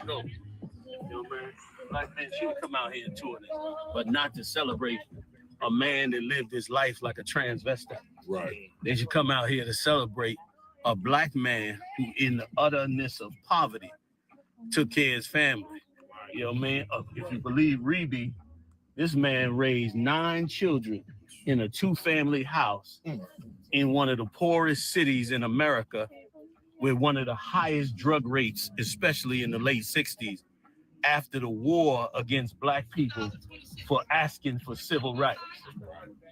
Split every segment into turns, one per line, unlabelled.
No, you know, man. Black men should come out here and tour this, but not to celebrate a man that lived his life like a transvestite.
Right.
They should come out here to celebrate a black man who, in the utterness of poverty, took care of his family. You know, man. If you believe Reby, this man raised 9 children in a 2-family house in one of the poorest cities in America, with one of the highest drug rates, especially in the late 60s, after the war against black people for asking for civil rights.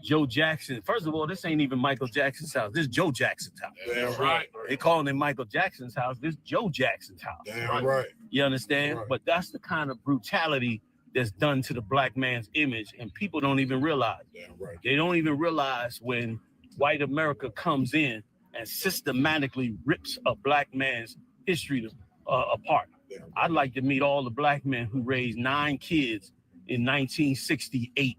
Joe Jackson, first of all, this ain't even Michael Jackson's house. This is Joe Jackson's house.
Damn right.
They calling it Michael Jackson's house. This is Joe Jackson's house.
Damn right.
You understand?
Right.
But that's the kind of brutality that's done to the black man's image, and people don't even realize.
Damn right.
They don't even realize when white America comes in and systematically rips a black man's history apart. I'd like to meet all the black men who raised 9 kids in 1968.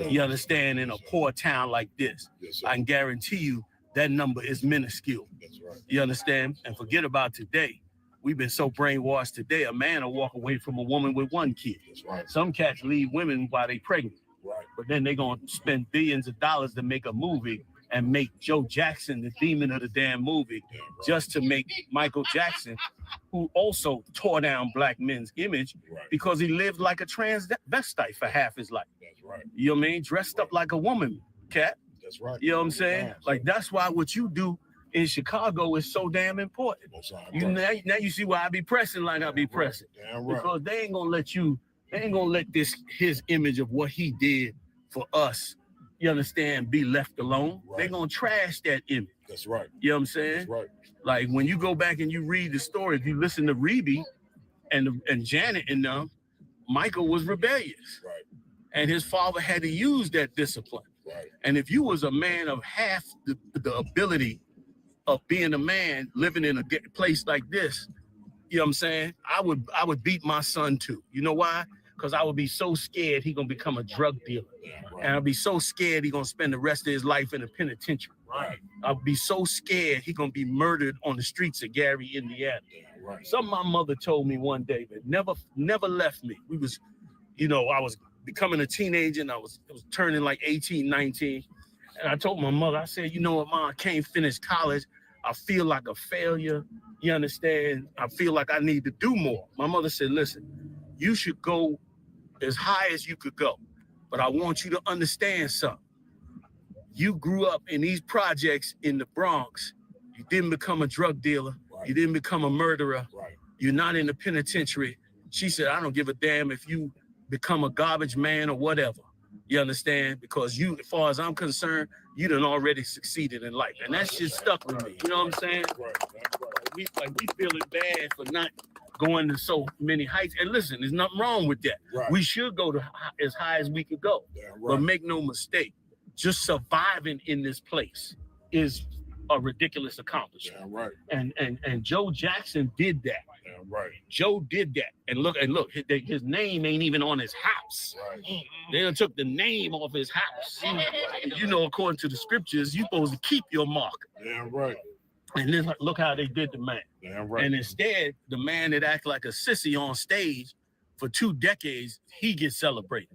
You understand? In a poor town like this.
Yes,
I can guarantee you that number is minuscule.
That's right.
You understand? And forget about today. We've been so brainwashed today. A man will walk away from a woman with 1 kid.
That's right.
Some cats leave women while they pregnant.
Right.
But then they're going to spend billions of dollars to make a movie and make Joe Jackson the demon of the damn movie, just to make Michael Jackson, who also tore down black men's image because he lived like a transvestite for half his life.
That's right.
You know what I mean? Dressed up like a woman, cat.
That's right.
You know what I'm saying? Like, that's why what you do in Chicago is so damn important. Now you see why I be pressing like I be pressing.
Damn right.
Because they ain't gonna let his image of what he did for us, you understand, be left alone. They're gonna trash that image.
That's right.
You know what I'm saying?
That's right.
Like, when you go back and you read the story, if you listen to Reby and Janet and them, Michael was rebellious.
Right.
And his father had to use that discipline.
Right.
And if you was a man of half the ability of being a man living in a place like this, you know what I'm saying? I would beat my son too. You know why? Because I would be so scared he gonna become a drug dealer. And I'd be so scared he gonna spend the rest of his life in a penitentiary.
Right.
I'd be so scared he gonna be murdered on the streets of Gary, Indiana.
Right.
Something my mother told me one day that never left me. We was, I was becoming a teenager and I was turning like 18, 19. And I told my mother, I said, you know what, Mom, I can't finish college. I feel like a failure. You understand? I feel like I need to do more. My mother said, listen, you should go as high as you could go. But I want you to understand something. You grew up in these projects in the Bronx. You didn't become a drug dealer. Right. You didn't become a murderer. Right. You're not in the penitentiary. She said, I don't give a damn if you become a garbage man or whatever. You understand? Because you, as far as I'm concerned, you done already succeeded in life. And that shit stuck with me. You know what I'm saying? We feeling bad for not going to so many heights. And listen, there's nothing wrong with that. Right. We should go to as high as we could go. But make no mistake, just surviving in this place is a ridiculous accomplishment. And Joe Jackson did that. Joe did that. And look, his name ain't even on his house. They done took the name off his house. You know, according to the scriptures, you're supposed to keep your mark. And then look how they did the man. And instead, the man that act like a sissy on stage for 2 decades, he gets celebrated.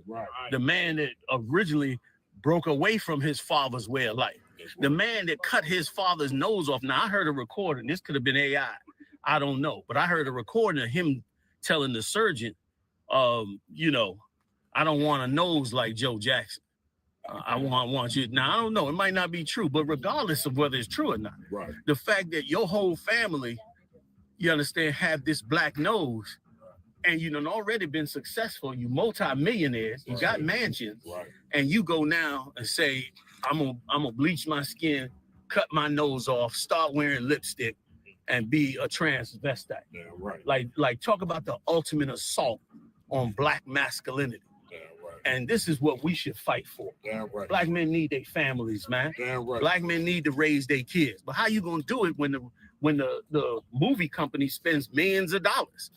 The man that originally broke away from his father's way of life. The man that cut his father's nose off. Now, I heard a recording. This could have been AI. I don't know. But I heard a recording of him telling the surgeon, I don't want a nose like Joe Jackson. I want you. Now, I don't know. It might not be true. But regardless of whether it's true or not, the fact that your whole family, you understand, have this black nose, and you done already been successful, you multi-millionaires, you got mansions, and you go now and say, I'm gonna bleach my skin, cut my nose off, start wearing lipstick, and be a transvestite. Like talk about the ultimate assault on black masculinity. And this is what we should fight for. Black men need their families, man. Black men need to raise their kids. But how you gonna do it when the movie company spends millions of dollars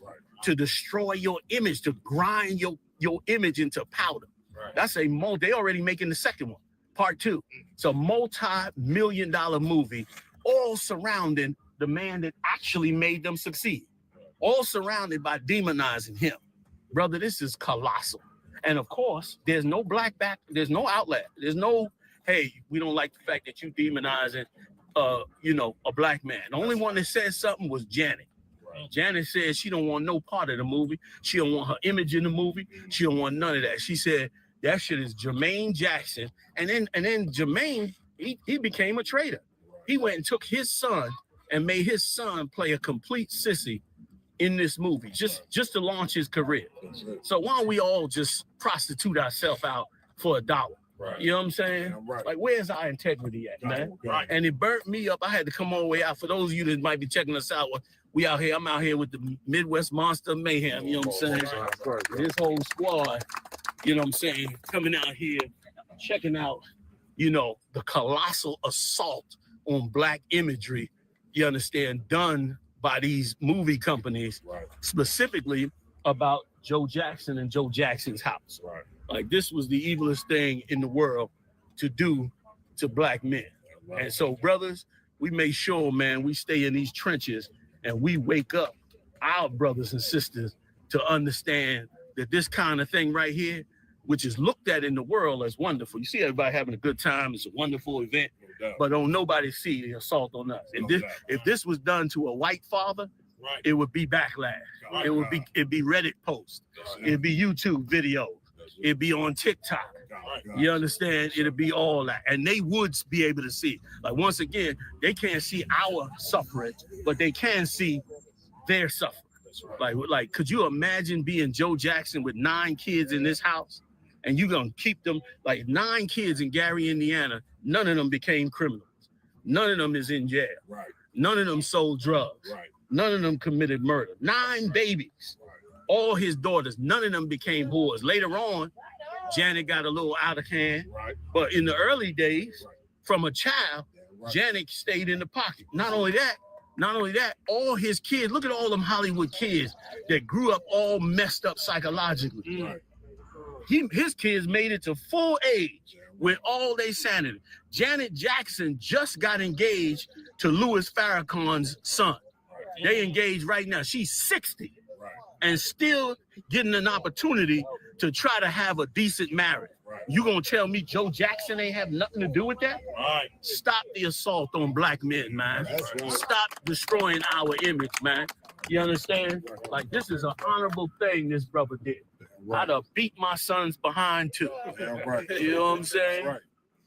to destroy your image, to grind your image into powder? That's they already making the second one, part 2. It's a multi-million-dollar movie, all surrounding the man that actually made them succeed. all surrounded by demonizing him. Brother, this is colossal. And of course, there's no there's no outlet. There's no, hey, we don't like the fact that you demonizing, a black man. The only one that said something was Janet. Right. Janet said she don't want no part of the movie. She don't want her image in the movie. She don't want none of that. She said that shit is Jermaine Jackson. And then Jermaine, he became a traitor. He went and took his son and made his son play a complete sissy in this movie, just to launch his career. So why don't we all just prostitute ourselves out for $1? Right. You know what I'm saying? Yeah, right. Like, where's our integrity at, man? Right. And it burnt me up. I had to come all the way out. For those of you that might be checking us out, we out here. I'm out here with the Midwest Monster Mayhem. You know what I'm saying? Right. This whole squad, you know what I'm saying, coming out here, checking out, the colossal assault on black imagery, you understand, done by these movie companies, right, specifically about Joe Jackson and Joe Jackson's house. Right. Like, this was the evilest thing in the world to do to black men. Right. And so, brothers, we make sure, man, we stay in these trenches and we wake up our brothers and sisters to understand that this kind of thing right here, which is looked at in the world as wonderful. You see everybody having a good time. It's a wonderful event, but don't nobody see the assault on us. If this was done to a white father, right, it would be backlash. Right. It'd be Reddit posts. Right. It'd be YouTube videos. It'd be on TikTok. Right. You understand? It'd be all that. And they would be able to see. Like, once again, they can't see our suffering, but they can see their suffering. Right. Like, could you imagine being Joe Jackson with 9 kids in this house? And you're going to keep them, like 9 kids in Gary, Indiana, none of them became criminals. None of them is in jail. Right. None of them sold drugs. Right. None of them committed murder. 9 babies, right, all his daughters, none of them became whores. Later on, Janet got a little out of hand. Right. But in the early days, right, from a child, right, Janet stayed in the pocket. Not only that, all his kids, look at all them Hollywood kids that grew up all messed up psychologically. Right. His kids made it to full age with all their sanity. Janet Jackson just got engaged to Louis Farrakhan's son. They engaged right now. She's 60 and still getting an opportunity to try to have a decent marriage. You gonna tell me Joe Jackson ain't have nothing to do with that? Right. Stop the assault on black men, man. Right. Stop destroying our image, man. You understand? Like, this is an honorable thing this brother did. Right. I'd have beat my sons behind too. Right. You know what I'm saying? Right.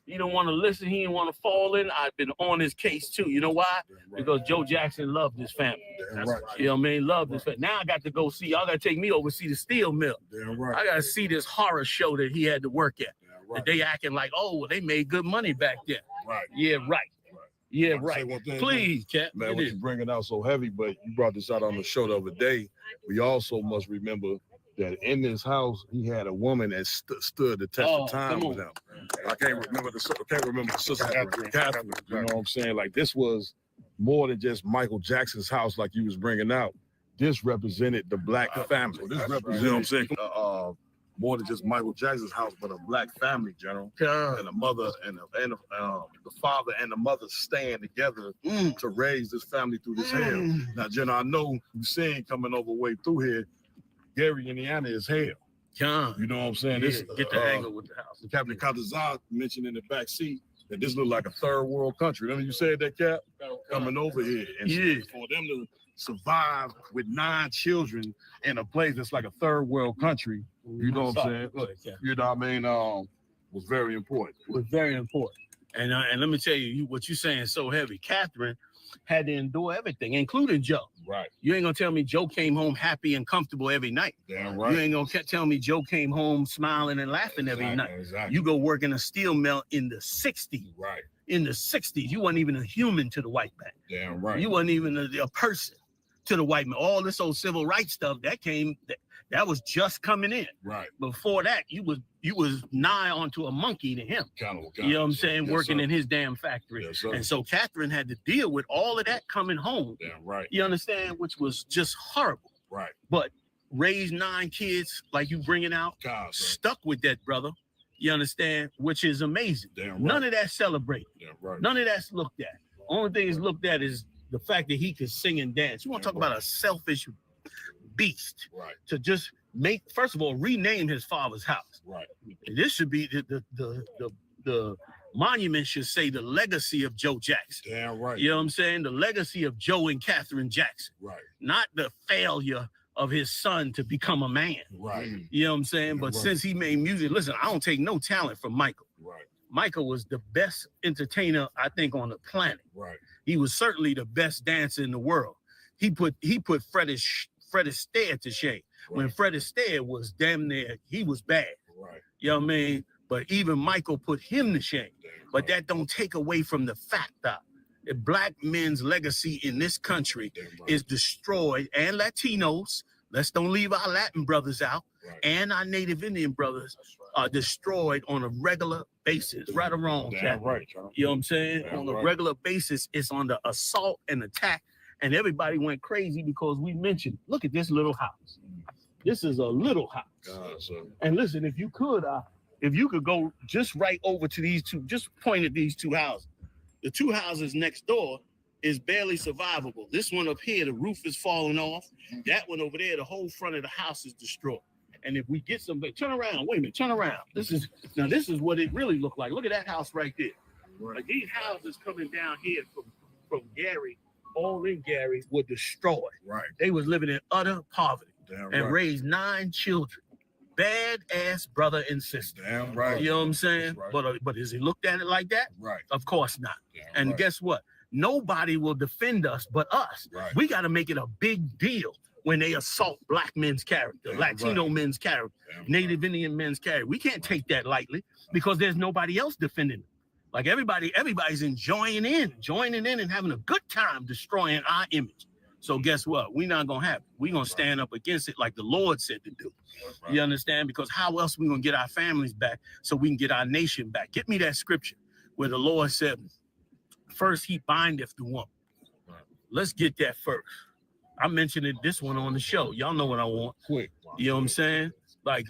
He don't want to listen. He didn't want to fall in. I've been on his case too. You know why? Right. Because Joe Jackson loved his family. Right. You know what I mean? Loved his family. Now I got to go see. Y'all got to take me over to see the steel mill. Right. I got to see this horror show that he had to work at. Right. That they acting like, oh, well, they made good money back then. Right. Yeah, right. Yeah, right. Please, Cap.
Man, what you bringing out so heavy, but you brought this out on the show the other day. We also must remember that in this house, he had a woman that stood the test of time with him. I can't remember the sister Catherine. You know what I'm saying? Like, this was more than just Michael Jackson's house, like you was bringing out. This represented the black family. This represented, you know what I'm saying? More than just Michael Jackson's house, but a black family, General. And the mother and the father and the mother staying together to raise this family through this hell. Now, General, I know you seen coming over way through here, Gary, Indiana is hell. You know what I'm saying? This
get the angle with the house.
Captain Katazar mentioned in the back seat that this looked like a third world country. Remember you said that, Cap? Coming over here. And for them to survive with 9 children in a place that's like a third world country, you know what I'm saying? Look, you know what I mean? Was very important.
Was very important. And let me tell you, what you're saying is so heavy. Catherine had to endure everything, including Joe.
Right.
You ain't gonna tell me Joe came home happy and comfortable every night.
Damn right.
You ain't gonna tell me Joe came home smiling and laughing every night. Exactly. You go work in a steel mill in the 60s.
Right.
In the 60s, you weren't even a human to the white man.
Damn right.
You wasn't even a person to the white man. All this old civil rights stuff that was just coming in.
Right.
Before that, you was nigh onto a monkey to him. You know what I'm saying? Yes, working in his damn factory. Yes, and so Catherine had to deal with all of that coming home.
Damn right.
You understand? Which was just horrible.
Right.
But raised 9 kids like you bringing out, stuck with that, brother. You understand? Which is amazing.
Damn right.
None of that celebrated.
Damn right.
None of that's looked at. Only thing is looked at is the fact that he could sing and dance. You want to talk about a selfish beast
Right.
to just first of all, rename his father's house.
Right.
This should be the monument should say the legacy of Joe Jackson.
Damn right.
You know what I'm saying? The legacy of Joe and Catherine Jackson.
Right.
Not the failure of his son to become a man.
Right.
You know what I'm saying? But since he made music, listen, I don't take no talent from Michael.
Right.
Michael was the best entertainer, I think, on the planet.
Right.
He was certainly the best dancer in the world. He put Fred Astaire to shame. When Fred Astaire was damn near, he was bad.
Right.
You know what I mean? But even Michael put him to shame. But that don't take away from the fact that black men's legacy in this country is destroyed, and Latinos, let's don't leave our Latin brothers out, and our Native Indian brothers are destroyed on a regular basis. Right or wrong, Jack?
Right.
You know what I'm saying? On a regular basis, it's on the assault and attack, and everybody went crazy because we mentioned, look at this little house. This is a little house. And listen, if you could go just right over to these two, just point at these two houses. The two houses next door is barely survivable. This one up here, the roof is falling off. That one over there, the whole front of the house is destroyed. And if we get somebody, turn around, wait a minute, turn around. This is what it really looked like. Look at that house right there. Like these houses coming down here from Gary, all in Gary, were destroyed.
Right.
They was living in utter poverty and
raised
raised 9 children. Bad ass brother and sister.
Damn right.
You know what I'm saying?
Right.
But is he looked at it like that?
Right.
Of course not.
Damn
And
right.
guess what? Nobody will defend us but us.
Right.
We got to make it a big deal when they assault black men's character,
Damn
Latino
right.
men's character,
Damn
Native Indian men's character. We can't take that lightly because there's nobody else defending them. Like everybody's joining in and having a good time destroying our image. So guess what? We're not going to have it. We're going to stand up against it like the Lord said to do.
Right.
You understand? Because how else we going to get our families back so we can get our nation back? Get me that scripture where the Lord said, first he bindeth the woman.
Right.
Let's get that first. I mentioned this one on the show. Y'all know what I want.
Quick.
You know what I'm saying? Like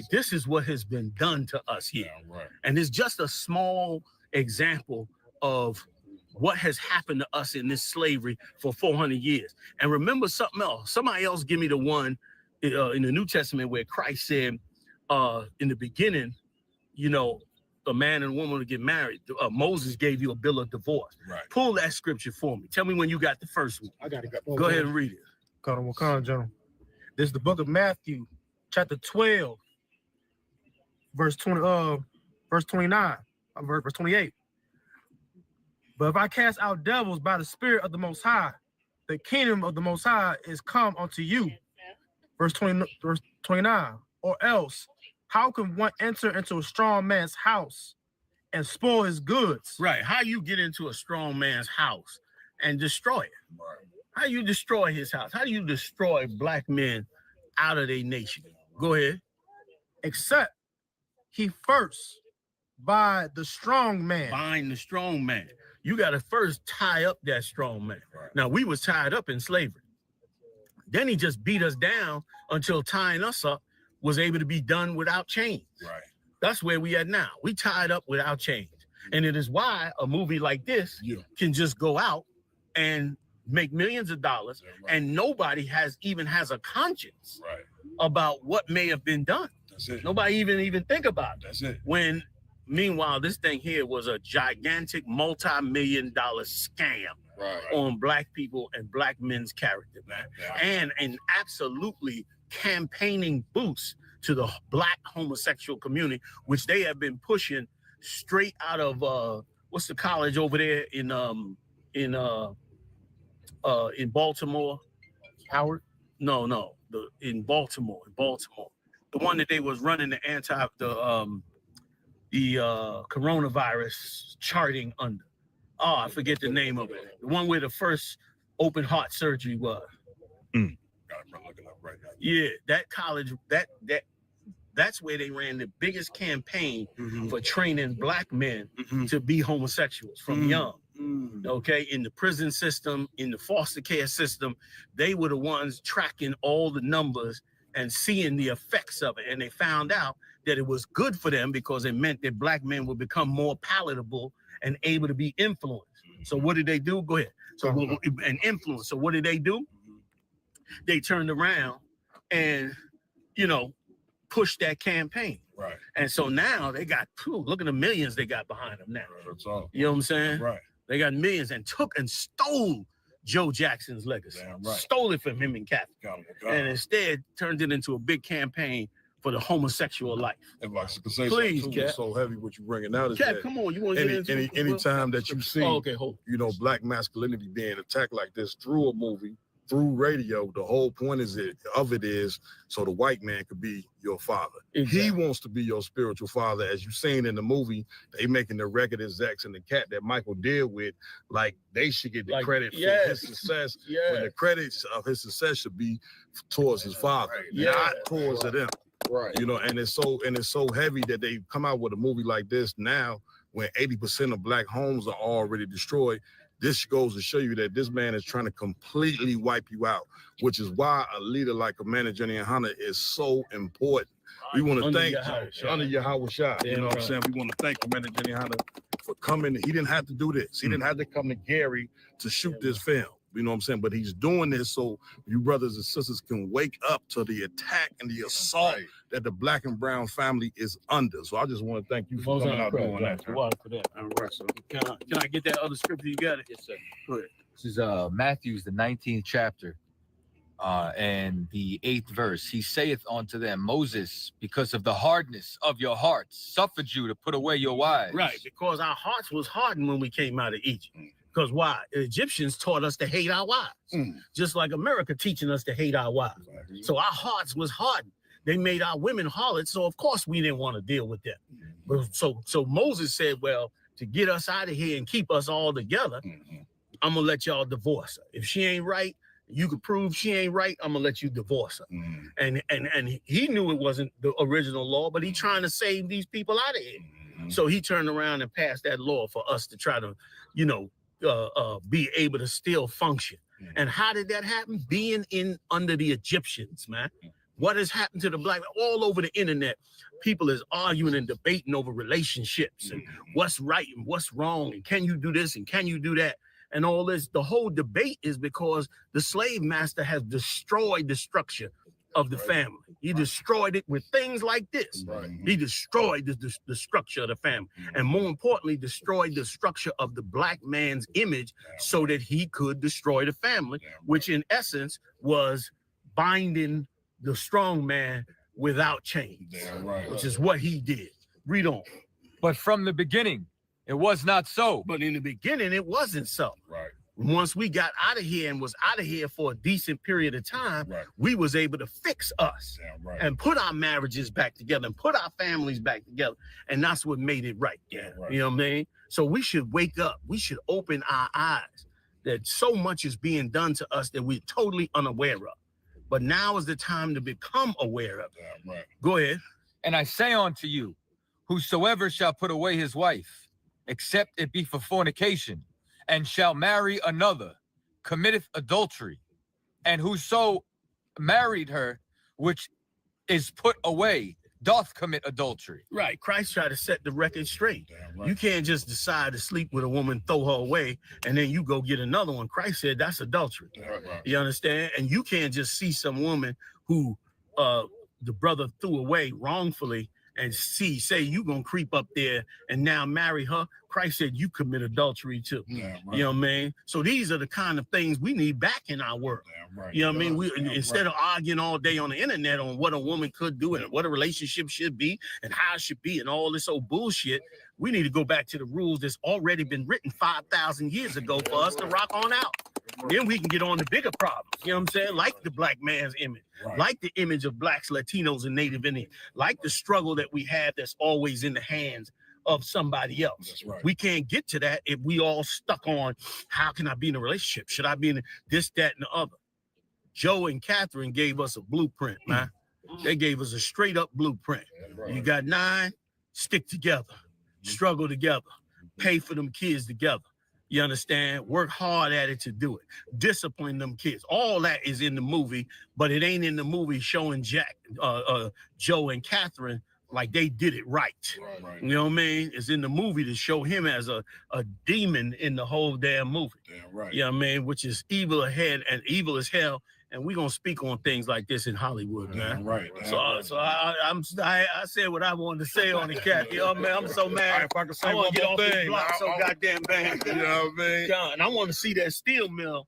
this is what has been done to us here.
Yeah, right.
And it's just a small example of what has happened to us in this slavery for 400 years. And remember something else. Somebody else give me the one in the New Testament where Christ said, in the beginning, you know, a man and a woman to get married. Moses gave you a bill of divorce.
Right.
Pull that scripture for me. Tell me when you got the first one.
I got it.
Go ahead and read it.
Wakanda, General. This is the book of Matthew, chapter 12, verse 29, verse 28. But if I cast out devils by the Spirit of the Most High, the kingdom of the Most High is come unto you. Verse 29. Or else, how can one enter into a strong man's house and spoil his goods?
Right. How you get into a strong man's house and destroy it?
Right.
How you destroy his house? How do you destroy black men out of their nation? Go ahead.
Except he first by the strong man.
Bind the strong man. You got to first tie up that strong man.
Right.
Now, we was tied up in slavery. Then he just beat us down until tying us up was able to be done without chains.
Right.
That's where we at now. We tied up without chains. And it is why a movie like this
Yeah.
can just go out and make millions of dollars,
Yeah, right.
and nobody has a conscience
Right.
about what may have been done.
That's it.
Nobody even think about it.
That's it.
When meanwhile, this thing here was a gigantic multi-million-dollar scam
Right.
on black people and black men's character, man.
Yeah.
And an absolutely campaigning boost to the black homosexual community, which they have been pushing straight out of what's the college over there in Baltimore?
Howard.
No, in Baltimore. The one that they was running the coronavirus charting under. Oh, I forget the name of it. The one where the first open heart surgery was.
Got it looking up right now.
Yeah, that college, that's where they ran the biggest campaign for training black men to be homosexuals from young. Okay, in the prison system, in the foster care system, they were the ones tracking all the numbers and seeing the effects of it. And they found out that it was good for them because it meant that black men would become more palatable and able to be influenced. So what did they do? Go ahead. So an influence. So what did they do? They turned around and, you know, push that campaign.
Right.
And so now they got, look at the millions they got behind them now.
That's all.
You know what I'm saying?
Right.
They got millions and took and stole Joe Jackson's legacy.
Damn right.
Stole it from him and Kathy. And instead turned it into a big campaign for the homosexual life.
If I could say
Please,
something too,
Cap.
it's so heavy what you bringing out is
Cap,
that
come on, you want to get into it?
anytime that you see,
okay, hold.
you know, black masculinity being attacked like this through a movie, through radio, the whole point is so the white man could be your father.
Exactly.
He wants to be your spiritual father. As you seen in the movie, they making the record execs and the cat that Michael did with, like they should get the credit for his success. When the credits of his success should be towards his father, not towards them.
Right.
You know, and it's so heavy that they come out with a movie like this now when 80% of black homes are already destroyed. This goes to show you that this man is trying to completely wipe you out, which is why a leader like Commander Jenny Hunter is so important. We want to thank under Yahweh Shah. You know what I'm saying? We want to thank Commander Jenny Hunter for coming. He didn't have to do this. He didn't have to come to Gary to shoot this film. You know what I'm saying? But he's doing this so you brothers and sisters can wake up to the attack and the assault that the black and brown family is under. So I just want to thank you for coming out doing that.
For that. All right, so can I get that other scripture? You got it? Yes, sir. Go ahead.
This is Matthew's the 19th chapter, and the 8th verse. He saith unto them, Moses, because of the hardness of your hearts, suffered you to put away your wives.
Right, because our hearts was hardened when we came out of Egypt. Because why? The Egyptians taught us to hate our wives, just like America teaching us to hate our wives. So our hearts was hardened. They made our women harlots, so of course we didn't want to deal with them. But so Moses said, well, to get us out of here and keep us all together, I'm gonna let y'all divorce her. If she ain't right, you can prove she ain't right, I'm gonna let you divorce her. And he knew it wasn't the original law, but he trying to save these people out of here. So he turned around and passed that law for us to try to, you know, be able to still function. And how did that happen? Being under the Egyptians, man. What has happened to the black all over the internet? People is arguing and debating over relationships and what's right and what's wrong and can you do this and can you do that and all this. The whole debate is because the slave master has destroyed the structure of the family. He destroyed it with things like this. He destroyed the structure of the family, and more importantly, destroyed the structure of the black man's image so that he could destroy the family, which in essence was binding the strong man without chains, which is what he did. Read on.
But from the beginning, it was not so.
But in the beginning, it wasn't so. Once we got out of here and was out of here for a decent period of time, we was able to fix us and put our marriages back together and put our families back together. And that's what made it right. You know what I mean? So we should wake up. We should open our eyes that so much is being done to us that we're totally unaware of. But now is the time to become aware of it. Go ahead.
And I say unto you, whosoever shall put away his wife, except it be for fornication, and shall marry another, committeth adultery. And whoso married her, which is put away, doth commit adultery.
Right. Christ tried to set the record straight. You can't just decide to sleep with a woman, throw her away, and then you go get another one. Christ said that's adultery. You understand? And you can't just see some woman who the brother threw away wrongfully and say you gonna creep up there and now marry her. Christ said you commit adultery too. You know what I mean? So these are the kind of things we need back in our world. You know what I mean? We instead of arguing all day on the internet on what a woman could do and what a relationship should be and how it should be and all this old bullshit, we need to go back to the rules that's already been written 5,000 years ago for us to rock on out. Then we can get on to bigger problems. You know what I'm saying? Like the black man's image, like the image of blacks, Latinos, and Native Indians, like the struggle that we have that's always in the hands of somebody else. We can't get to that if we all stuck on how can I be in a relationship? Should I be in this, that, and the other? Joe and Catherine gave us a blueprint, man. They gave us a straight up blueprint. You got 9, stick together, struggle together, pay for them kids together. You understand? Work hard at it to do it. Discipline them kids. All that is in the movie, but it ain't in the movie showing Joe and Catherine like they did it right. You know what I mean? It's in the movie to show him as a demon in the whole damn movie. You know what I mean? Which is evil ahead and evil as hell and we're gonna speak on things like this in Hollywood, man.
Right.
So I said what I wanted to say on the cat. You know, man, I'm so mad.
If I could say
I
one
want to get
more
off this
thing,
block so goddamn bad.
you know what I mean?
John, I want to see that steel mill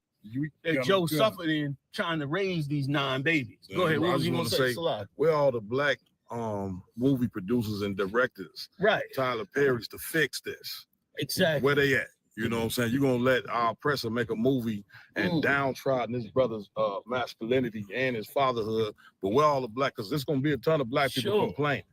that Joe suffered in trying to raise these 9 babies. Go ahead. What was you gonna say?
Where all the black movie producers and directors,
Right.
Tyler Perry's, to fix this?
Exactly.
Where they at? You know what I'm saying? You're gonna let our oppressor make a movie and downtrodden his brother's masculinity and his fatherhood, but where all the black, because there's gonna be a ton of black people complaining.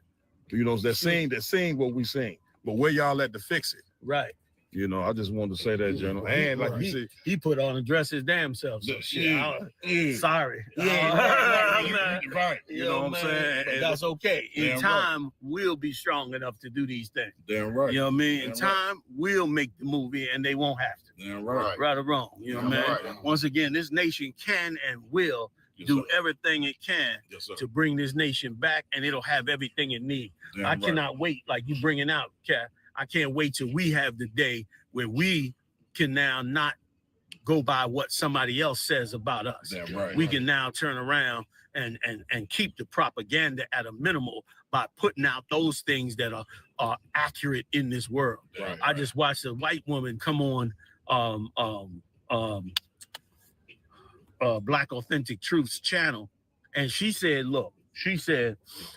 You know, they're seeing what we sing, but where y'all at to fix it?
Right.
You know, I just wanted to say that, General. And like you said,
he put on a dress his damn self. So sorry.
Right. You know what I'm saying?
But that's okay. In time, we'll be strong enough to do these things.
Damn right.
You know what I mean? In time, we'll make the movie and they won't have to.
Damn right.
Right or wrong. You know what I mean? Once again, this nation can and will do everything it can to bring this nation back, and it'll have everything it needs. I cannot wait, like you bringing out, Cat. I can't wait till we have the day where we can now not go by what somebody else says about us. We can now turn around and keep the propaganda at a minimal by putting out those things that are accurate in this world. I just watched a white woman come on Black Authentic Truth's channel, and she said, look,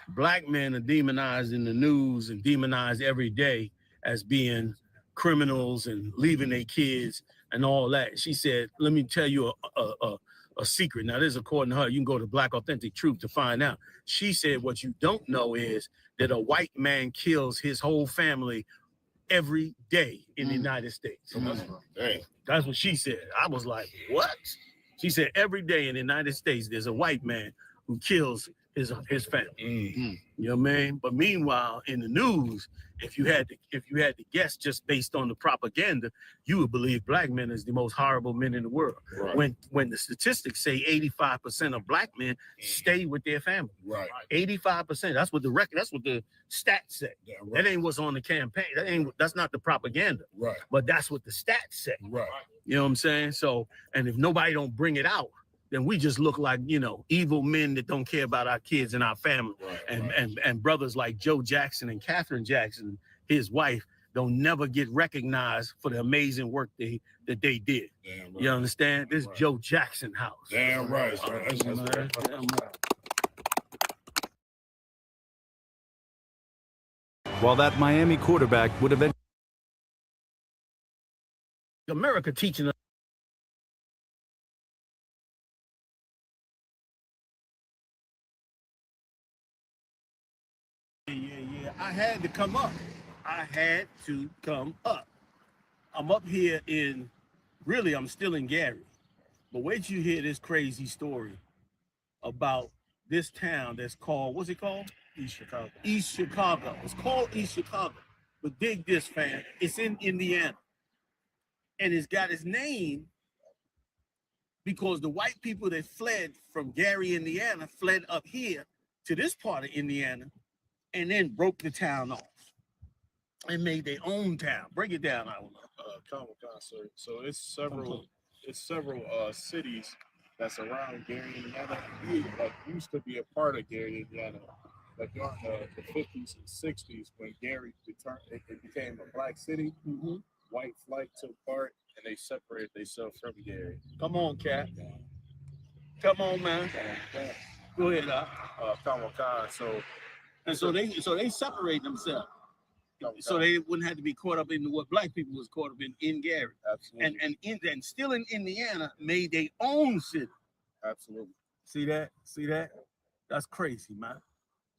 black men are demonized in the news and demonized every day as being criminals and leaving their kids and all that. She said, let me tell you a secret. Now, this is according to her. You can go to Black Authentic Truth to find out. She said, what you don't know is that a white man kills his whole family every day in the United States. That's what she said. I was like, what? She said, every day in the United States, there's a white man who kills his family. You know what I mean? But meanwhile, in the news, if you had to guess just based on the propaganda, you would believe black men is the most horrible men in the world. When the statistics say 85% of black men stay with their family. 85%. That's what the record. That's what the stats say. That ain't what's on the campaign. That's not the propaganda. But that's what the stats say. You know what I'm saying? So, and if nobody don't bring it out, then we just look like, you know, evil men that don't care about our kids and our family. And brothers like Joe Jackson and Catherine Jackson, his wife, don't never get recognized for the amazing work that they did. You understand? This is Joe Jackson house.
Damn right.
While that Miami quarterback would have
America teaching us. Yeah. I had to come up. I'm up here I'm still in Gary. But wait till you hear this crazy story about this town that's called, what's it called? East Chicago. East Chicago. It's called East Chicago. But dig this, fam. It's in Indiana. And it's got its name because the white people that fled from Gary, Indiana, fled up here to this part of Indiana and then broke the town off and made their own town. Break it down, I don't know.
Comic-Con, so it's several cities that's around Gary, Indiana. Like used to be a part of Gary, Indiana. Like during the 50s and 60s, when Gary it became a black city, white flight took part and they separated themselves from Gary.
Come on, Cat. Come on, man. Go ahead,
Comic-Con.
So they separate themselves. So they wouldn't have to be caught up in what black people was caught up in Gary.
Absolutely.
And still in Indiana made their own city.
Absolutely.
See that? That's crazy, man.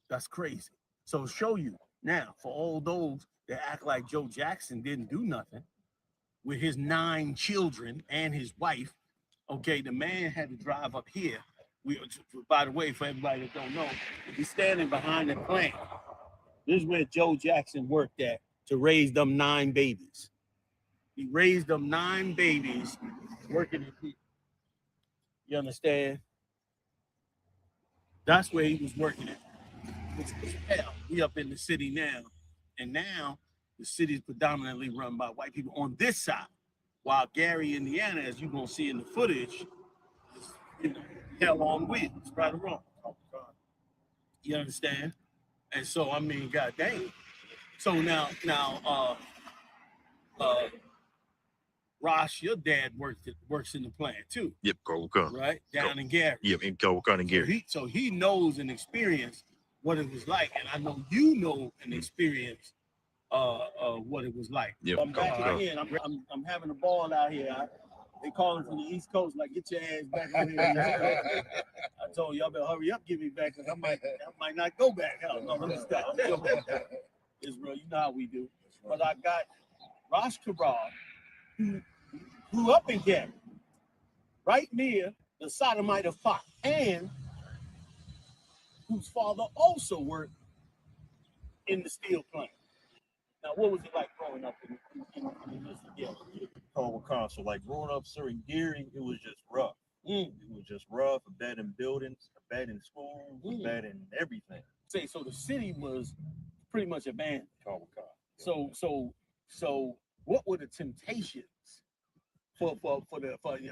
That's crazy. So show you now for all those that act like Joe Jackson didn't do nothing with his 9 children and his wife. Okay, the man had to drive up here. By the way, for everybody that don't know, he's standing behind the plant. This is where Joe Jackson worked at to raise them 9 babies. He raised them 9 babies working in here. You understand? That's where he was working at. Hell, we up in the city now. And now the city is predominantly run by white people on this side. While Gary, Indiana, as you're going to see in the footage, is, hell on wheels, right or wrong. You understand? And so I mean, god dang. So now Ross, your dad works in the plant too,
Yep, Carl Con.
right? Down in Gary.
Yep, in Carl Con and Gary.
So he knows and experienced what it was like, and I know you know and experience what it was like.
Yep.
I'm back again. I'm having a ball out here. They calling from the East Coast, like, get your ass back out here. I told y'all better hurry up, get me back, because I might not go back. Hell no, let me stop. Israel, you know how we do. But I got Rosh Kabral, who grew up in Gary, right near the Sodomite of Pot, and whose father also worked in the steel plant. Now, what was it like growing up in this Gary?
So like growing up, sir, in Gary, it was just rough. It was just rough, bad in buildings, bad in schools, bad in everything.
So the city was pretty much abandoned. So what were the temptations for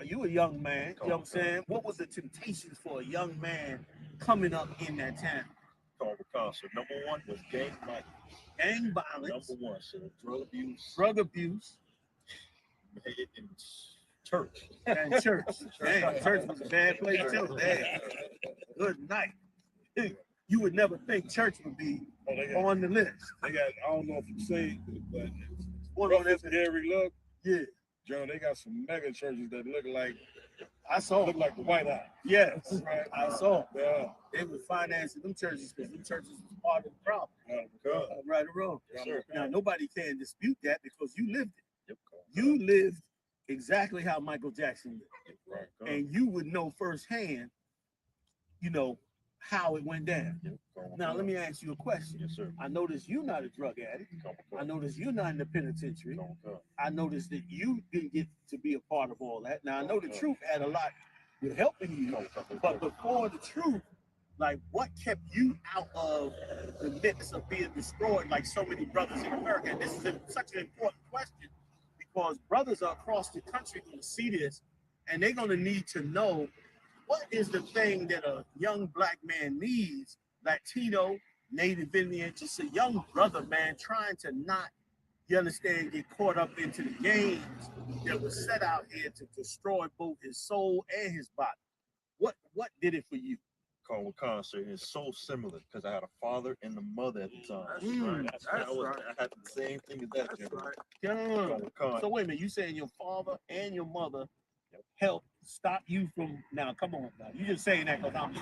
you a young man, you know what I'm saying? What was the temptations for a young man coming up in that town?
So number one was gang violence.
Gang violence.
Number one, so drug abuse.
Drug abuse.
And church.
And church. Damn, church was a bad place too. Damn. Good night. You would never think church would be on the list.
They got, I don't know if you say it, but
One on that.
Gary look,
Yeah.
John, they got some mega churches that look like
look
like the White House.
Yes,
Right.
I saw.
Yeah.
They were financing them churches because them churches was part of the problem. Right or wrong.
Yes, sir.
Now nobody can dispute that because you lived it.
Yep.
You lived exactly how Michael Jackson lived,
Right.
and you would know firsthand, you know, how it went down. Now let me ask you a question.
Yes, sir.
I noticed you're not a drug addict. I noticed you're not in the penitentiary. I noticed that you didn't get to be a part of all that. Now I know the truth had a lot with helping you, but before the truth, like what kept you out of the mix of being destroyed like so many brothers in America? And this is such an important question because brothers across the country going to see this and they're going to need to know what is the thing that a young black man needs, Latino, Native Indian, just a young brother, man, trying to not, you understand, get caught up into the games that was set out here to destroy both his soul and his body. What did it for you?
Concert is so similar because I had a father and a mother at the time. I had the same thing as that.
Yeah. So wait a minute, you saying your father and your mother helped stop you from, now come on now, you just saying that because I'm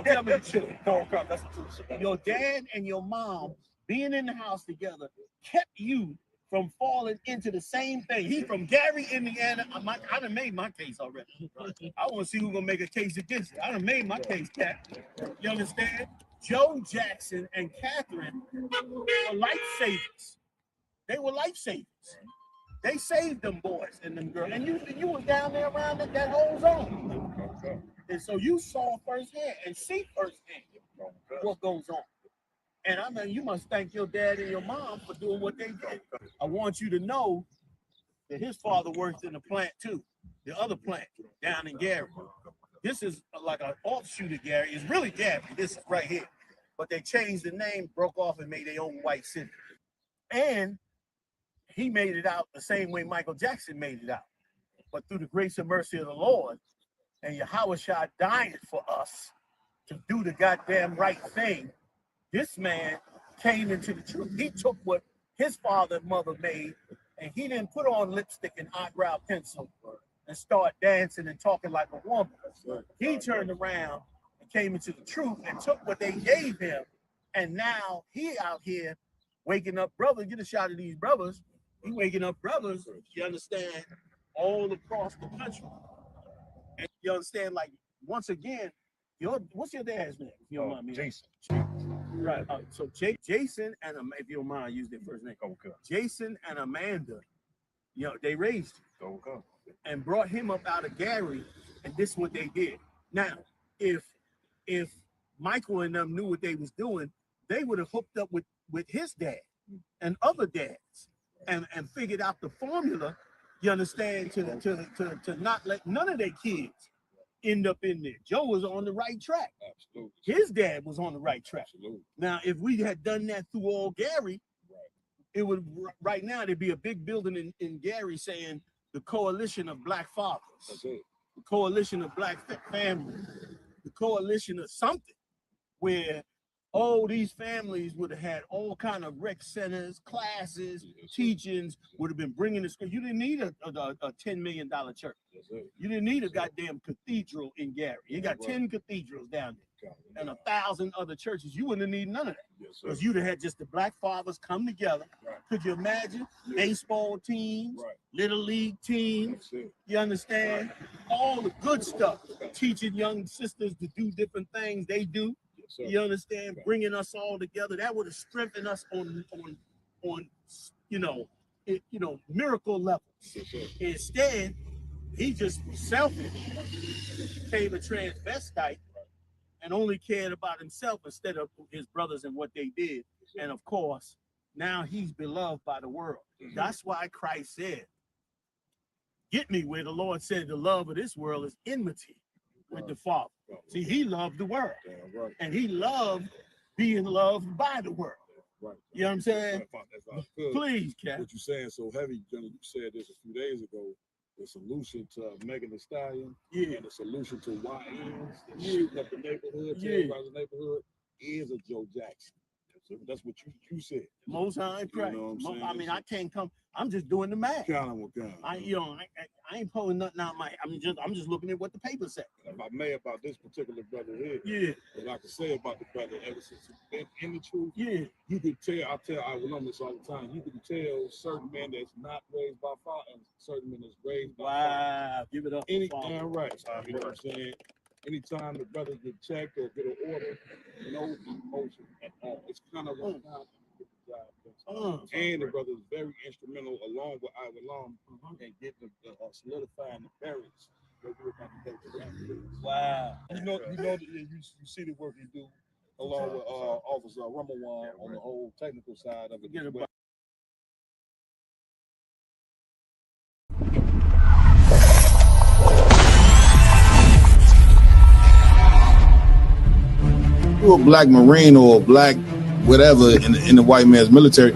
tell me the truth.
That's the truth.
Your dad and your mom being in the house together kept you from falling into the same thing. He from Gary, Indiana. I done made my case already. I want to see who's gonna make a case against it. I done made my case, Cat. You understand? Joe Jackson and Catherine were lifesavers. They were lifesavers. They saved them boys and them girls. And you was down there around that whole zone. And so you saw firsthand and see firsthand what goes on. And I mean, you must thank your dad and your mom for doing what they did. I want you to know that his father worked in the plant too, the other plant down in Gary. This is like an offshoot of Gary. It's really Gary. This is right here. But they changed the name, broke off, and made their own white city. And he made it out the same way Michael Jackson made it out. But through the grace and mercy of the Lord, and Yahushua dying for us to do the goddamn right thing, this man came into the truth. He took what his father and mother made, and he didn't put on lipstick and eyebrow pencil and start dancing and talking like a woman. He turned around and came into the truth and took what they gave him, and now he out here waking up brothers. Get a shot of these brothers. He waking up brothers, you understand, all across the country. And you understand, like, once again, what's your dad's name? If you don't mind me.
Jason.
Right. So Jason and if you don't mind, use their first name. Jason and Amanda, you know, they raised him and brought him up out of Gary, and this is what they did. Now, if Michael and them knew what they was doing, they would have hooked up with his dad and other dads and figured out the formula, you understand, to not let none of their kids end up in there. Joe was on the right track.
Absolutely.
His dad was on the right track.
Absolutely.
Now, if we had done that through all Gary, it would right now there'd be a big building in Gary saying the Coalition of Black Fathers,
That's it.
the Coalition of Black Families, the Coalition of something, where all these families would have had all kind of rec centers, classes, teachings, would have been bringing the school. You didn't need a $10 million church.
That's it.
You didn't need a goddamn cathedral in Gary. You got 10 cathedrals down there and 1,000 other churches. You wouldn't need none of that.
Yes, sir.
Because you'd have had just the Black fathers come together.
Right.
Could you imagine?
Yeah.
Baseball teams,
Right.
little league teams.
That's it.
You understand? All the good stuff. Teaching young sisters to do different things they do.
Yes, sir.
You understand? Bringing us all together. That would have strengthened us on miracle levels.
Yes, sir.
Instead, he just was selfish, became a transvestite, and only cared about himself instead of his brothers and what they did. And of course, now he's beloved by the world. That's why Christ said, get me where the Lord said the love of this world is enmity with the Father. See, he loved the world,
Damn right.
and he loved being loved by the world.
Right.
You know what I'm saying?
That's not good.
Please, Cat.
What you saying so heavy, Johnny, you said this a few days ago. The solution to Megan Thee Stallion
Yeah.
and the solution to YNs and shooting up the neighborhood, terrorizing the neighborhood, is a Joe Jackson. That's what you said.
Most High Christ.
know what I'm saying?
I mean, I can't come. I'm just doing the math.
Count on what count.
I ain't pulling nothing out my. I'm just looking at what the paper said.
If I may about this particular brother here,
Yeah,
what I can say about the brother ever since he's been in the truth,
yeah.
you could tell. I will know this all the time. You can tell certain men that's not raised by father and certain men that's raised by father.
Wow, give it up.
Any
for Father.
damn right. You know what I'm saying? Anytime the brother get checked or get an order, no emotion at all. It's kind of one time to get the job done. And the brother is very instrumental along with Iowa Long and getting solidifying the barriers.
Wow.
You see the work he do along with Officer Rumawan on the whole technical side of it.
Forget
as well.
about
you a black Marine or a black whatever in the white man's military,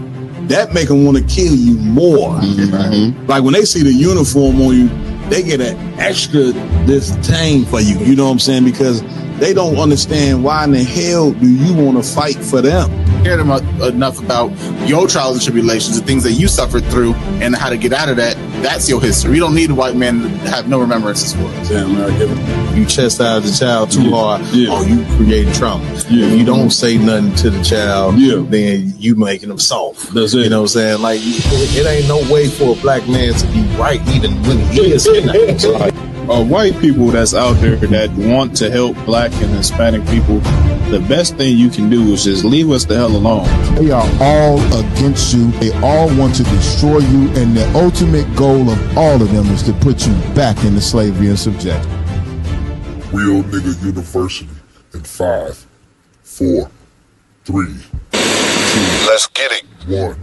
that make them want to kill you more.
Mm-hmm.
Like when they see the uniform on you, they get an extra disdain for you. You know what I'm saying? Because they don't understand why in the hell do you want to fight for them?
Cared enough about your trials and tribulations, the things that you suffered through, and how to get out of that. That's your history. You don't need a white man to have no remembrances for it.
Damn, man, you chastise the child too hard,
Yeah.
or you create trauma.
Yeah.
If you don't say nothing to the child, then you making them soft.
That's it.
You know what I'm saying? Like, it ain't no way for a black man to be right even when he is not.
White people that's out there that want to help black and Hispanic people, the best thing you can do is just leave us the hell alone.
They are all against you. They all want to destroy you. And the ultimate goal of all of them is to put you back into slavery and subjection.
Real Nigga University in 5, 4, 3, 2,
Let's get it.
1.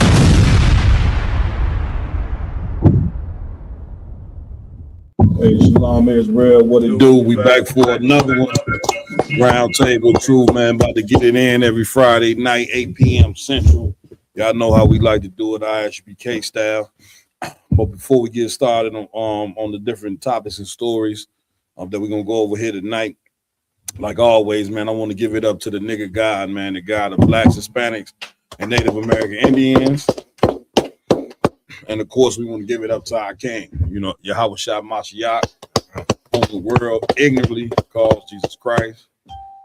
Hey, Shalom Israel, what it do? We back for another one. Round Table Truth, man. About to get it in every Friday night, 8 p.m. Central. Y'all know how we like to do it, ISBK style. But before we get started on the different topics and stories that we're gonna go over here tonight, like always, man, I want to give it up to the nigga God, man, the God of blacks, Hispanics, and Native American Indians. And of course, we want to give it up to our king, you know, Yahweh Shah Mashiach, whom the world ignorantly calls Jesus Christ.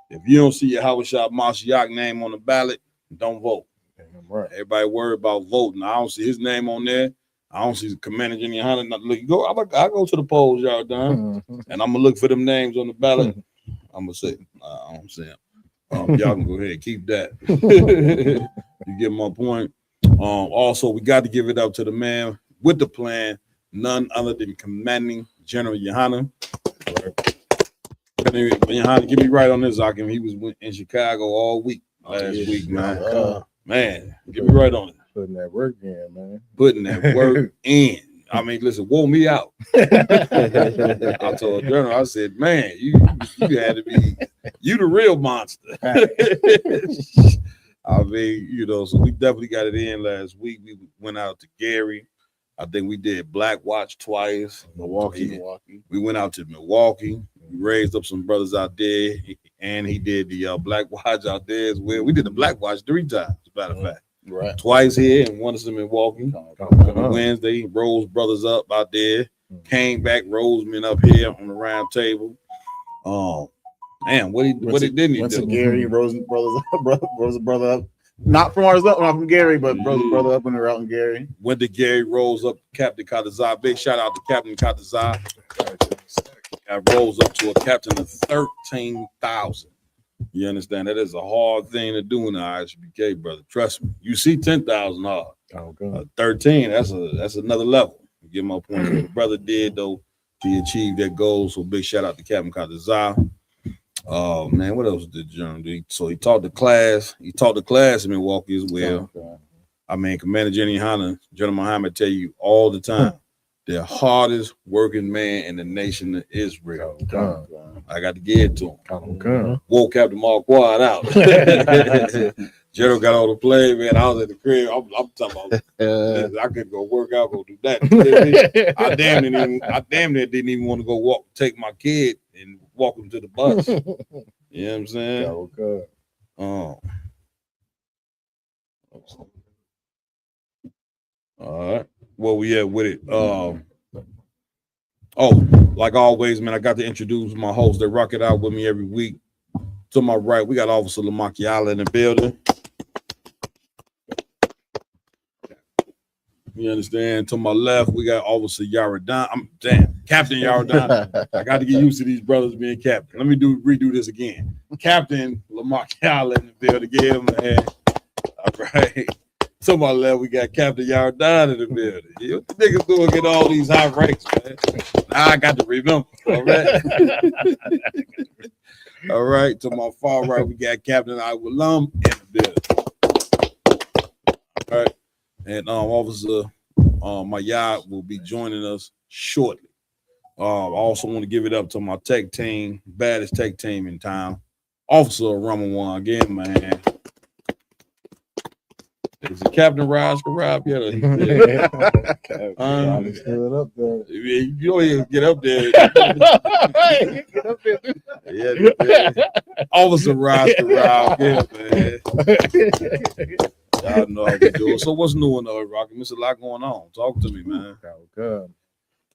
If you don't see Yahweh Shah Mashiach name on the ballot, don't vote.
Right.
Everybody worried about voting. I don't see his name on there. I don't see Commander Jenny Hunter. Look, I go to the polls, y'all done, and I'm gonna look for them names on the ballot. I'm gonna say, I'm saying, y'all can go ahead and keep that. You get my point. Also, we got to give it up to the man with the plan, none other than Commanding General Yohana. Yohana, get me right on this, Akim. He was in Chicago all week last week, man. Man, get me right on it.
Putting that work in, man.
Putting that work in.
I mean, listen, wore me out. I told General, I said, man, you had to be, you the real monster. I mean, you know, so we definitely got it in last week. We went out to Gary. I think we did Black Watch twice.
Milwaukee.
We went out to Milwaukee. We raised up some brothers out there, and he did the Black Watch out there as well. We did the Black Watch 3 times, as a matter of fact.
Right.
Twice here and once in Milwaukee. Wednesday, rose brothers up out there. Came back, rose men up here on the round table. Man, what didn't he
went
do?
to Gary, rose a brother up. Not from ours up, not from Gary, but rose a brother up when they were out in Gary.
Went to Gary, rose up Captain Katazai. Big shout out to Captain Katazai. I rose up to a captain of 13,000. You understand? That is a hard thing to do in the ISBK, brother. Trust me. You see 10,000 hard. 13, that's another level. You get my point. What the brother did, though, he achieved that goal. So big shout out to Captain Katazai. Oh man, what else did John do? So he taught the class. He taught the class in Milwaukee as well. I mean, Commander Jenny Hanna, General Muhammad tell you all the time, the hardest working man in the nation of Israel. I got to give it to him. Woke Captain Mark Quad out. General got on the plane, man. I was at the crib. I'm talking about I could go work out, go do that. I damn near didn't even want to go take my kid and walk him to the bus. You know what I'm saying? All right. Well, we at with it. Like always, man, I got to introduce my host that rock it out with me every week. To my right, we got Officer Lamakiala in the building. You understand? To my left, we got Officer Yaradan. Captain Yaradan. I got to get used to these brothers being captain. Let me redo this again. Captain Lamakiala in the building. Give him a hand. All right. To my left, we got Captain Yaradan in the building. What the niggas doing get all these high ranks, man? Now I got to remember. All right. All right. To my far right, we got Captain Iwalam in the building. All right. And Officer Mayad will be joining us shortly. I also want to give it up to my tech team, baddest tech team in town, Officer Ramawan again, man. Is it Captain Raj Karab yet?
Stood up there.
You don't even get up there.
Get up there.
Yeah. Officer Raj Karab, yeah, man. Y'all know how we do it. So what's new in the Hood Rocket? There's a lot going on. Talk to me, man.
Good.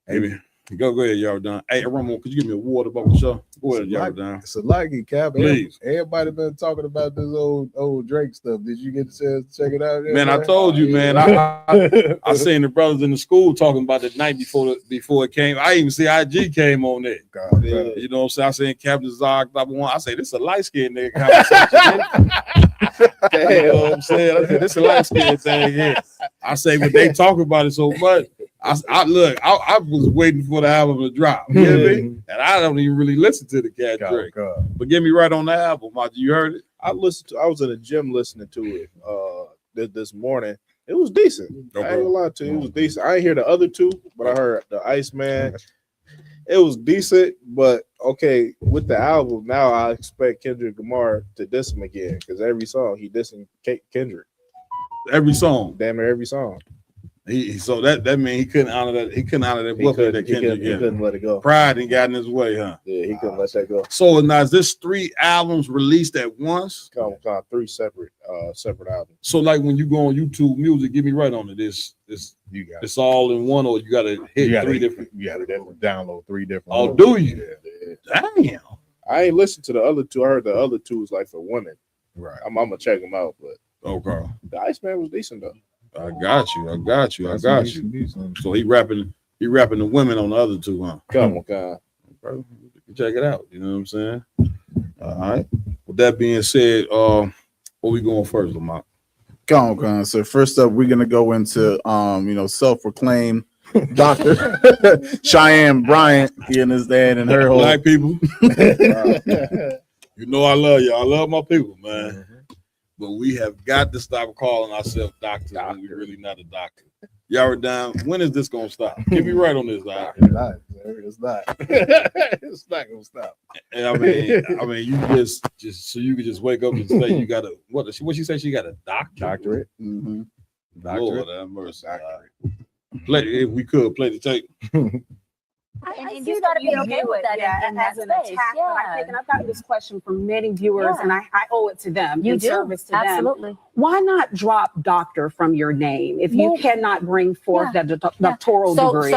Hey, go ahead, y'all done. Hey, Ramon, could you give me a water about the show? Go ahead, y'all done.
It's a lucky, Cap.
Please.
Everybody been talking about this old Drake stuff. Did you get a chance to check it out?
Man, I told you, man. I seen the brothers in the school talking about it the night before it came. I even see IG came on there. You know what I'm saying? I seen Captain Zog number one. I say this is a light skinned nigga conversation. You know what I'm saying? I said this is a light skinned thing here. I say, but they talk about it so much. I was waiting for the album to drop. You know what I mean? And I don't even really listen to the Cat Drake. But get me right on the album. You heard it?
I was in the gym listening to it this morning. It was decent. I ain't gonna lie to you. It was decent. I didn't hear the other two, but I heard the Iceman. It was decent, but okay, with the album, now I expect Kendrick Lamar to diss him again because every song he dissing Kendrick.
Every song.
Damn near every song.
So that means he couldn't honor that. He couldn't honor that booklet that Kendrick
He couldn't let it go.
Pride and got in his way, huh?
Yeah, he couldn't let that go.
So now is this 3 albums released at once?
Come 3 separate albums.
So like when you go on YouTube Music, get me right on it. It's all in one, or you gotta hit 3 different.
You gotta download 3 different.
Oh, do you? Yeah. Damn.
I ain't listened to the other 2. I heard the other 2 was like for women.
Right.
I'm gonna check them out, but
okay.
The Iceman was decent though.
I got you. So he rapping the women on the other 2, huh?
Come on, God.
Check it out. You know what I'm saying? All right. With that being said, where we going first, Lamont?
Go on. So first up, we're gonna go into self-proclaimed Dr. Cheyenne Bryant. He and his dad and her whole
black people. You know I love y'all. I love my people, man. But we have got to stop calling ourselves doctors when we're really not a doctor. Y'all are down. When is this gonna stop? Get me right on this, guy.
It's not, sir. It's not. It's not gonna stop.
And I mean, you just so you could just wake up and say you got a what she said she got a
doctorate. Mm-hmm.
Lord have mercy. Play if we could play the tape.
And you got to be okay with that in that
as an
space.
attack. But I think, and I've gotten this question from many viewers,
Yeah.
and I owe it to them.
You
in
do.
service to
Absolutely.
them. Why not drop doctor from your name if you cannot bring forth that doctoral degree?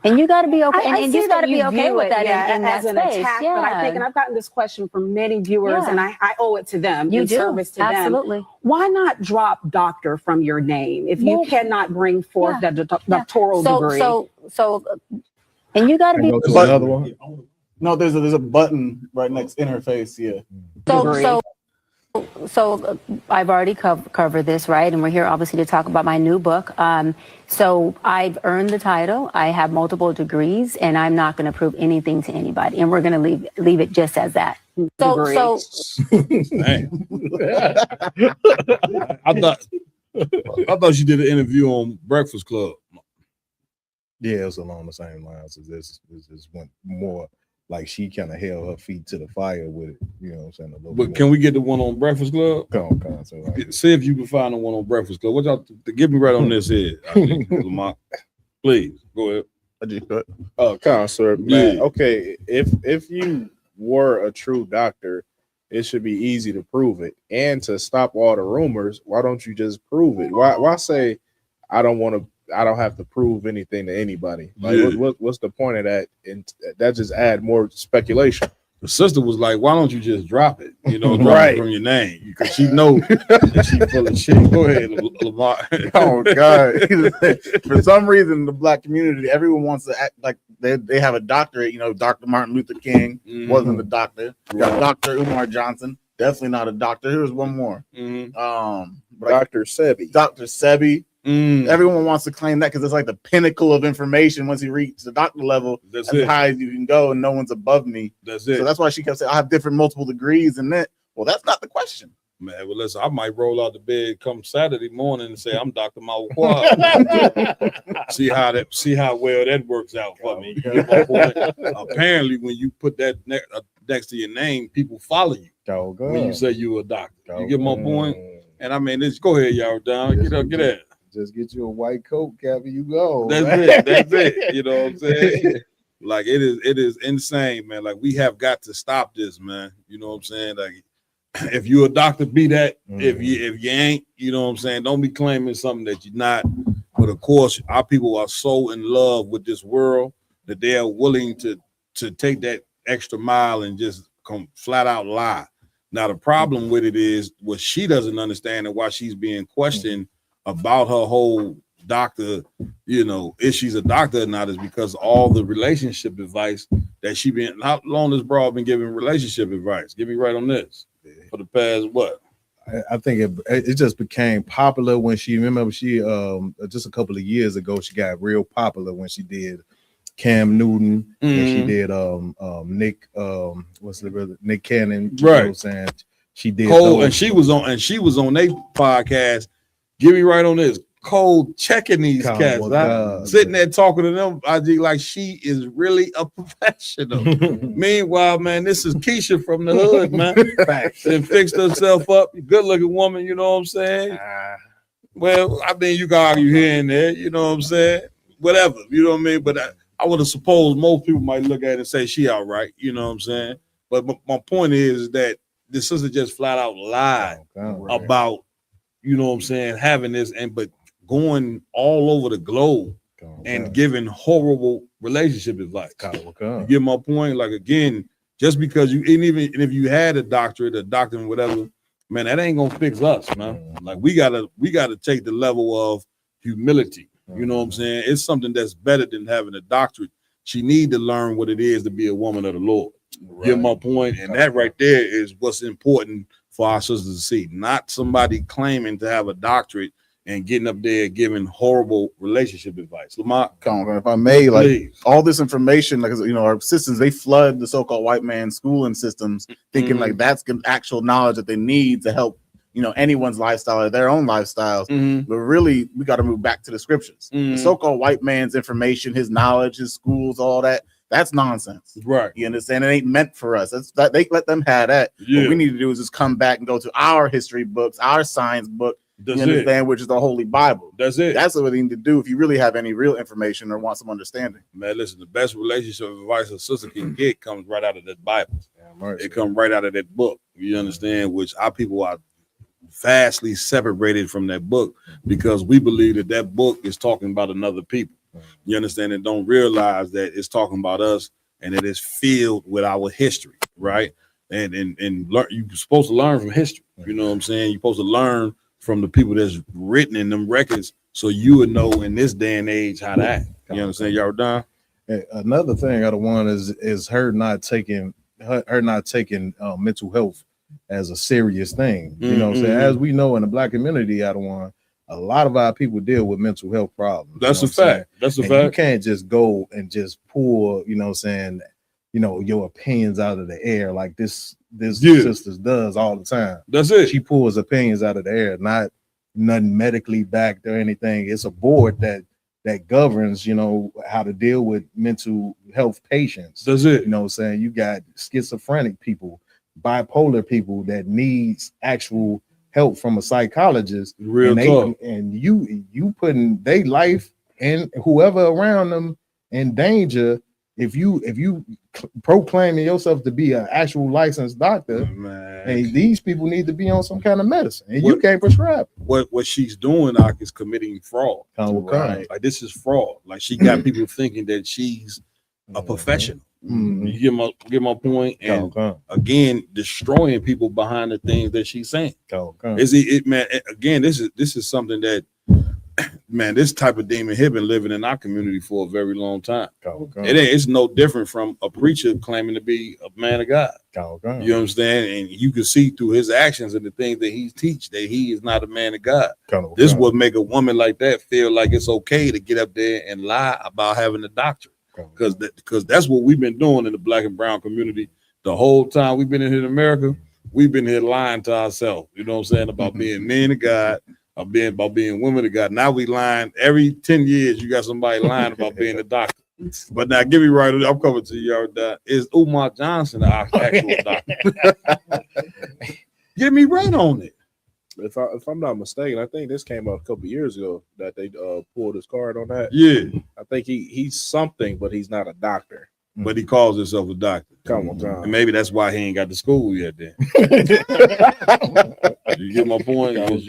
And you got to be okay.
I
And
see
you got to
that
be
you
okay
view
with
it,
that in that
as an
space.
attack. But I think, and I've gotten this question from many viewers,
Yeah.
and I owe it to them.
You
in
do.
service to
Absolutely.
them. Why not drop doctor from your name if you cannot bring forth that doctoral degree?
And you got to be.
Go to another one.
No, there's a button right next interface. Yeah.
So I've already covered this, right? And we're here obviously to talk about my new book. So I've earned the title. I have multiple degrees, and I'm not going to prove anything to anybody. And we're going to leave it just as that. So
I thought you did an interview on Breakfast Club.
Yeah, it's along the same lines as this. This went more like she kind of held her feet to the fire with it. You know what I'm saying? A little
But
more.
can we get the one on Breakfast Club?
Come on, so
See if you can find the one on Breakfast Club. What y'all give me right on this here, Lamont. Please go ahead.
I just got.
Counselor, man.
Yeah.
Okay, if you were a true doctor, it should be easy to prove it. And to stop all the rumors, why don't you just prove it? Why say I don't have to prove anything to anybody? Like,
Yeah.
what's the point of that? And that just add more speculation.
The sister was like, "Why don't you just drop it? You know, drop
Right.
it from your name because she know that she full of shit." Go ahead, Lamont.
Oh God! For some reason, the black community, everyone wants to act like they have a doctorate. You know, Dr. Martin Luther King wasn't a doctor. You got Dr. Umar Johnson, definitely not a doctor. Here's one more.
Dr. Sebi.
Dr. Sebi. Everyone wants to claim that because it's like the pinnacle of information. Once you reach the doctor level,
That's
as
it.
high as you can go, and no one's above me.
That's it.
So that's why she kept saying, "I have different multiple degrees," and that. Well, that's not the question.
Man, well, listen, I might roll out the bed come Saturday morning and say I'm Dr. Mawquad. see how well that works out for me. You get my point? Apparently, when you put that next to your name, people follow you. When you say you're a doctor, you get my point. And I mean, let's go ahead, y'all down. Get at.
Just get you a white coat, Cappy. You go.
That's
man.
it. That's it. You know what I'm saying? Like it is insane, man. Like we have got to stop this, man. You know what I'm saying? Like if you're a doctor, be that. If you ain't, you know what I'm saying? Don't be claiming something that you're not. But of course, our people are so in love with this world that they are willing to take that extra mile and just come flat out lie. Now the problem with it is what she doesn't understand and why she's being questioned about her whole doctor, you know, if she's a doctor or not, is because all the relationship advice that she been. How long has broad been giving relationship advice? Give me right on this. For the past what?
I think it just became popular when she just a couple of years ago she got real popular when she did Cam Newton and she did Nick what's the brother Nick Cannon, you know what I'm saying? She did
Cole, and she was on their podcast. Give me right on this. Cole checking these
Oh,
cats,
my God.
sitting there talking to them. I think like she is really a professional. Meanwhile, man, this is Keisha from the hood, man. And fixed herself up. Good looking woman, you know what I'm saying? Well, I mean, you can argue here and there, you know what I'm saying? Whatever, you know what I mean? But I would have supposed most people might look at it and say she all right, you know what I'm saying? But my point is that the sister just flat out lied about, you know what I'm saying, having this but going all over the globe and giving horrible relationship advice. You get my point? Like again, just because and if you had a doctorate, and whatever, man, that ain't gonna fix us, man. Like we gotta take the level of humility. You know what I'm saying? It's something that's better than having a doctorate. She need to learn what it is to be a woman of the Lord. Get my point? And that right there is what's important for our sisters to see. Not somebody claiming to have a doctorate and getting up there giving horrible relationship advice. Lamont,
if I may, like
please.
all this information, like you know, our systems, they flood the so-called white man schooling systems, thinking like that's the actual knowledge that they need to help anyone's lifestyle or their own lifestyles. But really, we got to move back to the scriptures. The so-called white man's information, his knowledge, his schools, all that. That's nonsense.
Right.
You understand? It ain't meant for us. They let them have that.
Yeah.
What we need to do is just come back and go to our history books, our science book,
That's
you understand, which is the Holy Bible.
That's it.
That's what we need to do if you really have any real information or want some understanding.
Man, listen, the best relationship advice a sister can get comes right out of that Bible. It comes right out of that book. You understand? Which our people are vastly separated from that book because we believe that that book is talking about another people. You understand? And don't realize that it's talking about us and that it's filled with our history, right? And learn, you're supposed to learn from history. You know what I'm saying? You're supposed to learn from the people that's written in them records so you would know in this day and age how to act. You understand? Y'all done?
Another thing I don't want is her not taking mental health as a serious thing. You know what I'm saying? As we know in the Black community, I don't want a lot of our people deal with mental health problems.
That's a fact. That's a fact.
You can't just go and just pull, your opinions out of the air like this sisters does all the time.
That's it.
She pulls opinions out of the air, not nothing medically backed or anything. It's a board that governs, how to deal with mental health patients.
That's it.
You know what I'm saying? You got schizophrenic people, bipolar people that needs actual help from a psychologist.
Real talk.
And you putting their life and whoever around them in danger if you proclaiming yourself to be an actual licensed doctor. Hey, these people need to be on some kind of medicine, and you can't prescribe it.
What she's doing, Doc, is committing fraud.
Right.
Like this is fraud. Like she got people thinking that she's a professional. You get my point, and again, destroying people behind the things that she's saying. Is it, man? Again, this is something that, man, this type of demon here been living in our community for a very long time. It's no different from a preacher claiming to be a man of God. You understand? And you can see through his actions and the things that he teach that he is not a man of God. This would make a woman like that feel like it's okay to get up there and lie about having a doctorate. Because that's what we've been doing in the Black and brown community the whole time we've been in here in America. We've been here lying to ourselves, you know what I'm saying, about being men of God, about being women of God. Now we lying every 10 years. You got somebody lying about being a doctor. But now give me right, I'm coming to you. Is Umar Johnson our actual doctor? Get me right on it.
If I'm not mistaken, I think this came out a couple of years ago that they pulled his card on that.
Yeah,
I think he's something, but he's not a doctor.
But he calls himself a doctor.
Come on, Tom.
And maybe that's why he ain't got to school yet. Then you get my point. I'm just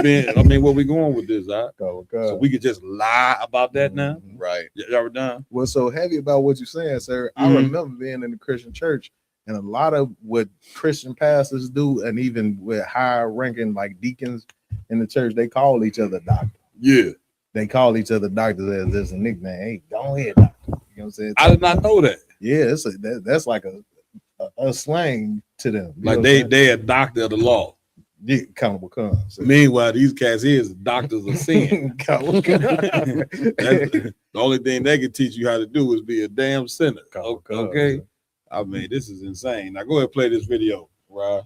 being. Where we going with this? So we could just lie about that now,
right?
Y'all done.
What's so heavy about what you're saying, sir? I remember being in the Christian church. And a lot of what Christian pastors do, and even with higher ranking like deacons in the church, they call each other doctor.
Yeah.
They call each other doctors as a nickname. Hey, go ahead, doctor. You know what I'm saying?
I did not know that.
Yeah, that's like a slang to them.
Like they a doctor of the law.
Yeah, accountable cons.
Meanwhile, these cats here is doctors of sin. The only thing they can teach you how to do is be a damn sinner. Okay. I mean, this is insane. Now go ahead and play this video, Raj.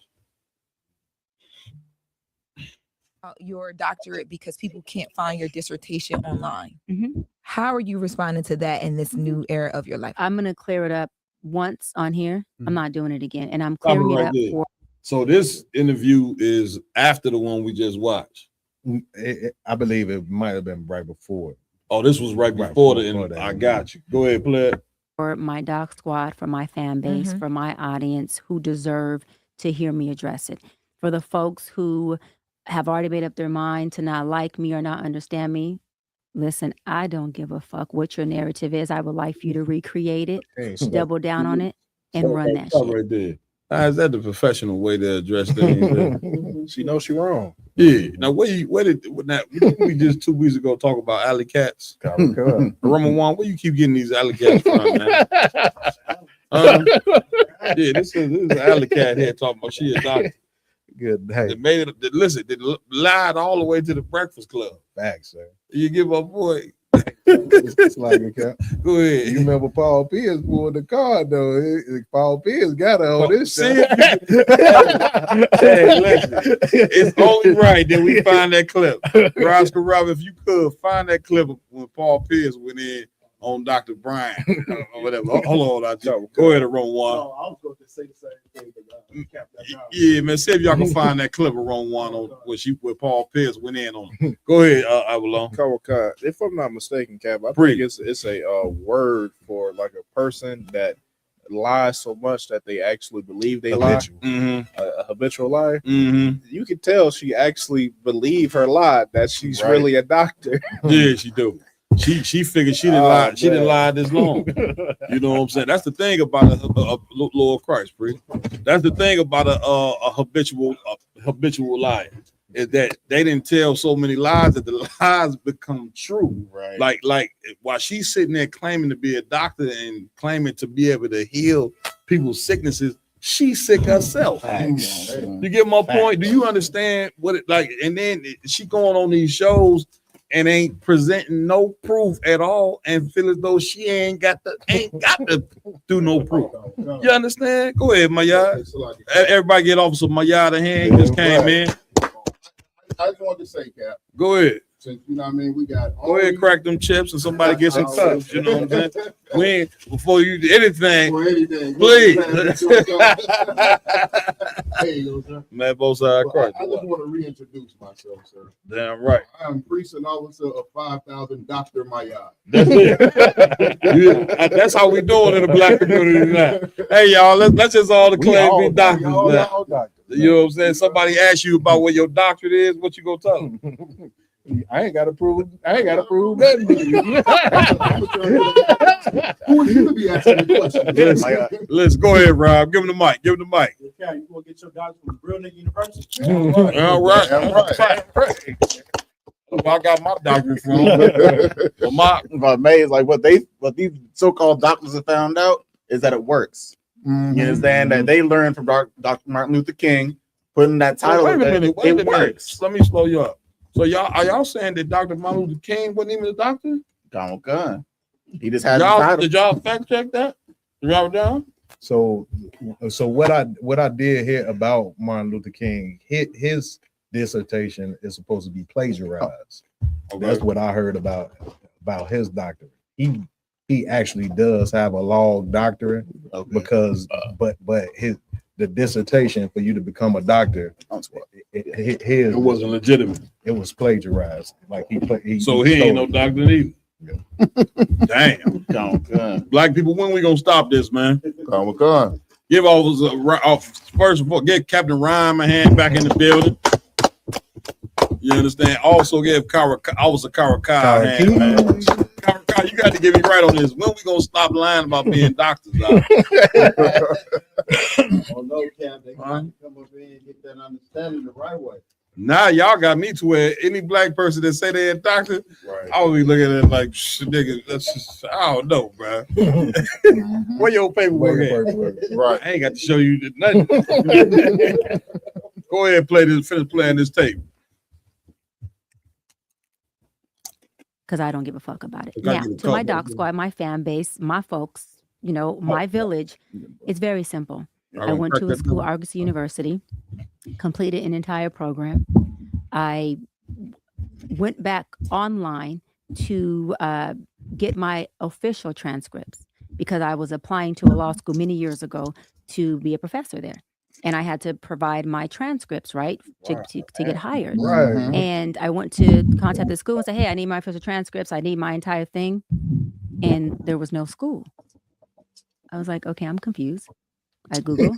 Your doctorate because people can't find your dissertation online. How are you responding to that in this new era of your life?
I'm going to clear it up once on here. I'm not doing it again. And I'm clearing it up for.
So this interview is after the one we just watched.
I believe it might have been right before.
Oh, this was right before the interview. I got you. Go ahead, play it.
For my doc squad, for my fan base, for my audience who deserve to hear me address it. For the folks who have already made up their mind to not like me or not understand me, listen, I don't give a fuck what your narrative is. I would like for you to recreate it, double down on it, and run that shit.
Right there. Is that the professional way to address things?
She knows she wrong.
Yeah. Now, we just 2 weeks ago talk about alley cats. Roman Juan, where you keep getting these alley cats from, man? Yeah, this is an alley cat here talking about she a doctor.
Good day.
They made it. Listen, they lied all the way to the Breakfast Club.
Facts, sir.
You give my boy
It's like a cap.
Go ahead.
You remember Paul Pierce pulled the card though. Paul Pierce got her on this
See
shit.
Hey, listen, it's only right that we find that clip. Roscoe Rob, if you could find that clip of when Paul Pierce went in on Dr. Brian or whatever. Hold on, go ahead and run one.
I was going to say the same thing.
Yeah, man. See if y'all can find that clip of Rome One on where Paul Pierce went in on him. Go ahead, Avalon.
Kawakad. If I'm not mistaken, Cap, I
Preach.
think it's a word for like a person that lies so much that they actually believe they
Habitual.
lie.
Mm-hmm.
A habitual liar.
Mm-hmm.
You can tell she actually believed her lie that she's
Right.
really a doctor.
Yeah, she do. She figured she didn't lie. She didn't lie this long. You know what I'm saying? That's the thing about a Lord Christ, Pre. That's the thing about a habitual liar is that they didn't tell so many lies that the lies become true.
Right.
Like while she's sitting there claiming to be a doctor and claiming to be able to heal people's sicknesses, she's sick herself. You get my point? Do you understand what it like? And then she going on these shows and ain't presenting no proof at all, and feel as though she ain't got to do no proof. You understand? Go ahead, Mayad. Everybody get off some Mayad hand. Just came in.
I just wanted to say, Cap.
Go ahead.
Since you know what I mean, we got
Go ahead, crack them chips, and somebody get some cups. You know what I'm saying? We ain't, before you do anything, please. Man, both sides Christ.
I just want to reintroduce myself, sir.
Damn right.
I am priest and officer of 5,000 Dr. Mayad.
That's it. Yeah, that's how we doing in the black community now. Hey, y'all, let's just all declare be doctors now. You know what I'm saying? Somebody asks you about what your doctorate is, what you gonna tell them?
I ain't gotta prove nothing.
Who are you to be asking the question?
Let's go ahead, Rob. Give him the mic. Give him the mic.
Okay, you gonna get your doctor from Real Nigga University?
All right. I got my doctorate from.
I'm amazed, like what these so-called doctors have found out is that it works. You understand that they learned from Dr. Martin Luther King, putting that title.
Wait a minute. Wait a minute.
Works.
Let me slow you up. So y'all saying that Dr. Martin Luther King wasn't even a doctor?
Donald Gunn. He just had the title.
Did y'all fact check that? Y'all down?
So what I did hear about Martin Luther King, his dissertation is supposed to be plagiarized.
Okay.
That's what I heard about his doctorate. He actually does have a law doctorate because but the dissertation for you to become a doctor, it
wasn't legitimate.
It was plagiarized. Like he
So he ain't no doctor either. Damn. Black people, when we gonna stop this, man?
Come.
Give first of all, get Captain Ryan my hand back in the building. You understand? Also give Officer Karakar a hand, man. Karakar, you got to get me right on this. When we gonna stop lying about being doctors?
Oh no, Cap, they come up in and get that understanding the right way.
Now y'all got me to where any black person that say they're a doctor, I would be looking at it like, nigga, that's just, I don't know, bro. Where your paperwork at? Right. I ain't got to show you nothing. Go ahead and finish playing this tape.
Because I don't give a fuck about it.
Okay,
Now,
you
to my
talk.
doc squad, my fan base, my folks, my village, it's very simple. I went to a school, Argosy University, completed an entire program. I went back online to get my official transcripts because I was applying to a law school many years ago to be a professor there. And I had to provide my transcripts, right, to get hired.
Right.
And I went to contact the school and say, hey, I need my official transcripts. I need my entire thing. And there was no school. I was like, okay, I'm confused. I Google.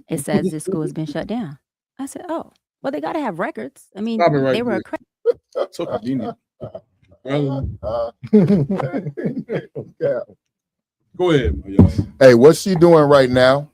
It says this school has been shut down. I said, oh, well, they got to have records. I mean,
Stop it right
they were
there. So convenient. Go ahead.
Hey, what she doing right now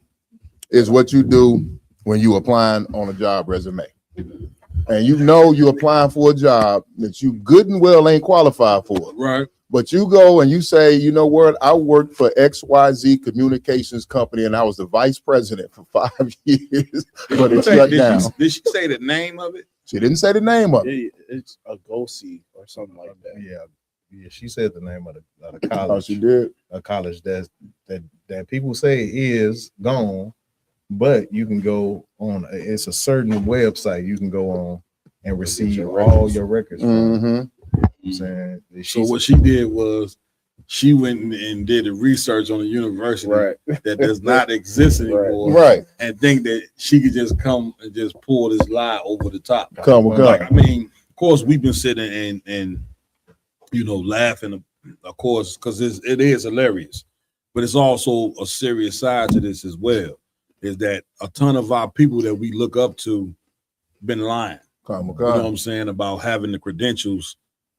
is what you do when you applying on a job resume. And you're applying for a job that you good and well ain't qualified for.
Right.
But you go and you say, you know what? I worked for XYZ Communications Company and I was the vice president for 5 years, but it's shut down.
Did she say the name of it?
She didn't say the name of it.
It's Agosi or something like that.
Yeah. Yeah, she said the name of the college.
Oh, she did.
A college that people say is gone, but you can go on. It's a certain website you can go on and receive all your records. From. I'm saying.
So what she did was she went and did the research on the university that does not exist anymore,
Right.
and think that she could just come and just pull this lie over the top.
Like,
I mean, of course, we've been sitting and laughing, of course, because it is hilarious, but it's also a serious side to this as well. Is that a ton of our people that we look up to been lying? You know what I'm saying about having the credentials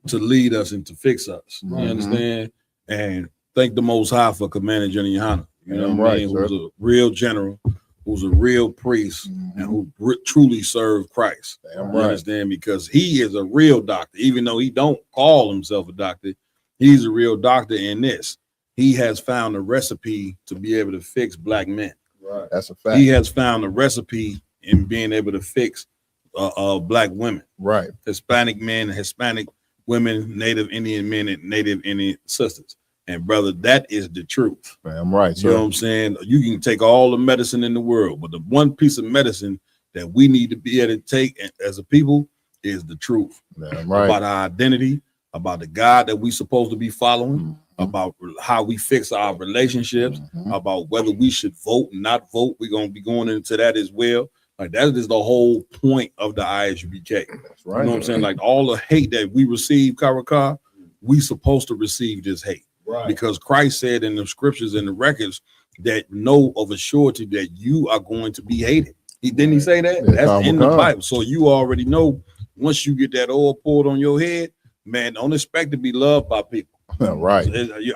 to lead us and to fix us. You understand? And thank the Most High for Commander Jenny Yohana. You know what I mean? Who's a real general, who's a real priest, and who truly served Christ. You understand? Because he is a real doctor, even though he don't call himself a doctor. He's a real doctor in this. He has found a recipe to be able to fix black men.
Right. That's a fact.
He has found a recipe in being able to fix black women.
Right.
Hispanic men, Hispanic women, Native Indian men, and Native Indian sisters. And brother, that is the truth.
I'm right.
You know what I'm saying? You can take all the medicine in the world, but the one piece of medicine that we need to be able to take as a people is the truth. About our identity, about the God that we supposed to be following, about how we fix our relationships, about whether we should vote and not vote. We're gonna be going into that as well. Like that is the whole point of the ISUBK. That's
right.
You know what I'm saying? Like all the hate that we receive, Karakar, we supposed to receive this hate. Right. Because Christ said in the scriptures and the records that know of a surety that you are going to be hated. Didn't he say that?
Yeah,
that's in the Bible. So you already know once you get that oil poured on your head, man, don't expect to be loved by people.
Right.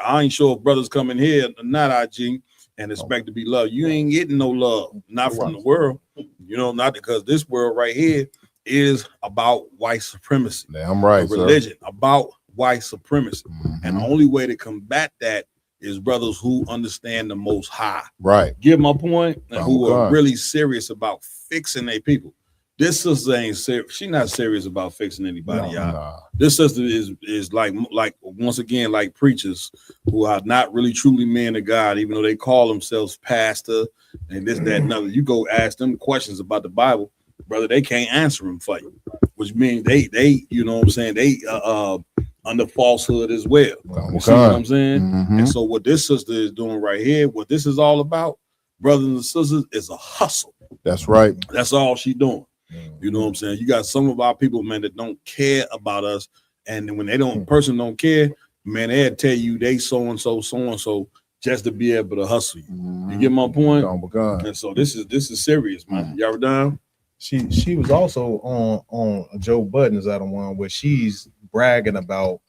I ain't sure if brothers come in here, not IG, and expect to be loved. You ain't getting no love, not from the world. You know, not because this world right here is about white supremacy.
Damn right.
Religion about white supremacy. And the only way to combat that is brothers who understand the Most High.
Right.
Get my point? And who are really serious about fixing their people. This sister ain't serious. She's not serious about fixing anybody, y'all. This sister is like once again, like preachers who are not really truly men of God, even though they call themselves pastor and this, that, and other. You go ask them questions about the Bible, brother, they can't answer them for you. Which means they you know what I'm saying, they under falsehood as well. You see what I'm saying? And so what this sister is doing right here, what this is all about, brothers and sisters, is a hustle.
That's right.
That's all she doing. You know what I'm saying? You got some of our people, man, that don't care about us. And when they don't care, man, they'll tell you they so-and-so just to be able to hustle you. You get my point? And so this is serious, man. Y'all down?
She was also on Joe Budden's other one where she's bragging about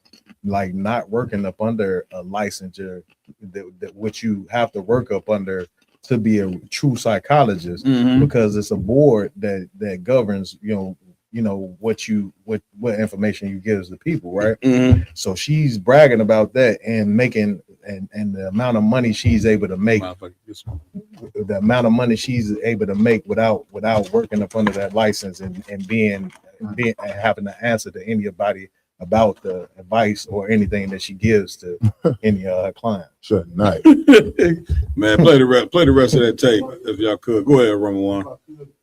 like not working up under a licensure that which you have to work up under to be a true psychologist, because it's a board that governs you know what information you give to the people, right? So she's bragging about that and making and the amount of money she's able to make, the amount of money she's able to make without working up under that license and being having to answer to anybody about the advice or anything that she gives to any of her clients.
Sure, nice.
Man, play the rest of that tape if y'all could. Go ahead, Ramawan.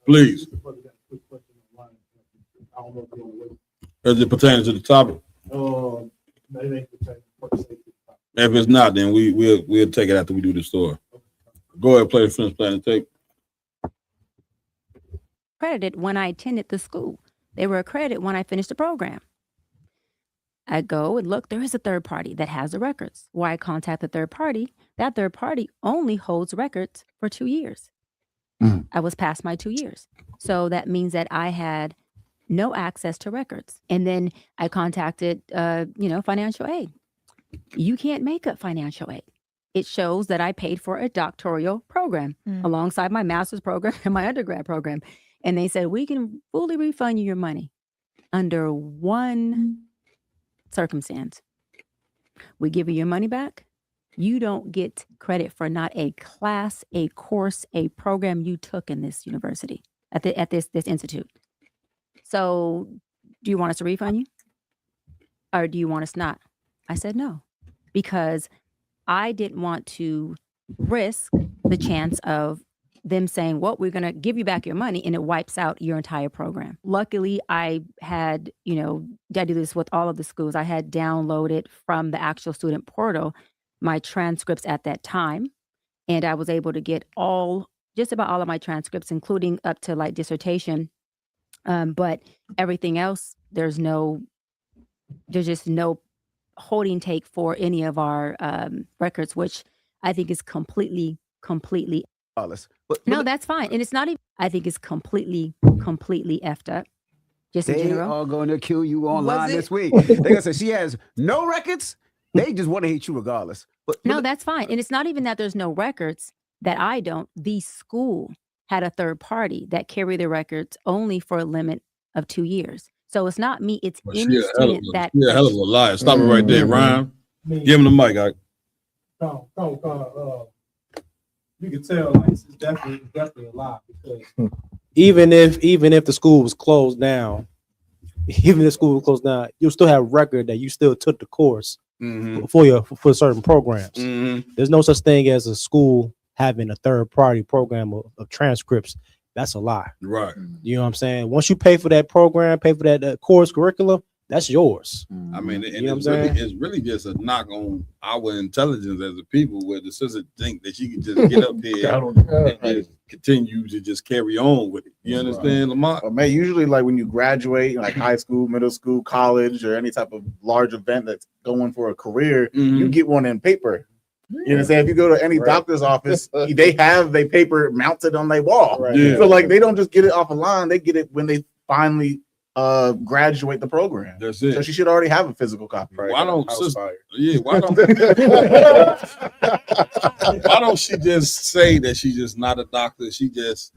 Please. As it pertains to the topic. If it's not, then we'll take it after we do the story. Go ahead, play the tape.
Accredited when I attended the school. They were accredited when I finished the program. I go and look, there is a third party that has the records. Why I contact the third party, that third party only holds records for 2 years. I was past my 2 years. So that means that I had no access to records. And then I contacted, financial aid. You can't make up financial aid. It shows that I paid for a doctoral program alongside my master's program and my undergrad program. And they said, we can fully refund you your money under one circumstance. We give you your money back. You don't get credit for not a class, a course, a program you took in this university, at this institute. So do you want us to refund you? Or do you want us not? I said no, because I didn't want to risk the chance of them saying, well, we're going to give you back your money, and it wipes out your entire program. Luckily, I had, I do this with all of the schools. I had downloaded from the actual student portal my transcripts at that time, and I was able to get just about all of my transcripts, including up to like dissertation. But everything else, there's just no holding take for any of our records, which I think is completely no, that's fine. And it's not even, I think it's completely effed up. Just in
They
general.
are going to kill you online
Was it-
this week. They're going to say she has no records. They just want to hate you regardless. But
No, that's fine. And it's not even that there's no records that I don't. The school had a third party that carried the records only for a limit of 2 years. So it's not me, it's
But
any
she a hell of
student
a,
that
she a hell of a liar. Stop it right there, Ryan. Give him the mic.
You can tell like it's definitely a lie, because even if the school was closed down, you'll still have record that you still took the course for certain programs. There's no such thing as a school having a third party program of transcripts. That's a lie.
Right.
You know what I'm saying? Once you pay for that program, pay for that course curriculum, that's yours.
I mean, and
You know
it's,
what I'm
really,
saying?
it's really just a knock on our intelligence as a people, where the sister think that she can just get up there and just continue to just carry on with it. You understand, Lamont?
But man, usually like when you graduate, like high school, middle school, college, or any type of large event that's going for a career, you get one in paper. You know what I'm saying? If you go to any doctor's office, they have their paper mounted on their wall.
Right. Yeah.
So like they don't just get it off a line, they get it when they finally graduate the program.
That's it.
So she should already have a physical copy.
Why don't why don't she just say that she's just not a doctor? She just,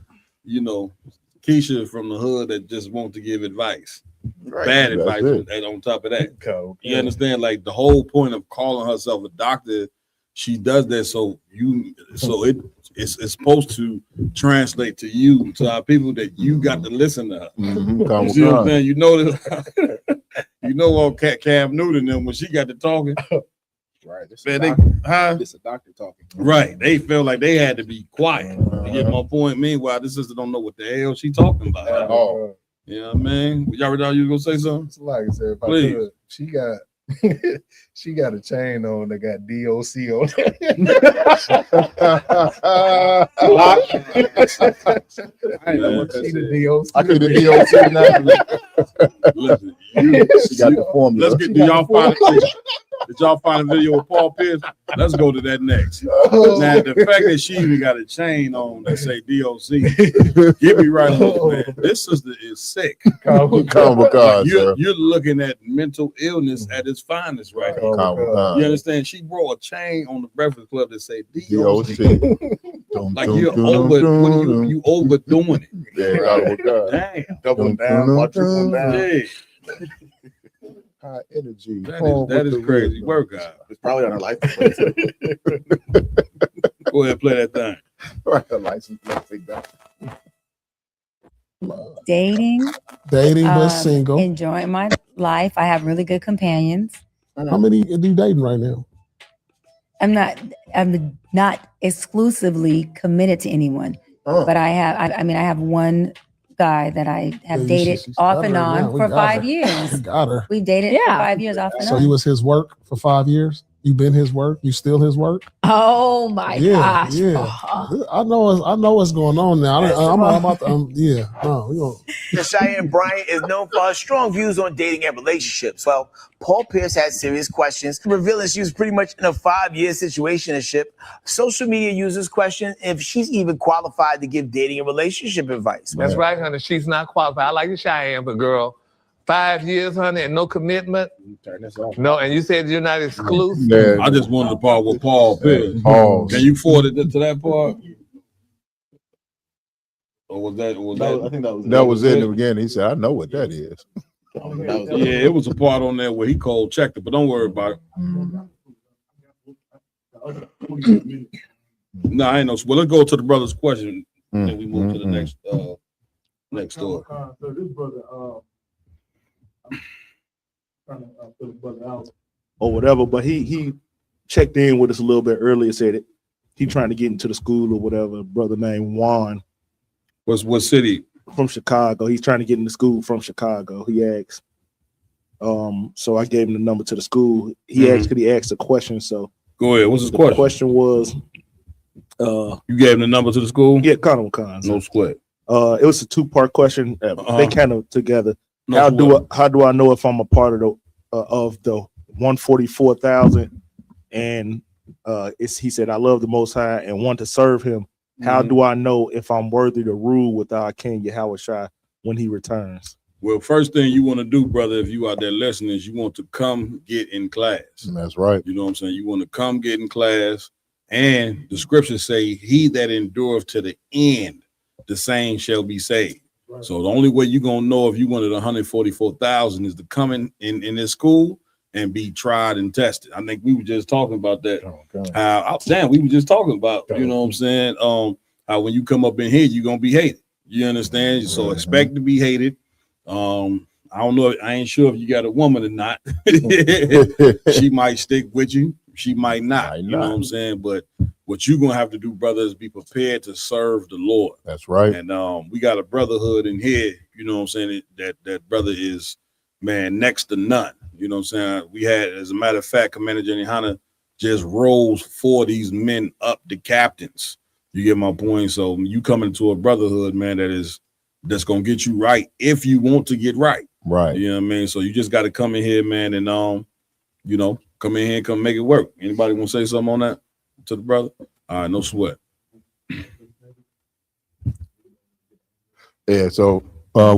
Keisha from the hood that just want to give advice. Bad
That's
advice,
it.
and on top of that, you understand, like the whole point of calling herself a doctor, she does that so it's supposed to translate to you, to our people, that you got to listen to her. You see what I'm saying? You know this, on Cam Newton, then when she got to talking,
Right. This
man,
This a doctor talking.
right, they feel like they had to be quiet to get my point. Meanwhile, this sister don't know what the hell she talking about at all. You know what I mean? Y'all ready? You gonna say something?
Like I said, if I
Please.
could, she got a chain on that got DOC on it. I ain't know what she the DOC.
I could the DOC now.
Listen,
She got the formula.
let's get. Did y'all find a video of Paul Pierce? Let's go to that next. Now, the fact that she even got a chain on that say DOC, get me right on, man. This sister is sick. You're looking at mental illness at its finest right now. You understand? She wore a chain on the Breakfast Club that say DOC. Like you're you overdoing it. Damn.
Double down, quadruple down.
Yeah.
High energy.
That is crazy. Work out.
It's probably on her license.
Go ahead, play that thing.
Her license plate, take that.
Dating,
but single.
enjoying my life. I have really good companions.
How many are you dating right now?
I'm not exclusively committed to anyone, but I have one guy that I have dated off and on for 5 years.
Got her.
We dated for 5 years off and
So
on.
you was his work for 5 years? You been his work? You still his work?
Oh my gosh.
I know what's going on now. I'm about to, yeah. No, we gonna,
Cheyenne Bryant is known for her strong views on dating and relationships. Well, Paul Pierce had serious questions, revealing she was pretty much in a 5-year situationship. Social media users question if she's even qualified to give dating and relationship advice.
That's right, honey. She's not qualified. I like the Cheyenne, but girl, 5 years, honey, and no commitment. No, and you said you're not exclusive.
Yeah. I just wanted the part with Paul Pierce. Can you forward it to that part? Or was that?
I think
that was it in the beginning. He said, "I know what that is."
Yeah, it was a part on there where he cold checked it, but don't worry about it. No, I ain't know. Well, let's go to the brother's question, and then we move to the next story.
So this brother, I'm trying to fill the brother out. or whatever. But he checked in with us a little bit earlier, said it. He trying to get into the school or whatever. A brother named Juan.
What city?
From Chicago. He's trying to get into school from Chicago. He asked. So I gave him the number to the school. He asked a question. So
go ahead. What's his
the
question?
Question was,
you gave him the number to the school?
Yeah, Cons.
No sweat.
It was a 2-part question. They kind of together.
No
How do I know if I'm a part of the 144,000? And he said, I love the Most High and want to serve Him. How do I know if I'm worthy to rule with our King Yahweh Shai when He returns?
Well, first thing you want to do, brother, if you out there listening, is you want to come get in class.
That's right.
You know what I'm saying? You want to come get in class. And the scriptures say, he that endureth to the end, the same shall be saved. Right. So the only way you're going to know if you wanted 144,000 is to come in this school and be tried and tested. I think we were just talking about that. We were just talking about, you know what I'm saying? How when you come up in here, you're going to be hated. You understand? So expect to be hated. I don't know. I ain't sure if you got a woman or not. She might stick with you. She might not. You know what I'm saying? But what you're going to have to do, brother, is be prepared to serve the Lord.
That's right.
And we got a brotherhood in here. You know what I'm saying? That brother is, man, next to none. You know what I'm saying? We had, as a matter of fact, Commander Jenny Hunter just rose 4 of these men up to captains. You get my point? So you come into a brotherhood, man, that's going to get you right if you want to get right.
Right.
You know what I mean? So you just got to come in here, man, and, come in here and come make it work. Anybody want to say something on that to the brother? All right, no sweat.
Yeah, so so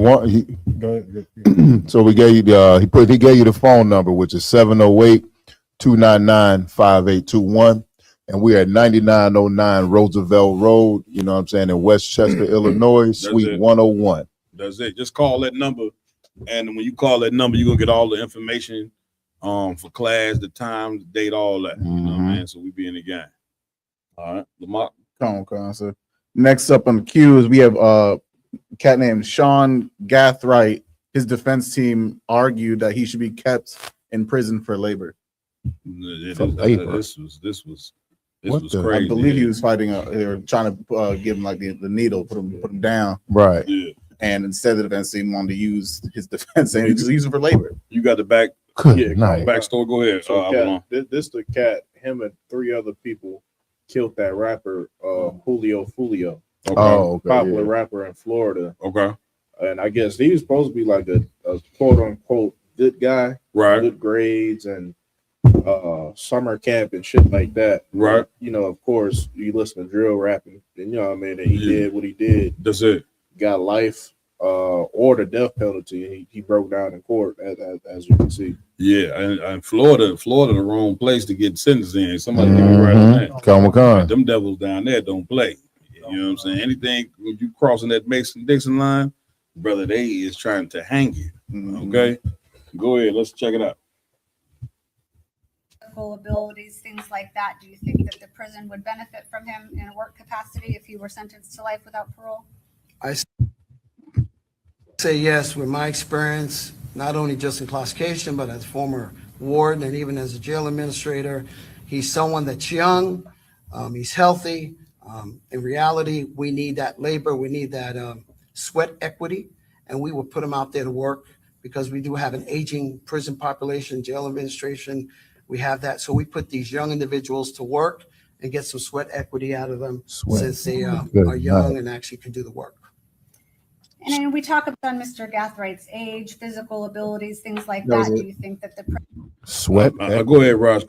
we gave you he gave you the phone number, which is 708-299-5821. And we're at 9909 Roosevelt Road, you know what I'm saying, in Westchester, Illinois, Suite 101.
That's it. Just call that number. And when you call that number, you're gonna get all the information for class, the time, the date, all that. You know what I mean? So we be in the game. All right. Lamar.
Come on, sir. Next up on the queue is we have a cat named Sean Gathright. His defense team argued that he should be kept in prison for labor.
This was crazy.
I believe he was fighting. They were trying to give him like the needle, put him down.
Right.
Yeah.
And instead the defense team wanted to use his defense and he just used it for labor.
You got the back. Backstory. Go ahead.
So this the cat. Him and 3 other people killed that rapper Julio Fulio.
Okay.
Popular rapper in Florida.
Okay.
And I guess he was supposed to be like a quote unquote good guy,
right?
Good grades and summer camp and shit like that.
Right.
You know, of course, you listen to drill rapping, and you know what I mean, and he did what he did.
That's it.
Got life or the death penalty, and he broke down in court as you can see.
Yeah, and Florida, the wrong place to get sentenced in. Somebody get me right on that. Them devils down there don't play. You know what I'm saying? Anything when you crossing that Mason-Dixon line, brother, they is trying to hang you. Okay, go ahead. Let's check it out.
Abilities, things like that. Do you think that the prison would benefit from him in a work capacity if he were sentenced to life without parole?
I say yes, with my experience, not only just in classification, but as former warden and even as a jail administrator. He's someone that's young, he's healthy. In reality, we need that labor, we need that sweat equity, and we will put him out there to work because we do have an aging prison population, jail administration. We have that. So we put these young individuals to work and get some sweat equity out of them since they are young and actually can do the work.
And then we talk about Mr. Gathwright's age, physical abilities, things like
That was
that.
it.
Do you think that the
Sweat.
Go ahead, Rob.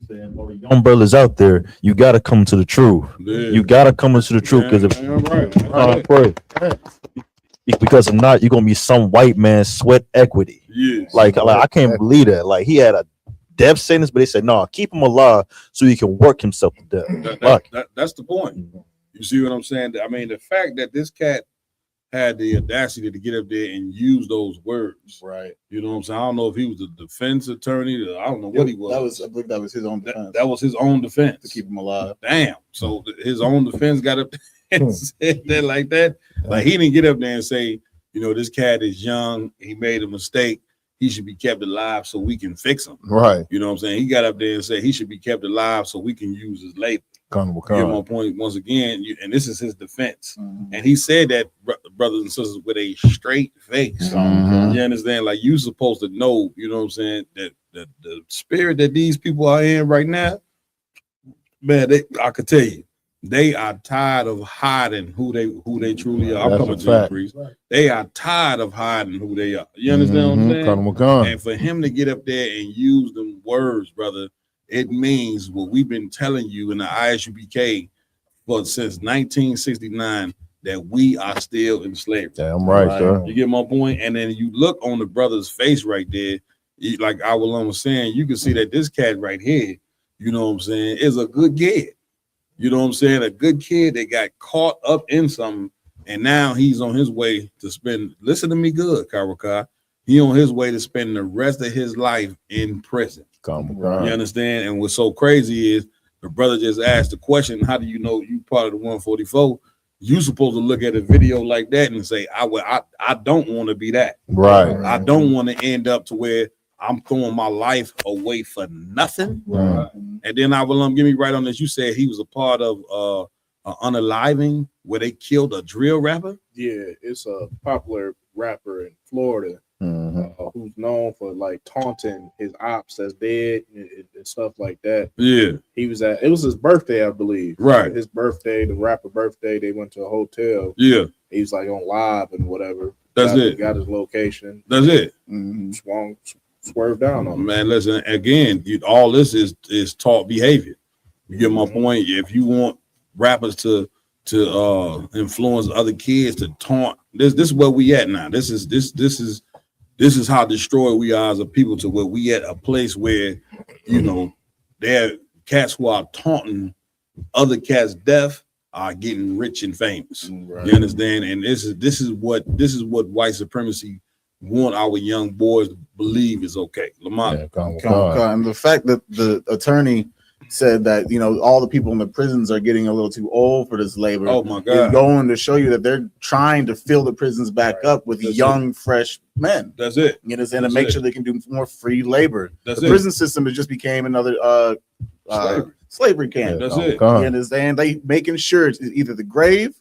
Young brothers out there, you gotta come to the truth. You gotta come into the truth because if because if not, you're gonna be some white man sweat equity.
Yes.
Like I can't believe that. Like he had a death sentence, but they said no, keep him alive so he can work himself to death.
That's the point. You see what I'm saying? I mean, the fact that this cat had the audacity to get up there and use those words,
right?
You know what I'm saying? I don't know if he was a defense attorney. I don't know what he was.
I believe that was his own defense.
That was his own defense
to keep him alive.
Damn. So his own defense got up and said that like that. Like he didn't get up there and say, you know, this cat is young. He made a mistake. he should be kept alive so we can fix him.
Right.
You know what I'm saying? He got up there and said he should be kept alive so we can use his labor.
Honorable
You get
Khan.
my point once again, and this is his defense. And he said that, brothers and sisters, with a straight face. You understand? Like, you supposed to know, you know what I'm saying, that the spirit that these people are in right now, man, I could tell you, they are tired of hiding who they truly are. I'm
That's
coming
a
to you,
fact.
Priest. They are tired of hiding who they are. You understand what I'm saying?
Honorable Khan.
And for him to get up there and use them words, brother, it means what we've been telling you in the ISUPK since 1969, that we are still in slavery.
Damn right, sir.
You get my point? And then you look on the brother's face right there, like Awalon was saying, you can see that this cat right here, you know what I'm saying, is a good kid. You know what I'm saying? A good kid that got caught up in something, and now he's on his way to spend, listen to me good, Karakar, he on his way to spend the rest of his life in prison. You understand? And what's so crazy is the brother just asked the question, how do you know you part of the 144? You supposed to look at a video like that and say, I don't want to be that.
Right.
I don't want to end up to where I'm throwing my life away for nothing.
Right.
And then I will give me right on this. You said he was a part of Unaliving, where they killed a drill rapper.
Yeah, it's a popular rapper in Florida who's known for like taunting his ops that's dead and stuff like that.
Yeah,
he was it was his birthday, I believe.
Right,
his birthday, the rapper birthday. They went to a hotel.
Yeah,
he was like on live and whatever.
That's it.
Got his location.
That's it.
Swerve down on him.
Man, listen, again, all this is taught behavior. You get my point? If you want rappers to influence other kids to taunt, this is where we at now. This is how destroyed we are as a people, to where we at a place where, you know, there are cats who are taunting other cats' death are getting rich and famous.
Right.
You understand? And this is what white supremacy want our young boys to believe is okay. Lamont.
And the fact that the attorney said that, you know, all the people in the prisons are getting a little too old for this labor.
Oh my God.
Is going to show you that they're trying to fill the prisons back up with young, fresh men.
That's it.
You know, and to make sure they can do more free labor.
That's
the
it.
prison system has just became another slavery camp.
That's it.
You understand? They making sure it's either the grave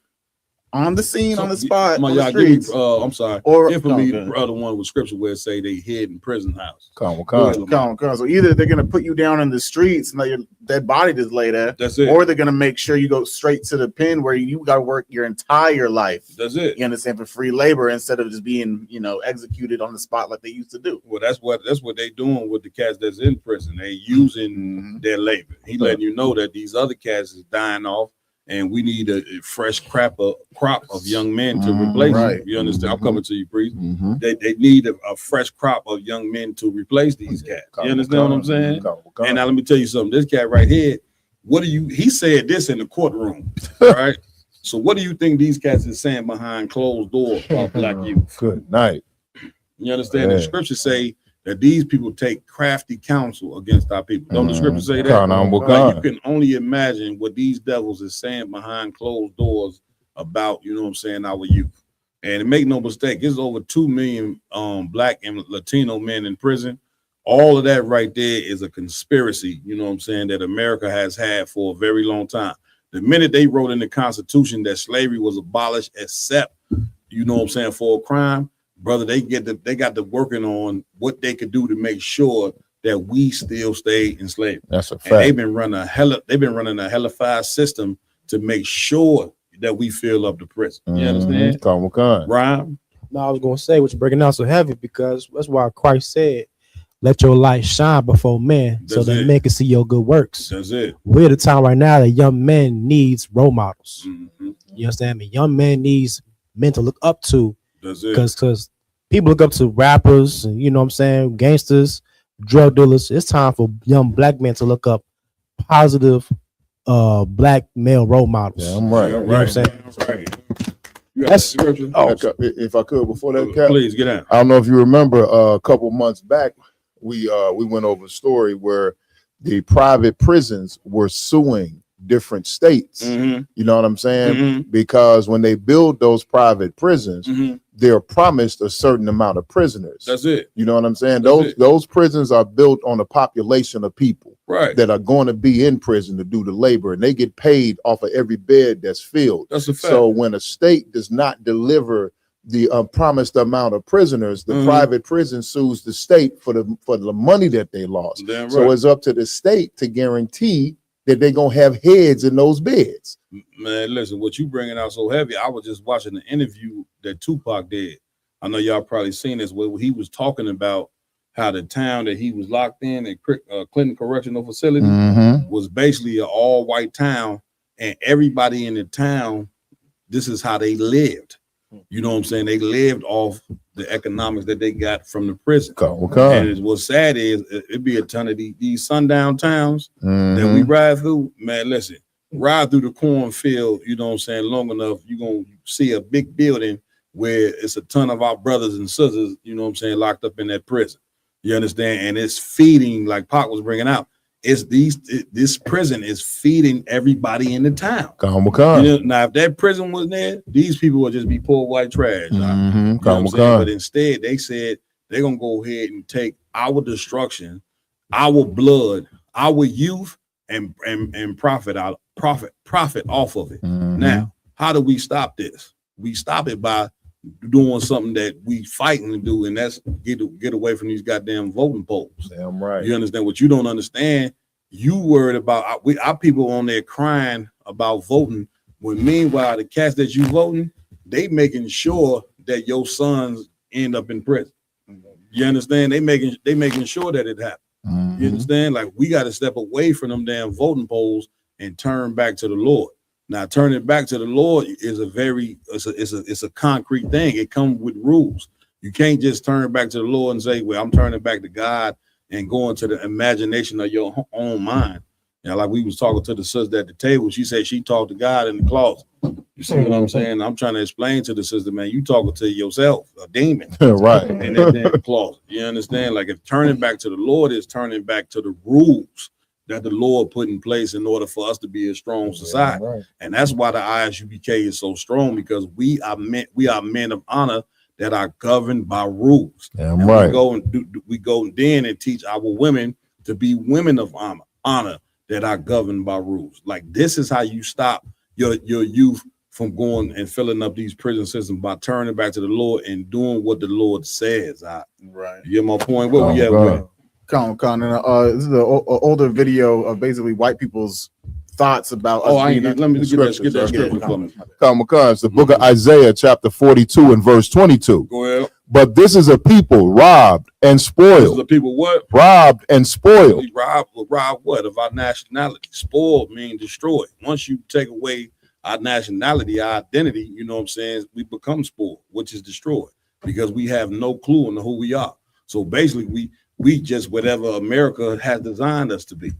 on the scene, on the spot, on the streets.
I'm sorry.
Or
infamy, the other one with scripture where it say they hid in prison house.
So either they're gonna put you down in the streets and let your dead body just lay there.
That's it.
Or they're gonna make sure you go straight to the pen where you gotta work your entire life.
That's it.
You understand, for free labor instead of just being, you know, executed on the spot like they used to do.
Well, that's what they doing with the cats that's in prison. They using their labor. He letting you know that these other cats is dying off, and we need a fresh crop of young men to replace them. You understand? I'm coming to you, Priest. They need a fresh crop of young men to replace these cats. You understand what I'm saying? And now let me tell you something. This cat right here, he said this in the courtroom, right? So what do you think these cats is saying behind closed doors of black youth?
Good night.
You understand? The scriptures say that these people take crafty counsel against our people. Don't the scripture say that? Like, you can only imagine what these devils is saying behind closed doors about, you know what I'm saying, our youth. And make no mistake, there's over 2 million black and Latino men in prison. All of that right there is a conspiracy, you know what I'm saying, that America has had for a very long time. The minute they wrote in the Constitution that slavery was abolished, except, you know what I'm saying, for a crime, brother, they got to working on what they could do to make sure that we still stay in slavery.
That's a fact.
And they've been running a hellified system to make sure that we fill up the prison. You understand? Ryan?
No, I was gonna say what you're breaking down so heavy, because that's why Christ said, "Let your light shine before men, so that men can see your good works."
That's it.
We're at a time right now that young men needs role models. You understand me? Young men needs men to look up to.
That's it.
Because people look up to rappers and, you know what I'm saying, gangsters, drug dealers. It's time for young black men to look up positive black male role models.
Yeah, I'm right.
You know what I'm saying?
That's if I could before that, Cap,
please get out.
I don't know if you remember a couple months back, we went over a story where the private prisons were suing different states. You know what I'm saying? Because when they build those private prisons, they're promised a certain amount of prisoners.
That's it.
You know what I'm saying?
That's
Those prisons are built on a population of people
right
that are going to be in prison to do the labor, and they get paid off of every bed that's filled.
That's a fact.
So when a state does not deliver the promised amount of prisoners, the private prison sues the state for the money that they lost.
Damn
So
right.
it's up to the state to guarantee that they're gonna have heads in those beds.
Man, listen, what you bringing out so heavy. I was just watching the interview that Tupac did. I know y'all probably seen this, where he was talking about how the town that he was locked in at Clinton Correctional Facility was basically an all-white town, and everybody in the town, this is how they lived. You know what I'm saying? They lived off the economics that they got from the prison. And what's sad is it'd be a ton of these sundown towns that we ride through. Man, listen, ride through the cornfield, you know what I'm saying, long enough, you're going to see a big building where it's a ton of our brothers and sisters, you know what I'm saying, locked up in that prison. You understand? And it's feeding, like Pac was bringing out, this prison is feeding everybody in the town. You know, now, if that prison was there, these people would just be poor white trash. You know what I'm saying? But instead, they said they're gonna go ahead and take our destruction, our blood, our youth, and profit off of it. Now, how do we stop this? We stop it by doing something that we fighting to do, and that's get away from these goddamn voting polls.
Damn right.
You understand? What you don't understand, you worried about our people on there crying about voting, when meanwhile the cats that you voting, they making sure that your sons end up in prison. You understand? They making sure that it happens. You understand? Like, we got to step away from them damn voting polls and turn back to the Lord. Now, turning back to the Lord is it's a concrete thing. It comes with rules. You can't just turn back to the Lord and say, well, I'm turning back to God and going to the imagination of your own mind. You know, like we was talking to the sister at the table. She said she talked to God in the closet. You see what I'm saying? I'm trying to explain to the sister, man, you talking to yourself, a demon.
Right.
In that damn closet. You understand? Like, if turning back to the Lord is turning back to the rules that the Lord put in place in order for us to be a strong society.
Right.
And that's why the ISUBK is so strong, because we are men of honor that are governed by rules.
Damn
and
right.
we go then and teach our women to be women of honor that are governed by rules. Like, this is how you stop your youth from going and filling up these prison systems, by turning back to the Lord and doing what the Lord says.
Right.
You get my point? What we at with?
This is an older video of basically white people's thoughts about.
Let me get that scripture for me.
It's the book of Isaiah, chapter 42 and verse 22.
Go ahead.
But this is a people robbed and spoiled.
The people what?
Robbed and spoiled.
We rob what? Of our nationality. Spoiled means destroyed. Once you take away our nationality, our identity, you know what I'm saying, we become spoiled, which is destroyed, because we have no clue on who we are. So basically, we just whatever America has designed us to be.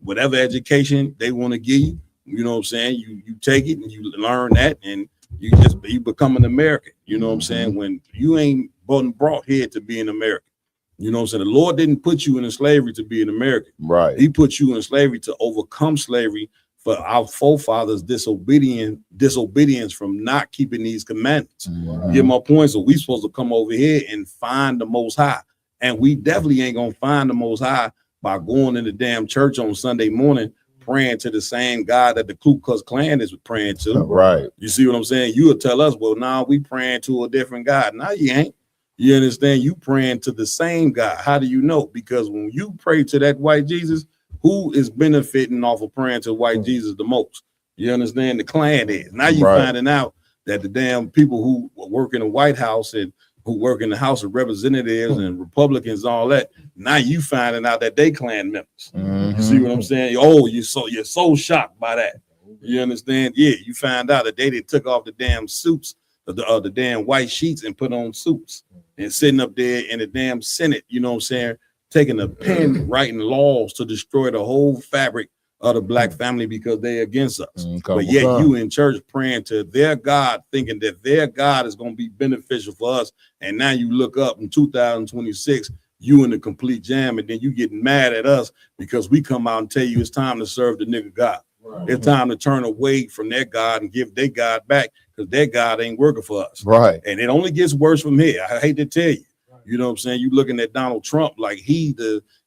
Whatever education they want to give you, you know what I'm saying, you take it and you learn that, and you become an American. You know what I'm saying? When you ain't brought here to be an American. You know what I'm saying? The Lord didn't put you in slavery to be an American.
Right.
He put you in slavery to overcome slavery for our forefathers' disobedience from not keeping these commandments. You get my point? So we supposed to come over here and find the Most High. And we definitely ain't gonna find the Most High by going in the damn church on Sunday morning praying to the same God that the Ku Klux Klan is praying to.
Right.
You see what I'm saying? You would tell us, well, now we praying to a different God. Now you ain't. You understand? You praying to the same God. How do you know? Because when you pray to that white Jesus, who is benefiting off of praying to white Jesus the most? You understand? The Klan is. Now you finding out that the damn people who work in the White House and who work in the House of Representatives and Republicans and all that, now you finding out that they Klan members. You see what I'm saying? Oh, you're so shocked by that. You understand? Yeah, you find out that they took off the damn suits, the damn white sheets, and put on suits, and sitting up there in the damn Senate, you know what I'm saying, taking a pen, writing laws to destroy the whole fabric of the black family because they're against us. But yet you in church praying to their God, thinking that their God is going to be beneficial for us. And now you look up in 2026, you in the complete jam, and then you getting mad at us because we come out and tell you it's time to serve the nigga God. It's time to turn away from their God and give their God back, because their God ain't working for us.
Right.
And it only gets worse from here. I hate to tell you. You know what I'm saying? You looking at Donald Trump like he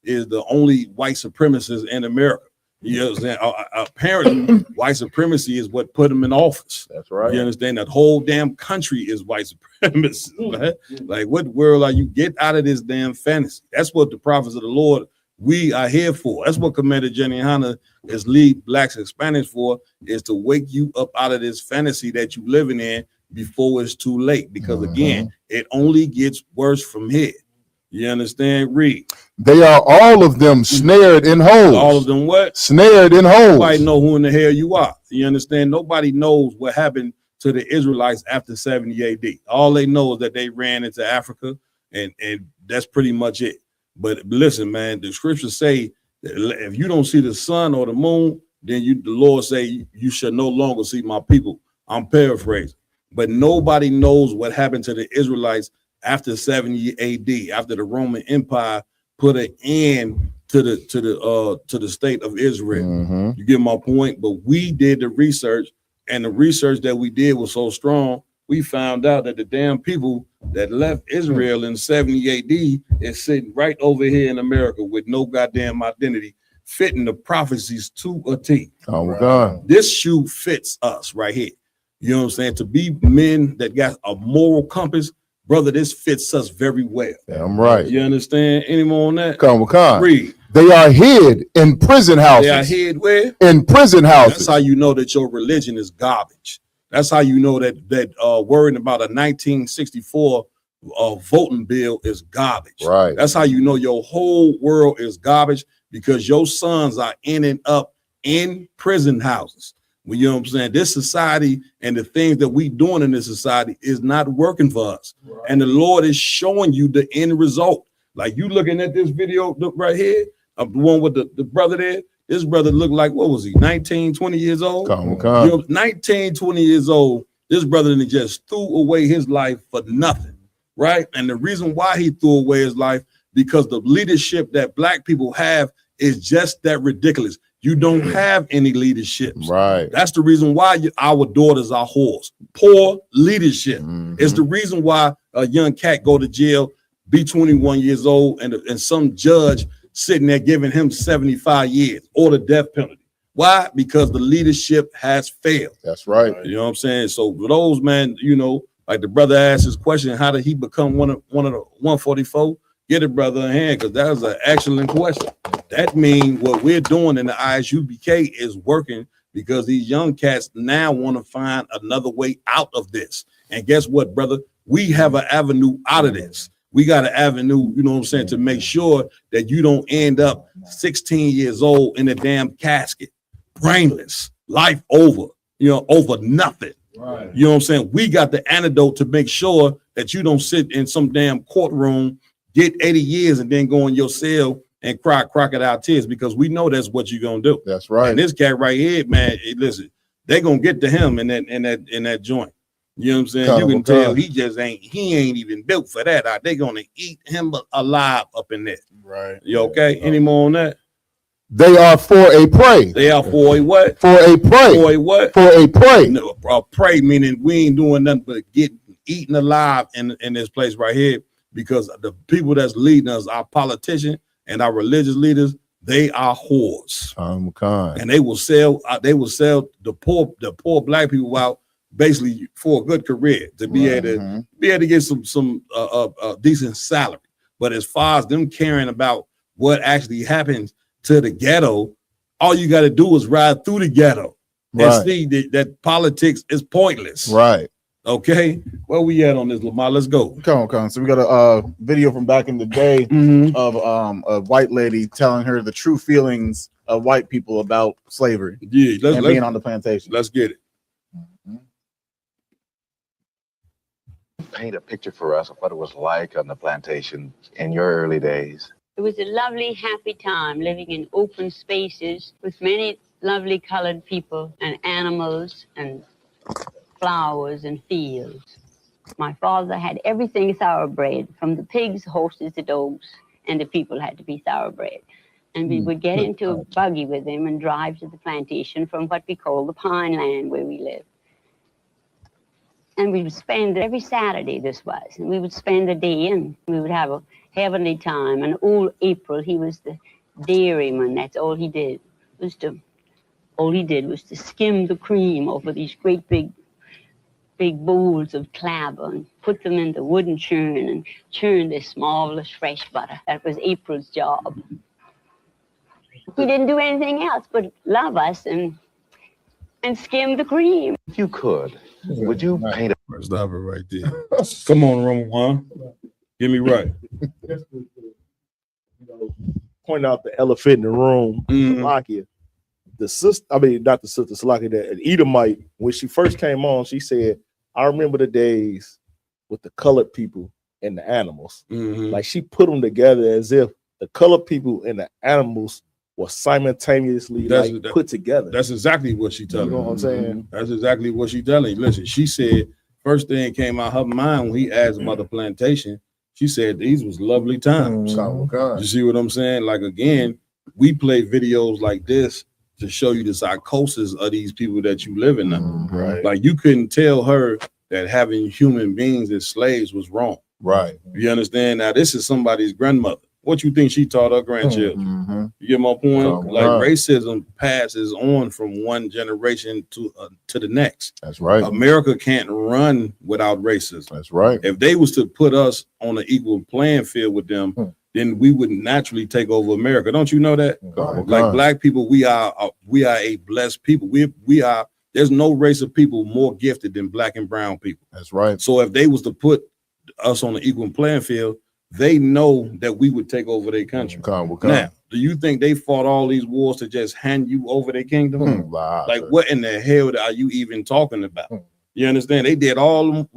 is the only white supremacist in America. You know what I'm saying? Apparently, white supremacy is what put him in office.
That's right.
You understand? That whole damn country is white supremacist. Right? Like, what world are you? Get out of this damn fantasy. That's what the prophets of the Lord, we are here for. That's what Commander Jenny Hanna is lead blacks and Hispanics for, is to wake you up out of this fantasy that you living in before it's too late. Because again, it only gets worse from here. You understand? Read.
They are all of them snared in holes.
All of them what?
Snared in holes.
Nobody know who in the hell you are. You understand? Nobody knows what happened to the Israelites after 70 AD. All they know is that they ran into Africa, and that's pretty much it. But listen, man, the scriptures say that if you don't see the sun or the moon, then the Lord say you shall no longer see my people. I'm paraphrasing. But nobody knows what happened to the Israelites after 70 AD, after the Roman Empire put an end to the state of Israel. You get my point? But we did the research, and the research that we did was so strong, we found out that the damn people that left Israel in 70 AD is sitting right over here in America with no goddamn identity, fitting the prophecies to a T.
Oh my God.
This shoe fits us right here. You know what I'm saying? To be men that got a moral compass, brother, this fits us very well.
I'm right.
You understand? Any more on that?
Come on.
Read.
They are hid in prison houses.
They are hid where?
In prison houses.
That's how you know that your religion is garbage. That's how you know that worrying about a 1964 voting bill is garbage.
Right.
That's how you know your whole world is garbage, because your sons are ending up in prison houses. Well, you know what I'm saying? This society and the things that we doing in this society is not working for us. Right. And the Lord is showing you the end result. Like you looking at this video right here, the one with the brother there. This brother looked like, what was he, 19, 20 years old?
Come.
You know, 19, 20 years old. This brother just threw away his life for nothing, right? And the reason why he threw away his life, because the leadership that black people have is just that ridiculous. You don't have any leadership.
Right.
That's the reason why our daughters are whores. Poor leadership. It's the reason why a young cat go to jail, be 21 years old, and some judge sitting there giving him 75 years or the death penalty. Why? Because the leadership has failed.
That's right.
You know what I'm saying? So for those, man, you know, like the brother asked his question, how did he become one of the 144? Get a brother a hand, because that was an excellent question. That means what we're doing in the ISUBK is working, because these young cats now want to find another way out of this. And guess what, brother? We have an avenue out of this. We got an avenue, you know what I'm saying, to make sure that you don't end up 16 years old in a damn casket, brainless, life over, you know, over nothing. Right. You know what I'm saying? We got the antidote to make sure that you don't sit in some damn courtroom, get 80 years, and then go in your cell and cry crocodile tears, because we know that's what you're gonna do.
That's right.
And this cat right here, man, listen, they're gonna get to him in that joint. You know what I'm saying? You can tell he ain't even built for that. They're gonna eat him alive up in there.
Right.
You okay? Any more on that?
They are for a prey.
They are for a what?
For a prey.
For a what?
For a prey.
No, a prey meaning we ain't doing nothing but get eaten alive in this place right here, because the people that's leading us, our politicians and our religious leaders, they are whores. And they will sell the poor black people out basically for a good career, to be able to get some decent salary. But as far as them caring about what actually happens to the ghetto, all you got to do is ride through the ghetto and see that politics is pointless.
Right.
Okay, where we at on this, Lamar? Let's go.
Come on. So we got a video from back in the day of a white lady telling her the true feelings of white people about slavery.
Yeah,
and being on the plantation.
Let's get it.
Paint a picture for us of what it was like on the plantation in your early days.
It was a lovely, happy time living in open spaces with many lovely colored people and animals and flowers and fields. My father had everything thoroughbred, from the pigs, horses, the dogs, and the people had to be thoroughbred. And we would get into a buggy with him and drive to the plantation from what we call the pine land where we live. And we would spend every Saturday, this was, and we would spend a day and we would have a heavenly time. And old April, he was the dairyman. That's all he did. All he did was to skim the cream over these great big bowls of clabber and put them in the wooden churn and churn this marvelous fresh butter. That was April's job. He didn't do anything else but love us and skim the cream.
If you could, would you paint a
Stop it right there. Come on, Roman. Get me right.
Point out the elephant in the room, Salakia. The sister, I mean, not the sister, Salakia, that Edomite, when she first came on, she said, I remember the days with the colored people and the animals. Like she put them together as if the colored people and the animals were simultaneously put together.
That's exactly what she telling
You know what I'm saying?
That's exactly what she telling. Listen, she said first thing came out her mind when he asked about the plantation. She said these was lovely times. You see what I'm saying? Like again, we play videos like this to show you the psychosis of these people that you live in now.
Right.
Like you couldn't tell her that having human beings as slaves was wrong.
Right.
You understand? Now this is somebody's grandmother. What you think she taught her grandchildren? You get my point?
Oh,
Like
wow.
racism passes on from one generation to the next.
That's right.
America can't run without racism.
That's right.
If they was to put us on an equal playing field with them, then we would naturally take over America. Don't you know that? Like black people, we are a blessed people. We are. There's no race of people more gifted than black and brown people.
That's right.
So if they was to put us on an equal playing field, they know that we would take over their country. Now, do you think they fought all these wars to just hand you over their kingdom? Like, what in the hell are you even talking about? You understand? They did all them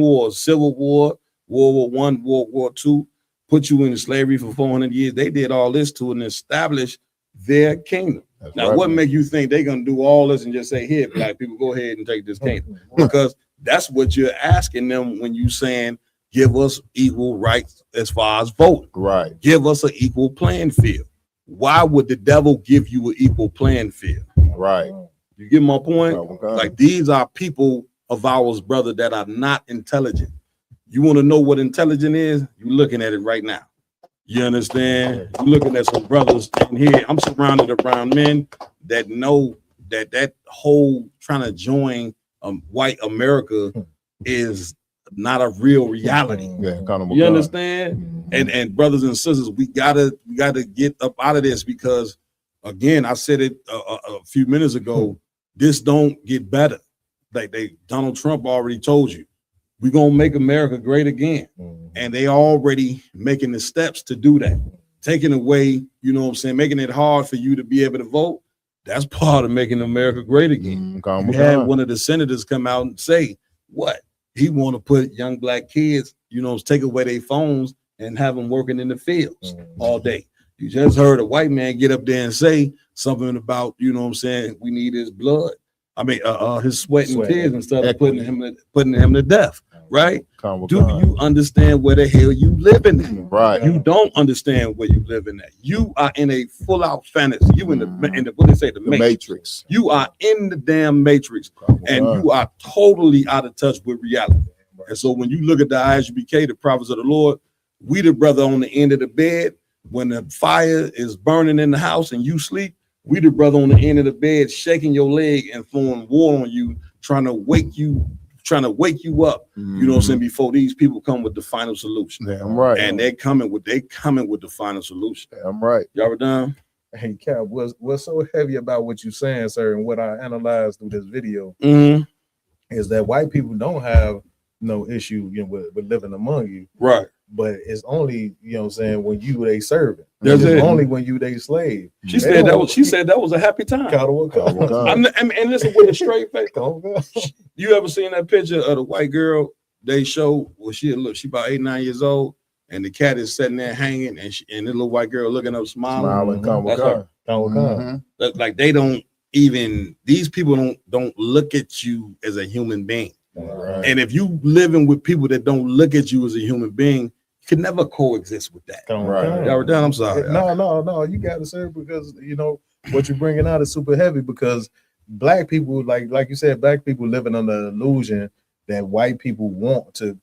wars: Civil War, World War I, World War II, put you in slavery for 400 years. They did all this to establish their kingdom. Now, what make you think they're gonna do all this and just say, "Here, black people, go ahead and take this kingdom"? Because that's what you're asking them when you saying, give us equal rights as far as voting.
Right.
Give us an equal playing field. Why would the devil give you an equal playing field?
Right.
You get my point? Like these are people of ours, brother, that are not intelligent. You want to know what intelligent is? You're looking at it right now. You understand? You're looking at some brothers in here. I'm surrounded around men that know that whole trying to join white America is not a real reality. You understand? And brothers and sisters, we gotta get up out of this, because again, I said it a few minutes ago, this don't get better. Like Donald Trump already told you, we're gonna make America great again. And they already making the steps to do that. Taking away, you know what I'm saying, making it hard for you to be able to vote. That's part of making America great again. You had one of the senators come out and say, what? He want to put young black kids, you know, take away their phones and have them working in the fields all day. You just heard a white man get up there and say something about, you know what I'm saying, we need his blood. I mean, his sweat and tears instead of putting him to death, right? Do you understand where the hell you living at?
Right.
You don't understand where you living at. You are in a full out fantasy. You in the what they say, the matrix. You are in the damn matrix, and you are totally out of touch with reality. And so when you look at the ISUBK, the prophets of the Lord, we the brother on the end of the bed when the fire is burning in the house and you sleep. We the brother on the end of the bed shaking your leg and throwing water on you, trying to wake you up. You know what I'm saying? Before these people come with the final solution.
Damn right.
And they're coming with the final solution.
Damn right.
Y'all were done?
Hey, Cap, what's so heavy about what you're saying, sir, and what I analyzed through this video is that white people don't have no issue, you know, with living among you.
Right.
But it's only, you know what I'm saying, when you they servant.
That's
it's
it.
only when you they slave.
She said that was a happy time. And listen, with a straight face. You ever seen that picture of the white girl they show? Well, she about 8, 9 years old, and the cat is sitting there hanging, and the little white girl looking up, smiling. That's her. That's like they don't even. These people don't look at you as a human being. Right. And if you living with people that don't look at you as a human being, can never coexist with that.
Right.
Y'all done? I'm sorry.
No. You got to, sir, because you know what you're bringing out is super heavy. Because black people, like you said, black people living under the illusion that white people want to,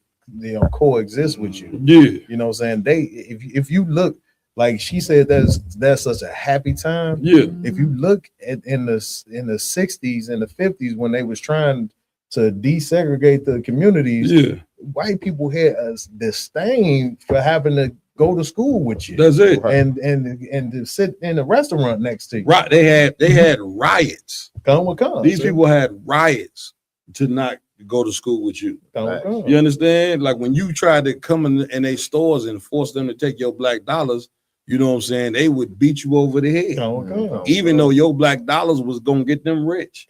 coexist with you.
Yeah.
You know what I'm saying? If you look, like she said, that's such a happy time.
Yeah.
If you look at in the 60s and the 50s when they was trying to desegregate the communities,
yeah,
white people had a disdain for having to go to school with you.
That's it.
And to sit in a restaurant next to you.
Right. They had riots.
Come.
These people had riots to not go to school with you. You understand? Like when you tried to come in their stores and force them to take your black dollars, you know what I'm saying? They would beat you over the head. Even though your black dollars was gonna get them rich.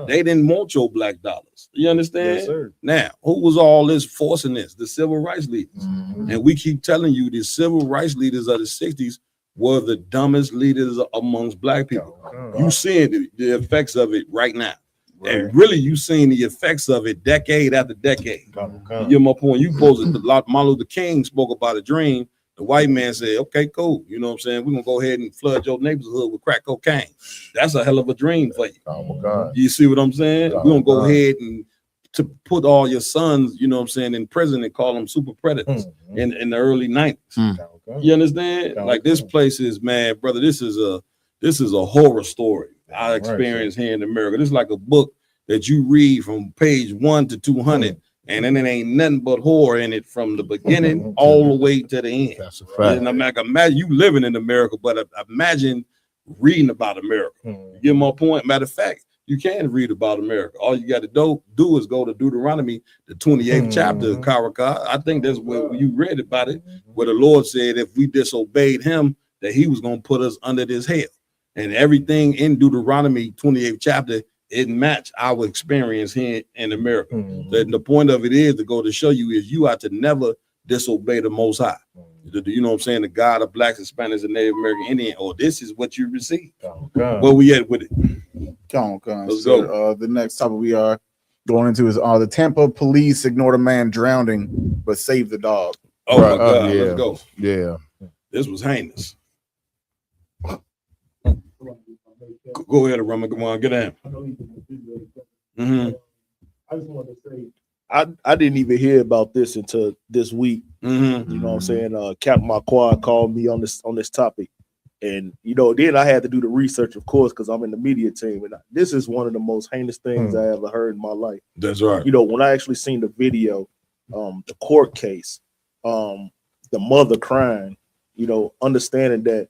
They didn't want your black dollars. You understand?
Yes, sir.
Now, who was all this forcing this? The civil rights leaders. And we keep telling you the civil rights leaders of the 60s were the dumbest leaders amongst black people. You seeing the effects of it right now. And really, you seen the effects of it decade after decade. You get my point. You posed it. Martin Luther King spoke about a dream. The white man said, okay, cool. You know what I'm saying? We're going to go ahead and flood your neighborhood with crack cocaine. That's a hell of a dream for you. You see what I'm saying? We're going to go ahead and to put all your sons, you know what I'm saying, in prison and call them super predators in the early 90s. You understand? Like this place is, man, brother, this is a horror story I experienced here in America. This is like a book that you read from page 1 to 200. And then it ain't nothing but horror in it from the beginning all the way to the end. That's a fact. And I'm like, imagine you living in America, but imagine reading about America. You get my point? Matter of fact, you can read about America. All you got to do is go to Deuteronomy, the 28th chapter of Karakar. I think that's where you read about it, where the Lord said if we disobeyed him, that he was going to put us under this hell. And everything in Deuteronomy 28th chapter, it matched our experience here in America. And the point of it is to go to show you is you are to never disobey the Most High. You know what I'm saying? The God of blacks, Hispanics, and Native American Indian. Oh, this is what you receive. Where we at with it?
Come.
Let's
go. The next topic we are going into is the Tampa police ignored a man drowning but saved the dog.
Oh my God, let's go.
Yeah.
This was heinous. Go ahead, Rama. Come on, get down.
I just wanted to say I didn't even hear about this until this week. You know what I'm saying? Captain Marquardt called me on this topic. And then I had to do the research, of course, because I'm in the media team. And this is one of the most heinous things I ever heard in my life.
That's right.
When I actually seen the video, the court case, the mother crying, understanding that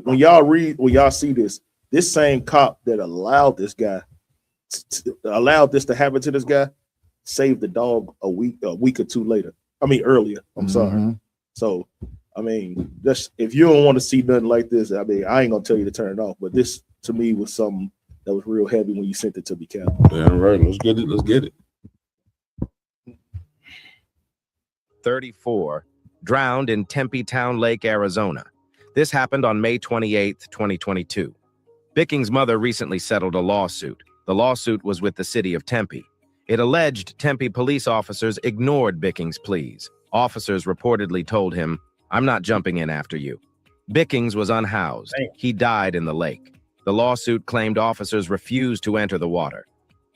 when y'all see this same cop that allowed this guy allowed this to happen to this guy saved the dog a week or two later. Earlier. I'm sorry. So, that's if you don't want to see nothing like this, I ain't gonna tell you to turn it off. But this to me was something that was real heavy when you sent it to me, Cap.
Damn right. Let's get it.
34 drowned in Tempe Town Lake, Arizona. This happened on May 28, 2022. Bicking's mother recently settled a lawsuit. The lawsuit was with the city of Tempe. It alleged Tempe police officers ignored Bicking's pleas. Officers reportedly told him, "I'm not jumping in after you." Bickings was unhoused. He died in the lake. The lawsuit claimed officers refused to enter the water.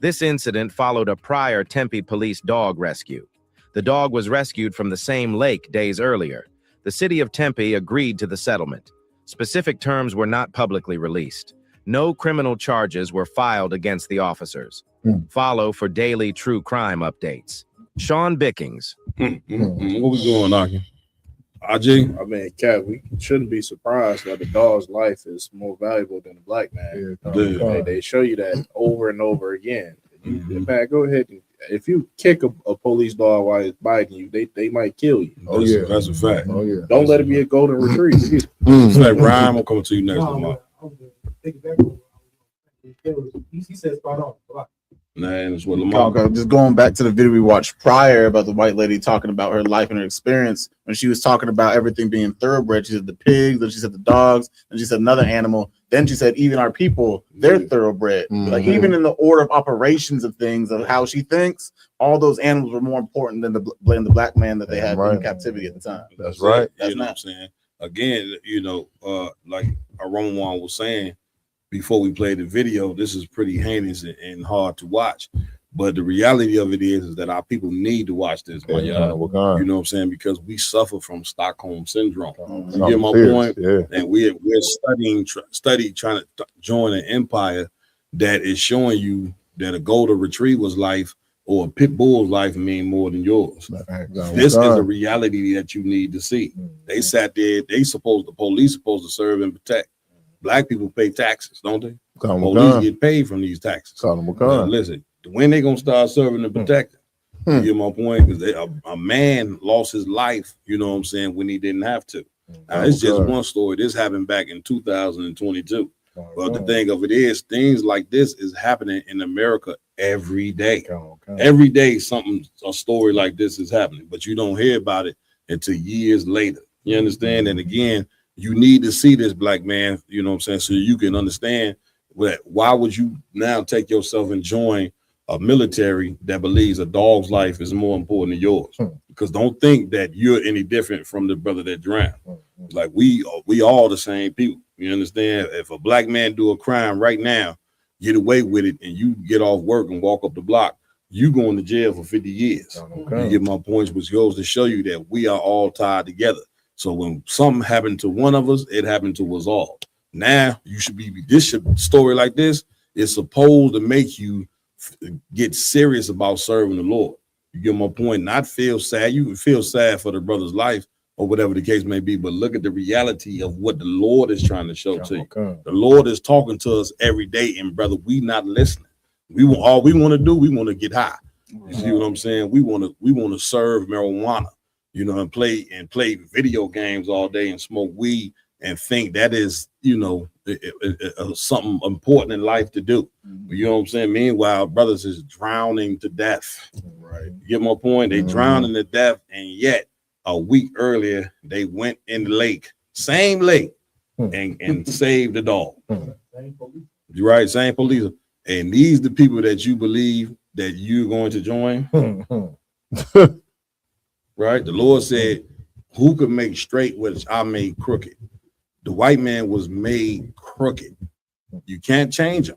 This incident followed a prior Tempe police dog rescue. The dog was rescued from the same lake days earlier. The city of Tempe agreed to the settlement. Specific terms were not publicly released. No criminal charges were filed against the officers. Follow for daily true crime updates. Sean Bickings.
What was going on?
RJ? Cat, we shouldn't be surprised that the dog's life is more valuable than the black man. They show you that over and over again. Man, go ahead and if you kick a police dog while it's biting you, they might kill you.
That's a fact.
Don't let it be a golden retriever.
It's like Ryan, will come to you next month.
He said spot on.
Man, that's what Lamar.
Okay, just going back to the video we watched prior about the white lady talking about her life and her experience when she was talking about everything being thoroughbred. She said the pigs, then she said the dogs, and she said another animal. Then she said even our people, they're thoroughbred. Like even in the order of operations of things, of how she thinks, all those animals were more important than the black man that they had in captivity at the time.
That's right. You know what I'm saying? Again, you know, like Roman was saying before we played the video, this is pretty heinous and hard to watch. But the reality of it is that our people need to watch this. You know what I'm saying? Because we suffer from Stockholm syndrome. You get my point? And we're studying trying to join an empire that is showing you that a golden retriever's life or a pit bull's life mean more than yours. This is a reality that you need to see. They sat there, the police supposed to serve and protect. Black people pay taxes, don't they? Police get paid from these taxes. Now, listen, when they gonna start serving and protecting? You get my point? Because a man lost his life, you know what I'm saying, when he didn't have to. Now, it's just one story. This happened back in 2022. But the thing of it is, things like this is happening in America every day. Every day, a story like this is happening, but you don't hear about it until years later. You understand? And again, you need to see this, black man, you know what I'm saying, so you can understand why would you now take yourself and join a military that believes a dog's life is more important than yours. Because don't think that you're any different from the brother that drowned. Like we all the same people. You understand? If a black man do a crime right now, get away with it, and you get off work and walk up the block, you going to jail for 50 years. You get my points, which goes to show you that we are all tied together. So when something happened to one of us, it happened to us all. Now you should be, story like this is supposed to make you get serious about serving the Lord. You get my point? Not feel sad. You can feel sad for the brother's life or whatever the case may be, but look at the reality of what the Lord is trying to show to you. The Lord is talking to us every day, and brother, we not listening. All we want to do, we want to get high. You see what I'm saying? We want to serve marijuana, you know, and play video games all day and smoke weed and think that is, you know, something important in life to do. You know what I'm saying? Meanwhile, brothers is drowning to death. Right. You get my point? They drowning to death, and yet a week earlier they went in the lake, same lake, and saved the dog. You're right, same police. And these the people that you believe that you're going to join. Right? The Lord said, who could make straight what I made crooked? The white man was made crooked. You can't change him.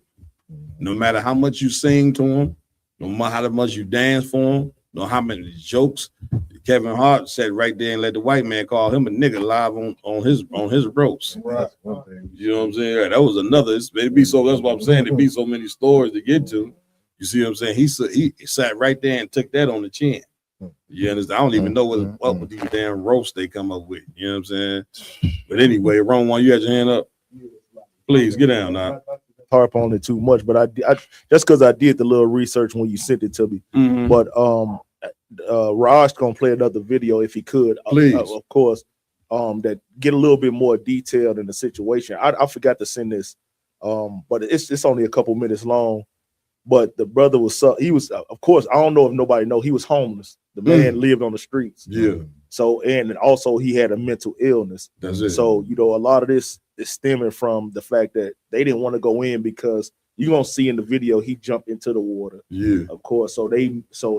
No matter how much you sing to him, no matter how much you dance for him, no how many jokes. Kevin Hart said right there and let the white man call him a nigga live on his ropes. Right. You know what I'm saying? That was another. It'd be so. That's what I'm saying. There'd be so many stories to get to. You see what I'm saying? He sat right there and took that on the chin. You understand? I don't even know what with these damn roasts they come up with. You know what I'm saying? But anyway, Ron, one, you had your hand up. Please get down now.
Harp on it too much, but I just because I did the little research when you sent it to me. But Raj gonna play another video if he could,
please,
of course, that get a little bit more detailed in the situation. I forgot to send this, but it's only a couple minutes long. But the brother was of course, I don't know if nobody know, he was homeless. The man lived on the streets.
Yeah.
So and also he had a mental illness.
That's it.
So you know, a lot of this is stemming from the fact that they didn't want to go in because you're gonna see in the video he jumped into the water.
Yeah.
Of course. So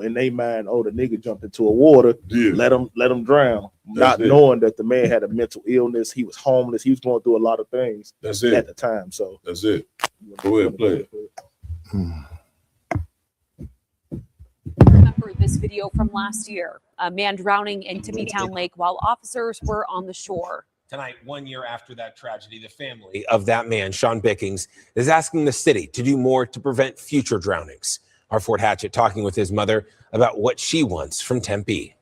in their mind, oh, the nigga jumped into a water, let him drown. Not knowing that the man had a mental illness, he was homeless, he was going through a lot of things at the time. So
that's it. Go ahead, play it.
Remember this video from last year, a man drowning in Tippytown Lake while officers were on the shore.
Tonight, 1 year after that tragedy, the family of that man, Sean Bickings, is asking the city to do more to prevent future drownings. Our Fort Hatchett talking with his mother about what she wants from Tempe.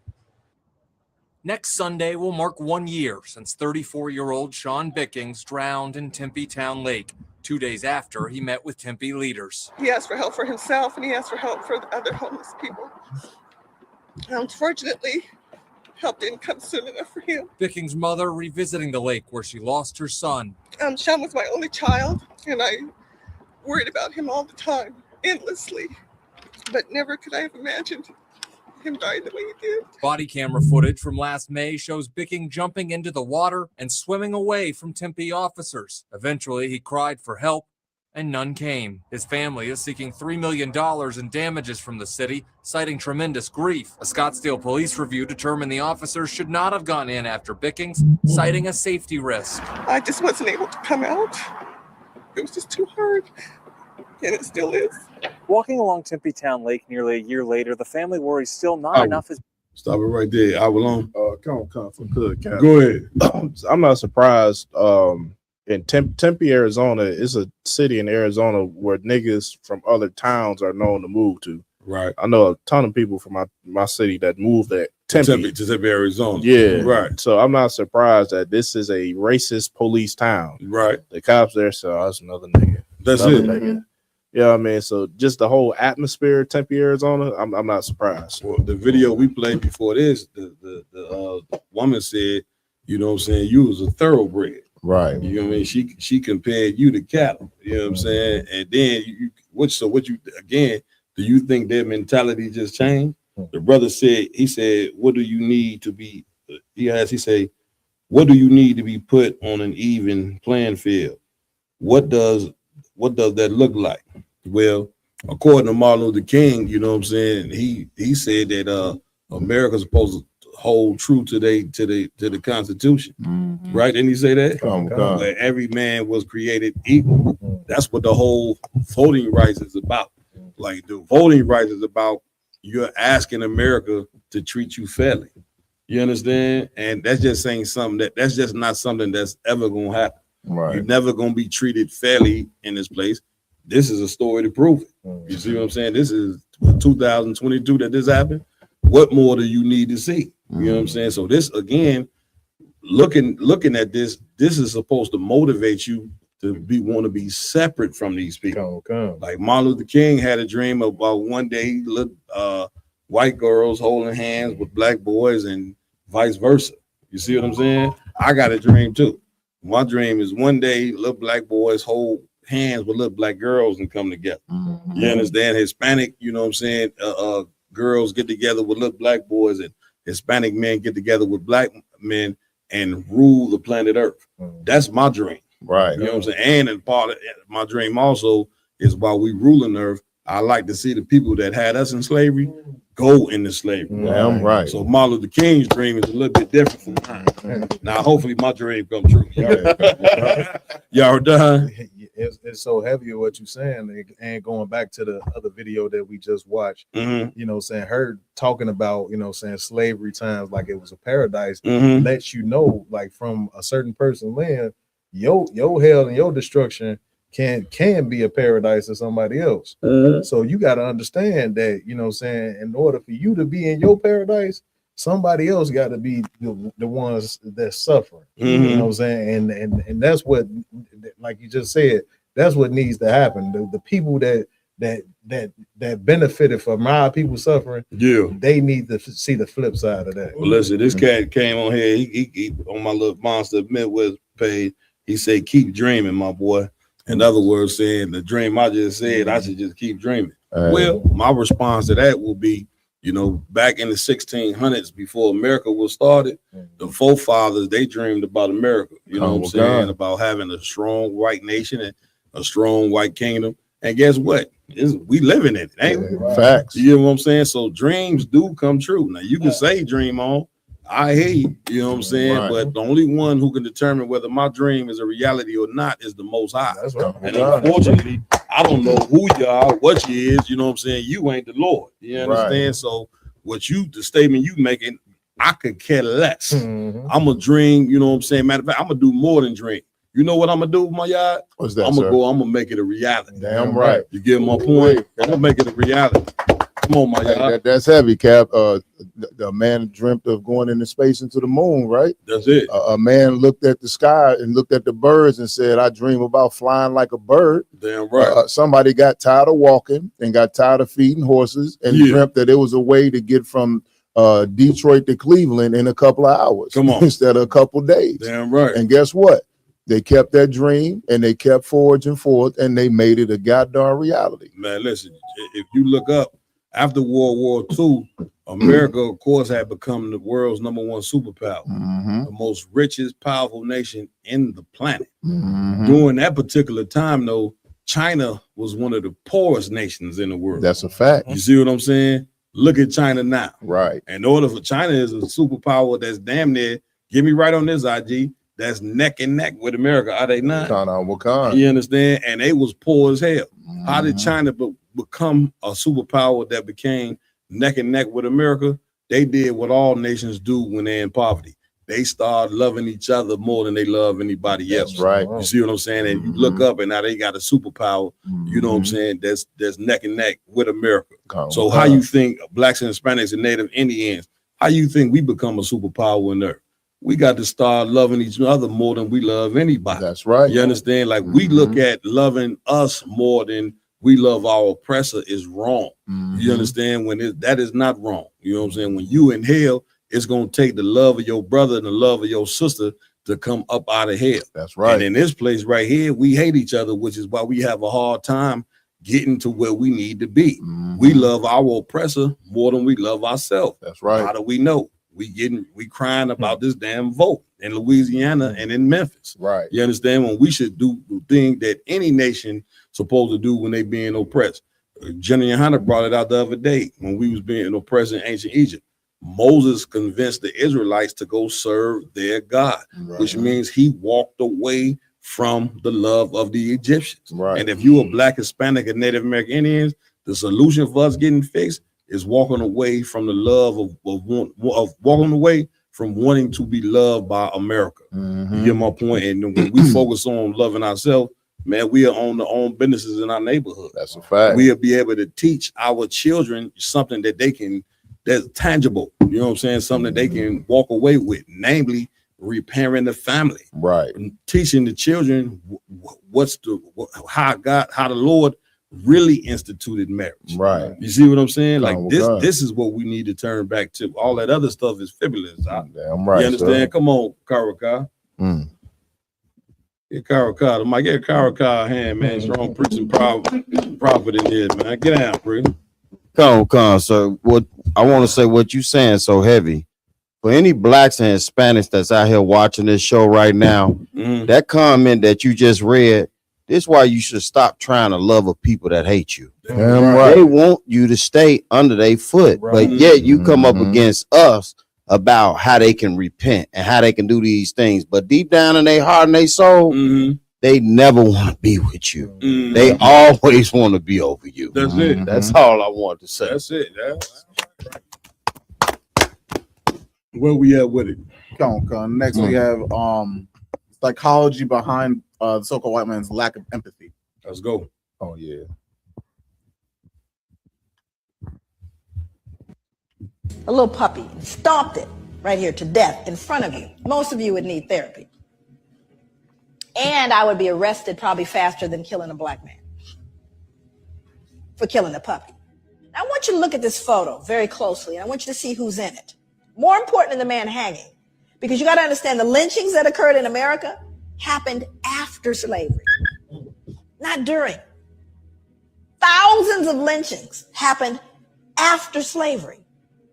Next Sunday will mark 1 year since 34-year-old Sean Bickings drowned in Tippytown Lake, 2 days after he met with Tempe leaders.
He asked for help for himself and he asked for help for the other homeless people. Unfortunately, help didn't come soon enough for him.
Bickings' mother revisiting the lake where she lost her son.
Sean was my only child and I worried about him all the time, endlessly. but never could I have imagined him dying the way he did.
Body camera footage from last May shows Bicking jumping into the water and swimming away from Tempe officers. Eventually, he cried for help, and none came. His family is seeking $3 million in damages from the city, citing tremendous grief. A Scottsdale police review determined the officers should not have gone in after Bickings, citing a safety risk.
I just wasn't able to come out. It was just too hard, and it still is.
Walking along Tempe Town Lake nearly a year later, the family worries still not enough is.
Stop it right there. I belong.
Come for good, Cap.
Go ahead.
I'm not surprised. In Tempe, Arizona, is a city in Arizona where niggas from other towns are known to move to.
Right.
I know a ton of people from my city that moved at Tempe.
To Tempe, Arizona.
Yeah.
Right.
So I'm not surprised that this is a racist police town.
Right.
The cops there, so that's another nigga.
That's
Another
it.
Nigga. Yeah, I mean, so just the whole atmosphere of Tempe, Arizona, I'm not surprised.
Well, the video we played before this, the woman said, you know what I'm saying, you was a thoroughbred.
Right.
You know what I mean? She compared you to cattle. You know what I'm saying? And then what you again, do you think their mentality just changed? The brother said, he said, what do you need to be, he said, what do you need to be put on an even playing field? What does that look like? Well, according to Martin Luther King, you know what I'm saying, he said that America's supposed to hold true to the Constitution, right? Didn't he say that? Where every man was created equal. That's what the whole voting rights is about. Like the voting rights is about you're asking America to treat you fairly. You understand? And that's just saying something that's just not something that's ever gonna happen.
Right.
You're never gonna be treated fairly in this place. This is a story to prove it. You see what I'm saying? This is 2022 that this happened. What more do you need to see? You know what I'm saying? So this again, looking at this is supposed to motivate you to want to be separate from these people. Like Martin Luther King had a dream about one day white girls holding hands with black boys and vice versa. You see what I'm saying? I got a dream too. My dream is one day little black boys hold hands with little black girls and come together. You understand? Hispanic, you know what I'm saying? Girls get together with little black boys and Hispanic men get together with black men and rule the planet Earth. That's my dream.
Right.
You know what I'm saying? And part of my dream also is while we ruling Earth, I like to see the people that had us in slavery go into slavery.
Damn right.
So Martin Luther King's dream is a little bit different from mine. Now, hopefully my dream come true. Y'all done?
It's so heavy what you're saying, and going back to the other video that we just watched, you know, saying her talking about, you know, saying slavery times like it was a paradise, lets you know, like from a certain person land, your hell and your destruction can be a paradise to somebody else. So you got to understand that, you know what I'm saying, in order for you to be in your paradise, somebody else got to be the ones that's suffering. You know what I'm saying? And that's what, like you just said, that's what needs to happen. The people that benefited from our people suffering, they need to see the flip side of that.
Well, listen, this cat came on here. He on my little Monster Midwest page. He said, "Keep dreaming, my boy." In other words, saying the dream I just said, I should just keep dreaming. Well, my response to that will be, you know, back in the 1600s, before America was started, the forefathers, they dreamed about America. You know what I'm saying? About having a strong white nation and a strong white kingdom. And guess what? We living in it, ain't we?
Facts.
You know what I'm saying? So dreams do come true. Now you can say dream on. I hear you, you know what I'm saying?
Right.
But the only one who can determine whether my dream is a reality or not is the Most High.
That's right.
And unfortunately, I don't know who you are, what you is, you know what I'm saying? You ain't the Lord. You understand?
Right.
So the statement you making, I could care less. I'm a dream, you know what I'm saying? Matter of fact, I'm gonna do more than dream. You know what I'm gonna do with my yard?
What's that,
I'm
sir?
gonna make it a reality.
Damn right.
You get my point? I'm gonna make it a reality. Come on, my yard.
That's heavy, Cap. The man dreamt of going into space into the moon, right?
That's it.
A man looked at the sky and looked at the birds and said, "I dream about flying like a bird."
Damn right.
Somebody got tired of walking and got tired of feeding horses and dreamt that it was a way to get from Detroit to Cleveland in a couple of hours.
Come on.
Instead of a couple of days.
Damn right.
And guess what? They kept that dream and they kept forging forth and they made it a goddamn reality.
Man, listen, if you look up After World War II, America, of course, had become the world's #1 superpower, the most richest, powerful nation in the planet. During that particular time, though, China was one of the poorest nations in the world.
That's a fact.
You see what I'm saying? Look at China now.
Right.
In order for China is a superpower that's damn near, get me right on this, IG, that's neck and neck with America, are they not?
What kind?
You understand? And they was poor as hell. How did China become a superpower that became neck and neck with America? They did what all nations do when they're in poverty. They start loving each other more than they love anybody else.
That's right.
You see what I'm saying? And you look up and now they got a superpower, you know what I'm saying? That's neck and neck with America. So how you think blacks and Hispanics and Native Indians, how you think we become a superpower in there? We got to start loving each other more than we love anybody.
That's right.
You understand? Like we look at loving us more than we love our oppressor is wrong. You understand? When that is not wrong. You know what I'm saying? When you in hell, it's going to take the love of your brother and the love of your sister to come up out of hell.
That's right.
And in this place right here, we hate each other, which is why we have a hard time getting to where we need to be. We love our oppressor more than we love ourselves.
That's right.
How do we know? We crying about this damn vote in Louisiana and in Memphis.
Right.
You understand? When we should do the thing that any nation supposed to do when they being oppressed. Jenny Hunter brought it out the other day when we was being oppressed in ancient Egypt. Moses convinced the Israelites to go serve their God, which means he walked away from the love of the Egyptians. And if you are Black, Hispanic, and Native American Indians, the solution for us getting fixed is walking away from the love of walking away from wanting to be loved by America. You get my point? And when we focus on loving ourselves, man, we are on the own businesses in our neighborhood.
That's a fact.
We'll be able to teach our children something that they can, that's tangible. You know what I'm saying? Something that they can walk away with, namely repairing the family.
Right.
And teaching the children how the Lord really instituted marriage.
Right.
You see what I'm saying? Like
God.
this is what we need to turn back to. All that other stuff is frivolous.
Damn right.
You understand?
Sir.
Come on, Karaka. Get Karaka. The mic. Get Karaka a hand, man. Strong preaching prophet in here, man. Get down, bro.
Come. So what I want to say, what you saying so heavy. For any blacks and Hispanics that's out here watching this show right now, that comment that you just read, this is why you should stop trying to love a people that hate you.
Damn right.
They want you to stay under their foot, but yet you come up against us about how they can repent and how they can do these things. But deep down in their heart and their soul, they never want to be with you. They always want to be over you.
That's it.
That's all I want to say.
That's it. Where we at with it?
Come on. Next we have psychology behind the so-called white man's lack of empathy.
Let's go.
Oh yeah.
A little puppy, stomped it right here to death in front of you. Most of you would need therapy. And I would be arrested probably faster than killing a black man for killing a puppy. Now, I want you to look at this photo very closely, and I want you to see who's in it. More important than the man hanging, because you got to understand the lynchings that occurred in America happened after slavery, not during. Thousands of lynchings happened after slavery,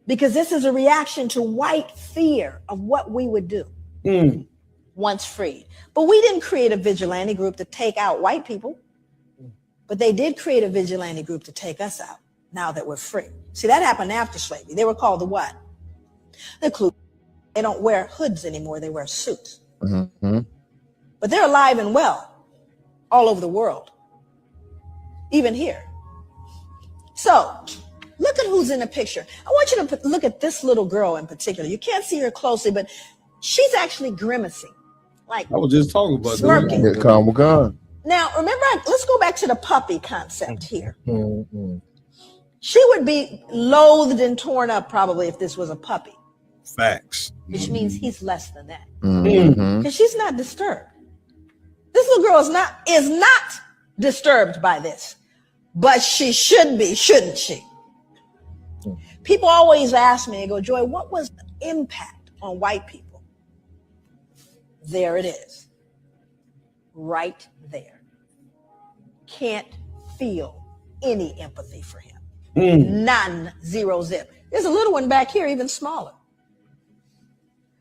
because this is a reaction to white fear of what we would do once freed. But we didn't create a vigilante group to take out white people, but they did create a vigilante group to take us out now that we're free. See, that happened after slavery. They were called the what? The Ku. They don't wear hoods anymore. They wear suits. But they're alive and well all over the world, even here. So look at who's in the picture. I want you to look at this little girl in particular. You can't see her closely, but she's actually grimacing. Like
I was just talking about
smirking.
Get calm with God.
Now, remember, let's go back to the puppy concept here. She would be loathed and torn up probably if this was a puppy.
Facts.
Which means he's less than that. Because she's not disturbed. This little girl is not disturbed by this. But she should be, shouldn't she? People always ask me, they go, Joy, what was the impact on white people? There it is. Right there. Can't feel any empathy for him. None, zero, zip. There's a little one back here, even smaller.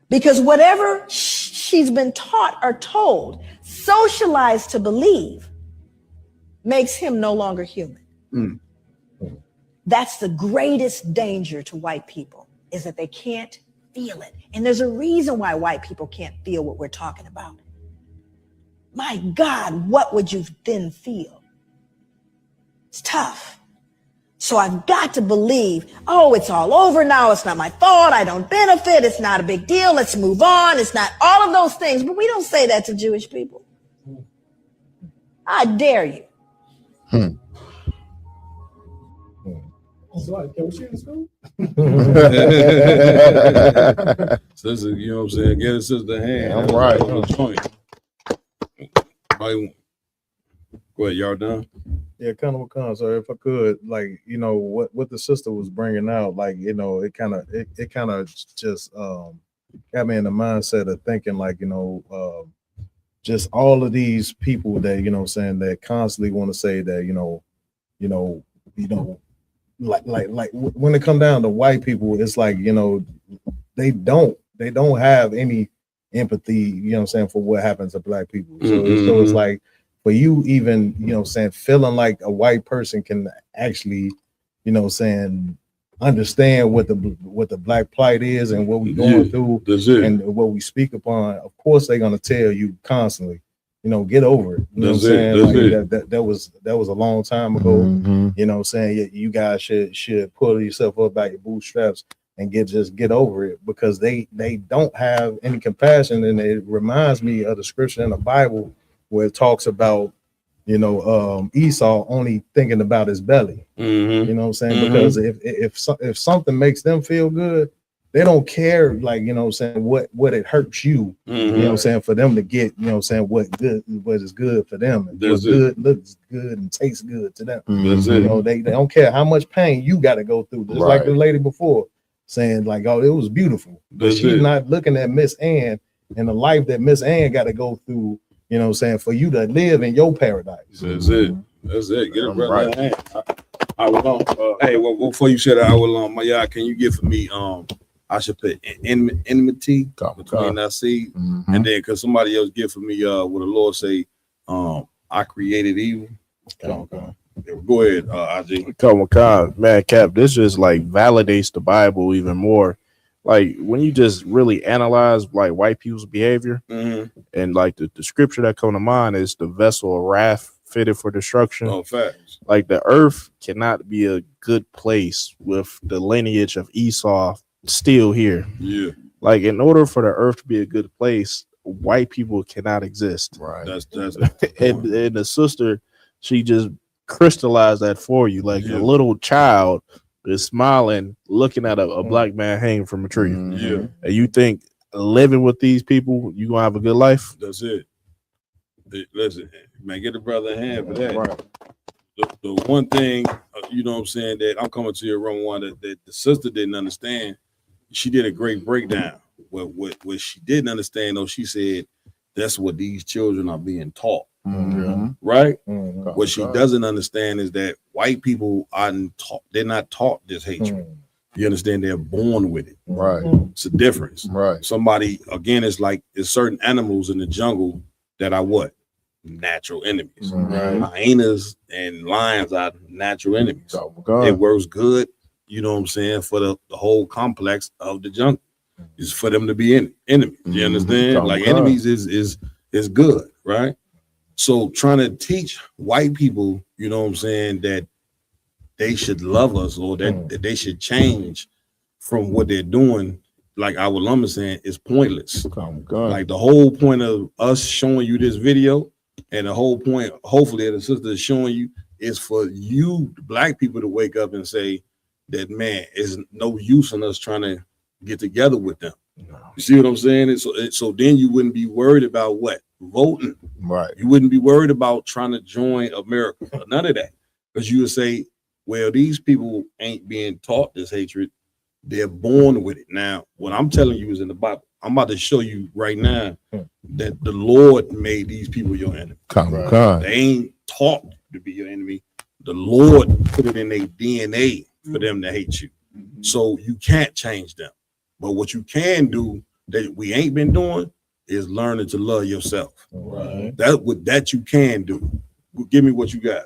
Because whatever she's been taught or told, socialized to believe, makes him no longer human. That's the greatest danger to white people, is that they can't feel it. And there's a reason why white people can't feel what we're talking about. My God, what would you then feel? It's tough. So I've got to believe, oh, it's all over now. It's not my fault. I don't benefit. It's not a big deal. Let's move on. It's not all of those things. But we don't say that to Jewish people. I dare you.
Sister, you know what I'm saying? Get a sister hand.
I'm right.
On the joint. Go ahead, y'all done?
Yeah, kind of so if I could, like, you know, what the sister was bringing out, like, you know, it kind of just got me in the mindset of thinking, like, you know, just all of these people that, you know what I'm saying, that constantly want to say that, you know, like when it come down to white people, it's like, you know, they don't have any empathy, you know what I'm saying, for what happens to black people. So it's like, for you even, you know what I'm saying, feeling like a white person can actually, you know what I'm saying, understand what the black plight is and what we're going through and what we speak upon, of course they're gonna tell you constantly, you know, get over it. You know what I'm saying? Like, that was a long time ago. You know what I'm saying? You guys should pull yourself up by your bootstraps and get over it, because they don't have any compassion. And it reminds me of the scripture in the Bible where it talks about, you know, Esau only thinking about his belly. You know what I'm saying? Because if something makes them feel good, they don't care, like, you know what I'm saying, what it hurts you, you know what I'm saying, for them to get, you know what I'm saying, what is good for them, and what good looks good and tastes good to them. You know, they don't care how much pain you got to go through. Just like the lady before saying, like, oh, it was beautiful, but she's not looking at Miss Ann and the life that Miss Ann got to go through, you know what I'm saying, for you to live in your paradise.
That's it. Get a brother hand. I will. Hey, well, before you said that, I will. Can you give for me? I should put enmity between us, and then because somebody else give for me. What the Lord say? I created evil. Go ahead, Aj.
Come on, man, Cap. This just like validates the Bible even more. Like when you just really analyze like white people's behavior, and like the scripture that come to mind is the vessel of wrath fitted for destruction.
Oh, facts.
Like the earth cannot be a good place with the lineage of Esau still here.
Yeah.
Like in order for the earth to be a good place, white people cannot exist.
Right.
That's
and the sister, she just crystallized that for you. Like a little child is smiling, looking at a black man hanging from a tree.
Yeah.
And you think living with these people, you gonna have a good life?
That's it. Listen, man, get the brother a hand for that.
Right.
The one thing, you know what I'm saying, that I'm coming to your room one that the sister didn't understand. She did a great breakdown. What she didn't understand, though, she said that's what these children are being taught. Right? What she doesn't understand is that white people aren't taught, they're not taught this hatred. You understand? They're born with it.
Right.
It's a difference.
Right.
Somebody, again, it's like there's certain animals in the jungle that are what? Natural enemies. Hyenas and lions are natural enemies. It works good, you know what I'm saying, for the whole complex of the jungle. It's for them to be enemies. You understand? Like enemies is good, right? So trying to teach white people, you know what I'm saying, that they should love us or that they should change from what they're doing, like our lumber saying, is pointless. Like the whole point of us showing you this video and the whole point, hopefully, the sister is showing you, is for you, black people, to wake up and say that, man, there's no use in us trying to get together with them. You see what I'm saying? So then you wouldn't be worried about what? Voting.
Right.
You wouldn't be worried about trying to join America. None of that. Because you would say, well, these people ain't being taught this hatred. They're born with it. Now, what I'm telling you is in the Bible. I'm about to show you right now that the Lord made these people your enemy. They ain't taught to be your enemy. The Lord put it in their DNA for them to hate you. So you can't change them. But what you can do that we ain't been doing is learning to love yourself.
Right.
That you can do. Give me what you got.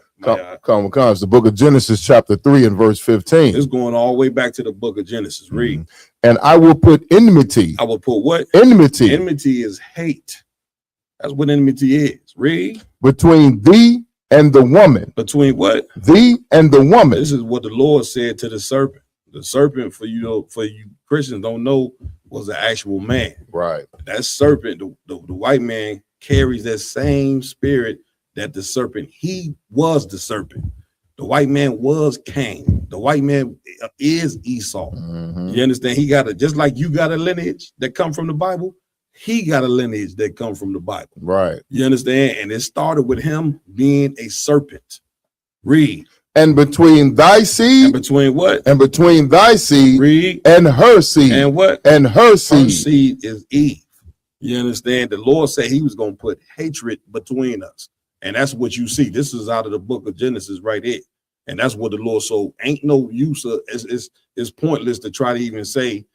Comes the book of Genesis, chapter 3 and verse 15.
It's going all the way back to the book of Genesis. Read.
And I will put enmity.
I will put what?
Enmity.
Enmity is hate. That's what enmity is. Read.
Between thee and the woman.
Between what?
Thee and the woman.
This is what the Lord said to the serpent. The serpent, for you Christians don't know, was an actual man.
Right.
That serpent, the white man carries that same spirit that the serpent, he was the serpent. The white man was Cain. The white man is Esau. You understand? He got just like you got a lineage that come from the Bible, he got a lineage that come from the Bible.
Right.
You understand? And it started with him being a serpent. Read.
And between thy seed.
And between what?
And between thy seed.
Read.
And her seed.
And what?
And her seed.
Her seed is Eve. You understand? The Lord said he was going to put hatred between us. And that's what you see. This is out of the book of Genesis right here. And that's what the Lord, so ain't no use of, it's pointless to try to even say,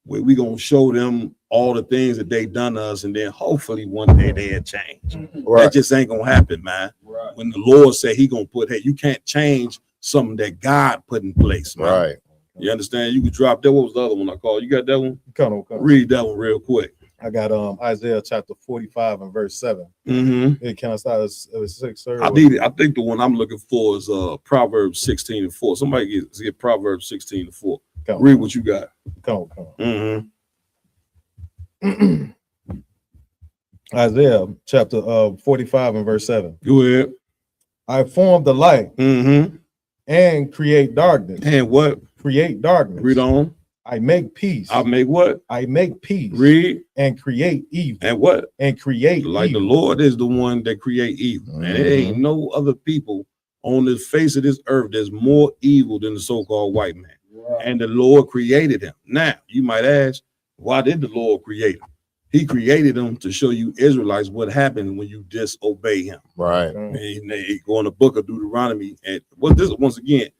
well, we going to show them all the things that they done to us, and then hopefully one day they'll change.
Right.
That just ain't going to happen, man. Right. When the Lord said he going to put, hey, you can't change something that God put in place, man.
Right.
You understand? You could drop that. What was the other one I called? You got that one?
Come on.
Read that one real quick.
I got Isaiah chapter 45 and verse 7.
Mm-hmm.
Can I start at 6, sir?
I think the one I'm looking for is Proverbs 16 and 4. Somebody get Proverbs 16 and 4. Read what you got.
Come on.
Mm-hmm.
Isaiah chapter 45 and verse 7.
Go ahead.
I form the light and create darkness.
And what?
Create darkness.
Read on.
I make peace.
I make what?
I make peace.
Read.
And create evil.
And what?
And create
like
evil.
The Lord is the one that create evil. And it ain't no other people on the face of this earth that's more evil than the so-called white man. Right. And the Lord created him. Now, you might ask, why did the Lord create him? He created them to show you Israelites what happened when you disobey him.
Right.
And they go in the book of Deuteronomy. And this once again,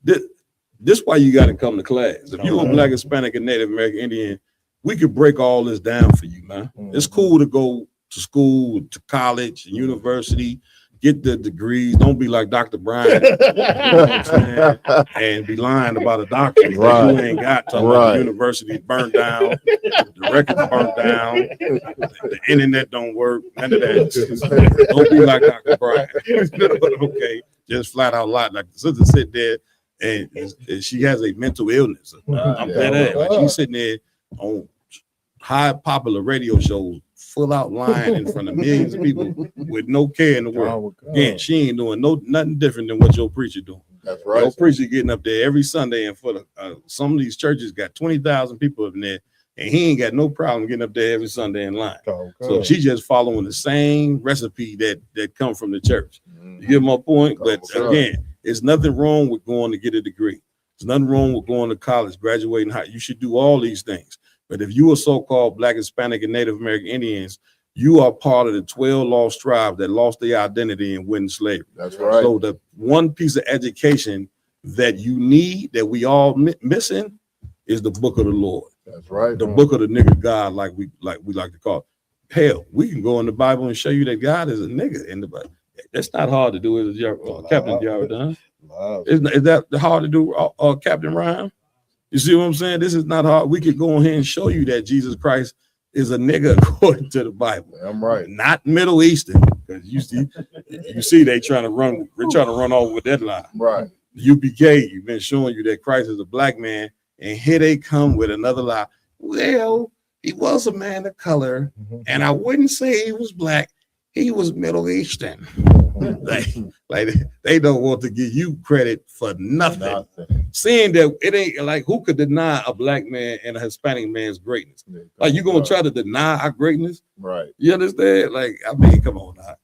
this why you got to come to class. If you're a Black, Hispanic, and Native American Indian, we could break all this down for you, man. It's cool to go to school, to college, and university, get the degrees. Don't be like Dr. Brian, you know what I'm saying? And be lying about a doctorate that you ain't got. Talking about the university burnt down, the records burnt down, the internet don't work, none of that. Don't be like Dr. Brian. Okay, just flat out lie. Like the sister sit there and she has a mental illness. I'm dead. Like she's sitting there on high popular radio shows, full out lying in front of millions of people with no care in the world. Again, she ain't doing nothing different than what your preacher doing.
That's right.
Your preacher getting up there every Sunday, and for the some of these churches got 20,000 people in there, and he ain't got no problem getting up there every Sunday in line. So she's just following the same recipe that come from the church. You get my point? But again, there's nothing wrong with going to get a degree. There's nothing wrong with going to college, graduating high. You should do all these things. But if you are so-called Black, Hispanic, and Native American Indians, you are part of the 12 lost tribes that lost their identity and went in slavery.
That's right.
So the one piece of education that you need, that we all missing, is the book of the Lord.
That's right.
The book of the nigga God, like we like to call it. Hell, we can go in the Bible and show you that God is a nigga in the Bible. That's not hard to do, is Captain Jared? Is that hard to do, Captain Ryan? You see what I'm saying? This is not hard. We could go ahead and show you that Jesus Christ is a nigga according to the Bible.
I'm right.
Not Middle Eastern, because you see they trying to run. We're trying to run over with that lie.
Right.
UPK, you've been showing you that Christ is a black man, and here they come with another lie. Well, he was a man of color, and I wouldn't say he was black. He was Middle Eastern. like they don't want to give you credit for nothing. Seeing that it ain't like, who could deny a black man and a Hispanic man's greatness? Like, you gonna try to deny our greatness?
Right.
You understand? Like, I mean, come on now.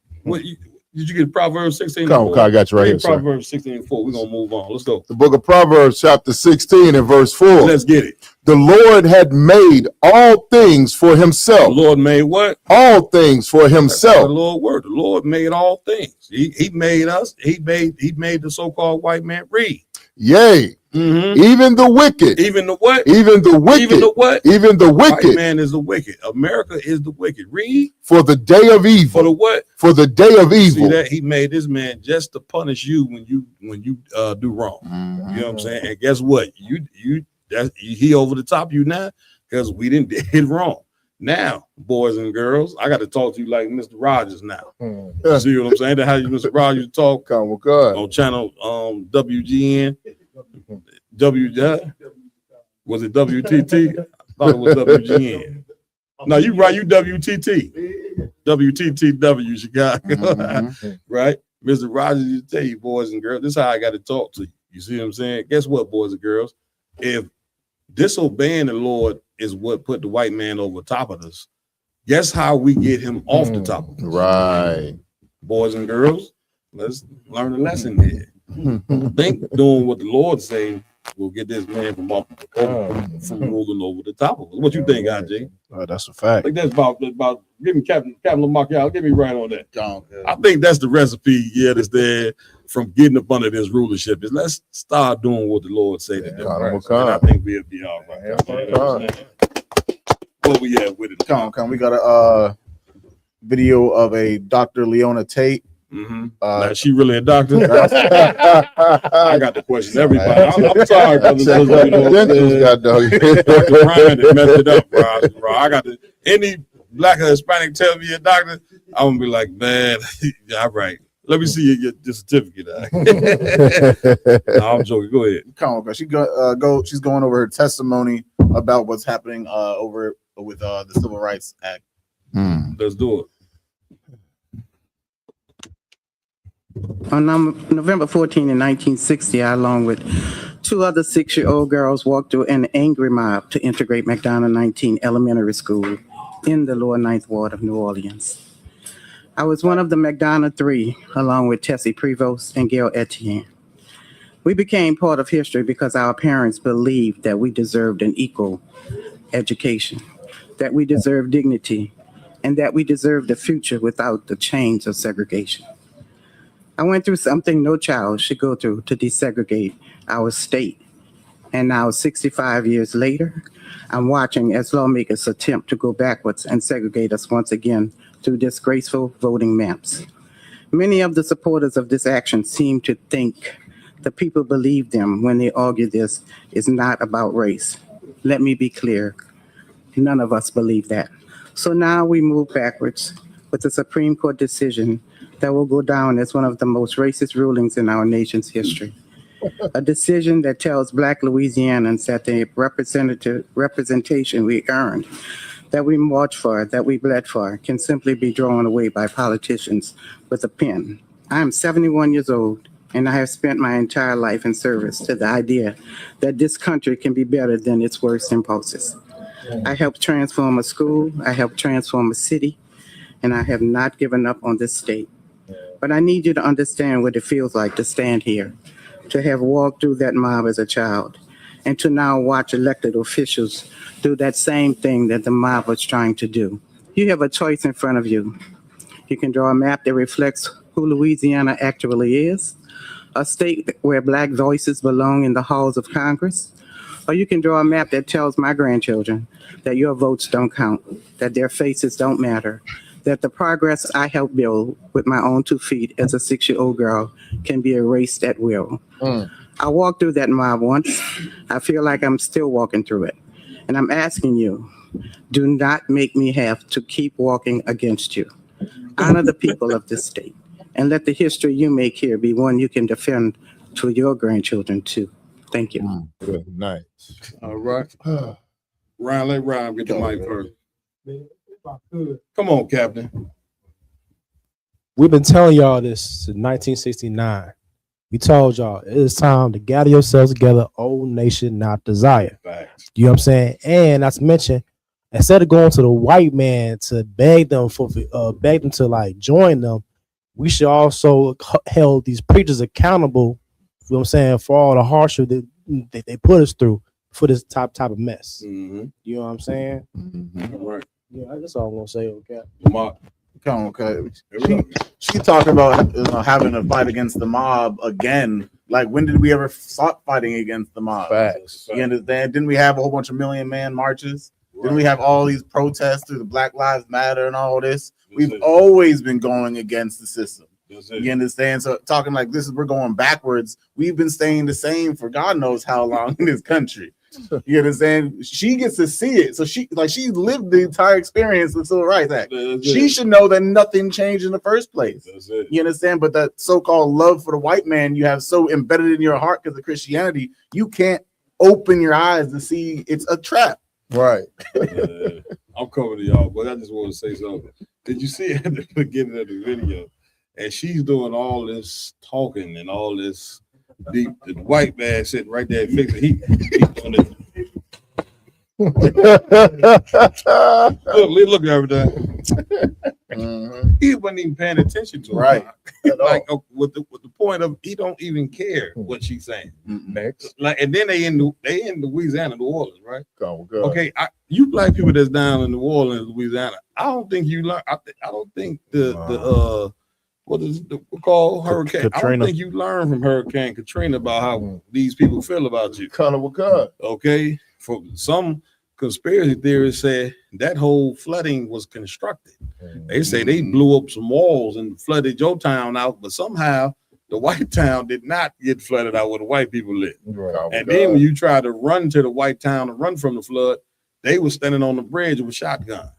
Did you get Proverbs 16?
Come on, I got you right here, sir.
Proverbs 16:4. We're gonna move on. Let's go.
The book of Proverbs, chapter 16 and verse 4.
Let's get it.
The Lord had made all things for
The
himself.
Lord made what?
All things for
The
himself.
Lord word. The Lord made all things. He made us. He made the so-called white man read.
Yea, even the wicked.
Even the what?
Even the wicked.
Even the what?
Even the
White
wicked.
man is the wicked. America is the wicked. Read.
For the day of evil.
For the what?
For the day of
See
evil.
that he made this man just to punish you when you do wrong. You know what I'm saying? And guess what? He over the top of you now because we didn't did wrong. Now, boys and girls, I got to talk to you like Mr. Rogers now. You see what I'm saying? That's how you Mr. Rogers talk on channel WGN. Was it WTT? I thought it was WGN. No, you right, you WTT. WTTW Chicago. Right? Mr. Rogers used to tell you, boys and girls, this is how I got to talk to you. You see what I'm saying? Guess what, boys and girls? If disobeying the Lord is what put the white man over top of us, guess how we get him off the top of us?
Right.
Boys and girls, let's learn a lesson here. I think doing what the Lord say will get this man from ruling over the top of us. What you think, IJ?
That's a fact.
I think that's about give me Captain Lamar, give me right on that. I think that's the recipe, that's there from getting up under this rulership is let's start doing what the Lord say to do. And I think we'll be all right. What we at with it?
Come. We got a video of a Dr. Leona Tate.
Now, she really a doctor? I got to question everybody. I'm sorry, brother. Dr. Ryan that messed it up, bro. I got to any black or Hispanic tell me a doctor, I'm gonna be like, man, all right. Let me see your certificate. No, I'm joking. Go ahead.
Come on, bro. She's going over her testimony about what's happening over with the Civil Rights Act.
Let's do it.
On November 14 in 1960, I, along with two other 6-year-old girls, walked through an angry mob to integrate McDonough 19 Elementary School in the lower Ninth Ward of New Orleans. I was one of the McDonough 3, along with Tessie Prevost and Gail Etienne. We became part of history because our parents believed that we deserved an equal education, that we deserved dignity, and that we deserved a future without the chains of segregation. I went through something no child should go through to desegregate our state. And now, 65 years later, I'm watching as lawmakers attempt to go backwards and segregate us once again through disgraceful voting maps. Many of the supporters of this action seem to think the people believe them when they argue this is not about race. Let me be clear, none of us believe that. So now we move backwards with a Supreme Court decision that will go down as one of the most racist rulings in our nation's history. A decision that tells Black Louisianans that the representation we earned, that we marched for, that we bled for, can simply be drawn away by politicians with a pen. I am 71 years old, and I have spent my entire life in service to the idea that this country can be better than its worst impulses. I helped transform a school, I helped transform a city, and I have not given up on this state. But I need you to understand what it feels like to stand here, to have walked through that mob as a child, and to now watch elected officials do that same thing that the mob was trying to do. You have a choice in front of you. You can draw a map that reflects who Louisiana actually is, a state where Black voices belong in the halls of Congress, or you can draw a map that tells my grandchildren that your votes don't count, that their faces don't matter, that the progress I helped build with my own 2 feet as a 6-year-old girl can be erased at will. I walked through that mob once. I feel like I'm still walking through it. And I'm asking you, do not make me have to keep walking against you. Honor the people of this state and let the history you make here be one you can defend to your grandchildren too. Thank you.
Good night.
All right. Ryan, let Ryan get the mic first. Come on, Captain.
We've been telling y'all this since 1969. We told y'all it is time to gather yourselves together, old nation, not desire. You know what I'm saying? And not to mention, instead of going to the white man to beg them to like join them, we should also hold these preachers accountable, you know what I'm saying, for all the hardship that they put us through for this type of mess.
Mm-hmm.
You know what I'm saying?
Right.
Yeah, that's all I'm gonna say. Okay.
Okay. She talked about having to fight against the mob again. Like, when did we ever stop fighting against the mob?
Facts.
You understand? Didn't we have a whole bunch of Million Man marches? Didn't we have all these protests through the Black Lives Matter and all this? We've always been going against the system. You understand? So talking like this, we're going backwards. We've been staying the same for God knows how long in this country. You understand? She gets to see it. So she lived the entire experience of the Civil Rights Act. She should know that nothing changed in the first place. You understand? But that so-called love for the white man you have so embedded in your heart because of Christianity, you can't open your eyes to see it's a trap.
Right.
I'm coming to y'all, but I just want to say something. Did you see at the beginning of the video? And she's doing all this talking and all this deep. The white man sitting right there fixing. He doing it. Look at everything. He wasn't even paying attention to her.
Right.
Like with the point of he don't even care what she's saying.
Next.
Like, and then they in Louisiana, New Orleans, right?
Go.
Okay, you black people that's down in New Orleans, Louisiana. I don't think you learn. I don't think the what is it called hurricane? I don't think you learn from Hurricane Katrina about how these people feel about you. Okay, for some conspiracy theorists say that whole flooding was constructed. They say they blew up some walls and flooded your town out, but somehow the white town did not get flooded out where the white people live. And then when you try to run to the white town and run from the flood, they were standing on the bridge with shotguns.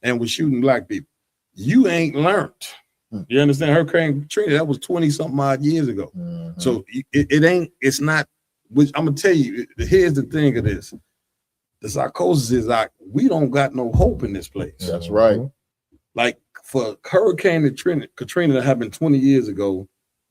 And was shooting black people. You ain't learned. You understand? Hurricane Katrina, that was 20-something odd years ago. So it's not, which I'm gonna tell you, here's the thing of this. The psychosis is like, we don't got no hope in this place.
That's right.
Like for Hurricane Katrina that happened 20 years ago,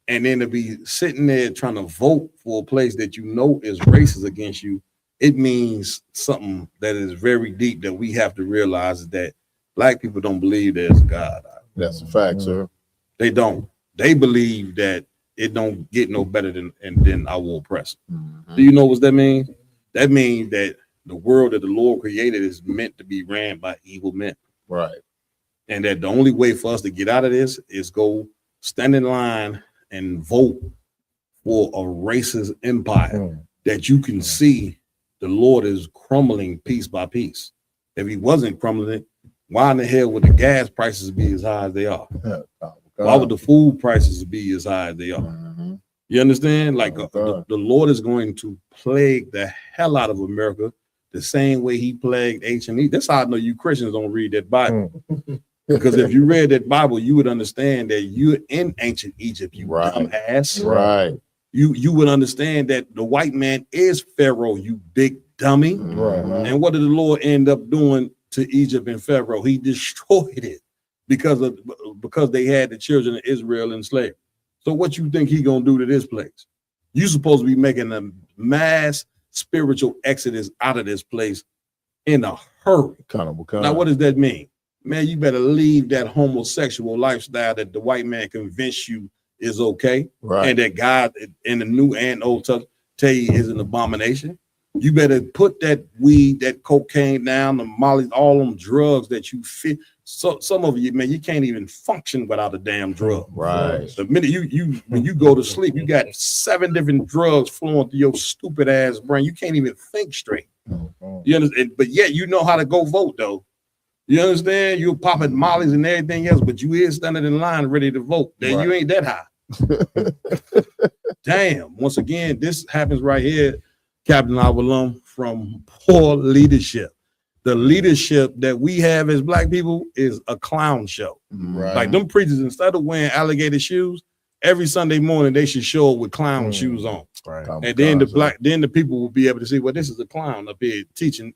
and then to be sitting there trying to vote for a place that you know is racist against you, it means something that is very deep that we have to realize is that black people don't believe there's a God.
That's a fact, sir.
They don't. They believe that it don't get no better than I will oppress. Do you know what that means? That means that the world that the Lord created is meant to be ran by evil men.
Right.
And that the only way for us to get out of this is go stand in line and vote for a racist empire that you can see the Lord is crumbling piece by piece. If he wasn't crumbling it, why in the hell would the gas prices be as high as they are? Why would the food prices be as high as they are? You understand? Like the Lord is going to plague the hell out of America the same way he plagued H&E. That's how I know you Christians don't read that Bible. Because if you read that Bible, you would understand that you're in ancient Egypt, you dumbass.
Right.
You would understand that the white man is Pharaoh, you big dummy. And what did the Lord end up doing to Egypt and Pharaoh? He destroyed it because they had the children of Israel enslaved. So what you think he gonna do to this place? You supposed to be making a mass spiritual exodus out of this place in a hurry. Now what does that mean? Man, you better leave that homosexual lifestyle that the white man convinced you is okay, and that God in the New and Old Testament tell you is an abomination. You better put that weed, that cocaine down, the molly, all them drugs that you fit. So some of you, man, you can't even function without a damn drug.
Right.
The minute when you go to sleep, you got 7 different drugs flowing through your stupid ass brain. You can't even think straight. You understand? But yet you know how to go vote though. You understand? You're popping mollies and everything else, but you is standing in line ready to vote. Then you ain't that high. Damn. Once again, this happens right here, Captain Avalon, from poor leadership. The leadership that we have as black people is a clown show. Like them preachers, instead of wearing alligator shoes, every Sunday morning they should show up with clown shoes on. And then the people will be able to see, well, this is a clown up here teaching